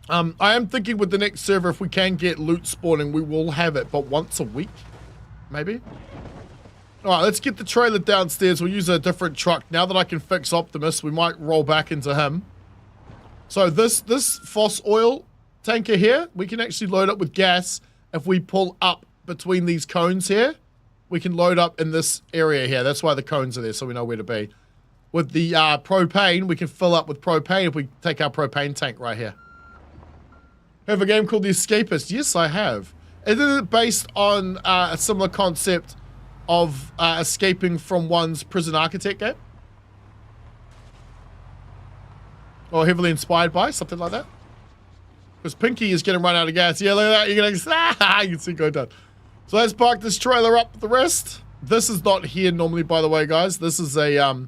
I am thinking with the next server, if we can get loot spawning, we will have it, but once a week, maybe? Alright, let's get the trailer downstairs. We'll use a different truck. Now that I can fix Optimus, we might roll back into him. So this Foss oil tanker here, we can actually load up with gas. If we pull up between these cones here, we can load up in this area here. That's why the cones are there, so we know where to be. With the propane, we can fill up with propane if we take our propane tank right here. Have a game called The Escapist? Yes, I have. Isn't it based on a similar concept of escaping from one's prison architect game? Or heavily inspired by, something like that? Because Pinky is going to run out of gas. Yeah, look at that. You're going to... you can see go down. So let's park this trailer up with the rest. This is not here normally, by the way, guys. This is a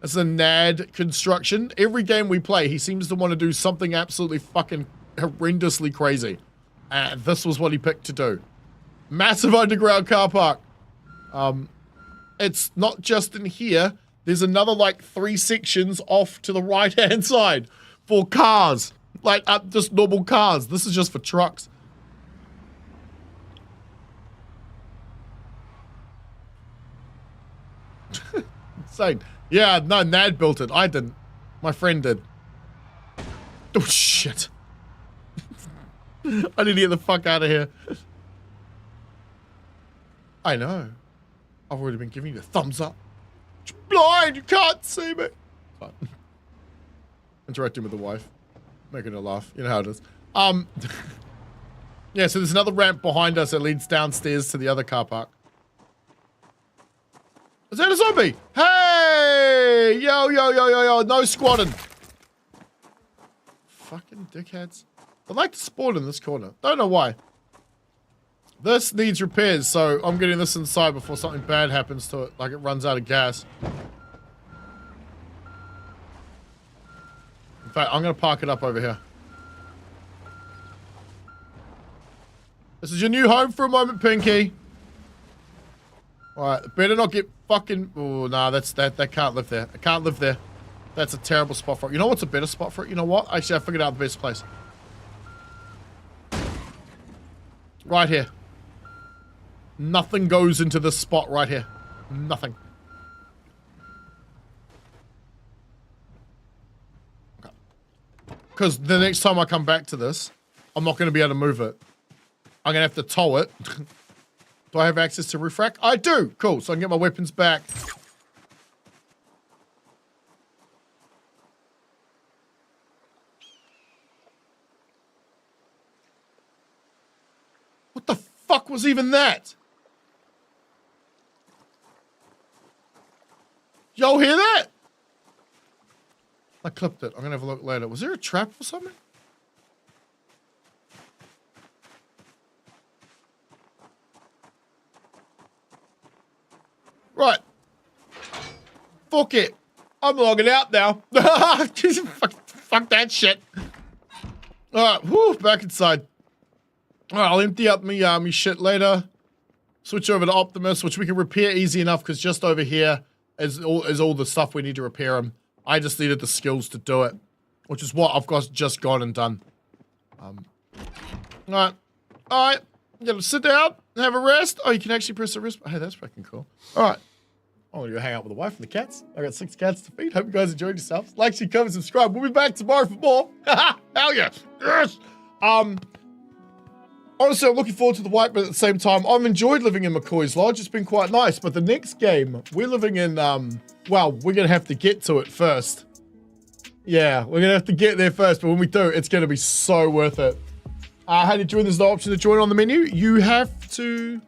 it's a NAD construction. Every game we play, he seems to want to do something absolutely fucking horrendously crazy. And this was what he picked to do. Massive underground car park. It's not just in here. There's another like 3 sections off to the right-hand side for cars. Like just normal cars. This is just for trucks. Insane. Yeah, no, Nad built it. I didn't. My friend did. Oh, shit. I need to get the fuck out of here. I know. I've already been giving you the thumbs up. You're blind, you can't see me. Fine. Interacting with the wife. Making her laugh. You know how it is. Yeah, so there's another ramp behind us that leads downstairs to the other car park. Is that a zombie? Hey! Yo, yo, yo, yo, yo. No squatting. Fucking dickheads. I like to spawn in this corner. Don't know why. This needs repairs, so I'm getting this inside before something bad happens to it, like it runs out of gas. In fact, I'm going to park it up over here. This is your new home for a moment, Pinky. Alright, better not get fucking... Oh, nah, that can't live there. It can't live there. That's a terrible spot for it. You know what's a better spot for it? You know what? Actually, I figured out the best place. Right here. Nothing goes into this spot right here. Nothing. Okay. Because the next time I come back to this, I'm not going to be able to move it. I'm going to have to tow it. Do I have access to refract? I do! Cool, so I can get my weapons back. What the fuck was even that? Y'all hear that? I clipped it. I'm gonna have a look later. Was there a trap or something? Right. Fuck it. I'm logging out now. fuck that shit. Alright, whoo, back inside. Alright, I'll empty up me shit later. Switch over to Optimus, which we can repair easy enough because just over here is all the stuff we need to repair them. I just needed the skills to do it, which is what I've just gone and done. Alright. Alright. You gotta sit down and have a rest. Oh, you can actually press the rest. Hey, that's fucking cool. Alright. I'm gonna go hang out with the wife and the cats. I got 6 cats to feed. Hope you guys enjoyed yourselves. Like, share, comment, subscribe. We'll be back tomorrow for more. Hell yeah. Yes. Honestly, I'm looking forward to the wipe, but at the same time, I've enjoyed living in McCoy's Lodge. It's been quite nice. But the next game, we're living in, well, we're gonna have to get to it first. Yeah, we're gonna have to get there first, but when we do, it's gonna be so worth it. How to join? There's no option to join on the menu. You have to...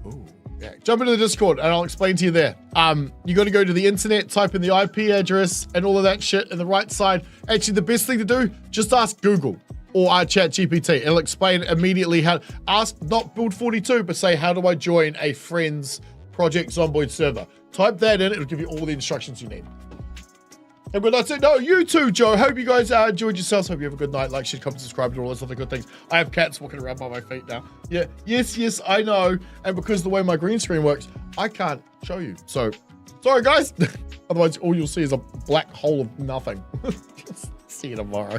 Ooh, yeah. Jump into the Discord and I'll explain to you there. You got to go to the internet, type in the IP address and all of that shit in the right side. Actually, the best thing to do, just ask Google or ChatGPT. It'll explain immediately how... Ask, not Build42, but say, how do I join a friend's Project Zomboid server? Type that in, it'll give you all the instructions you need. And but that's it. No, you too, Joe. Hope you guys enjoyed yourselves. Hope you have a good night. Like, share, comment, subscribe, and all those other good things. I have cats walking around by my feet now. Yeah, yes, I know. And because of the way my green screen works, I can't show you. So, sorry, guys. Otherwise, all you'll see is a black hole of nothing. See you tomorrow.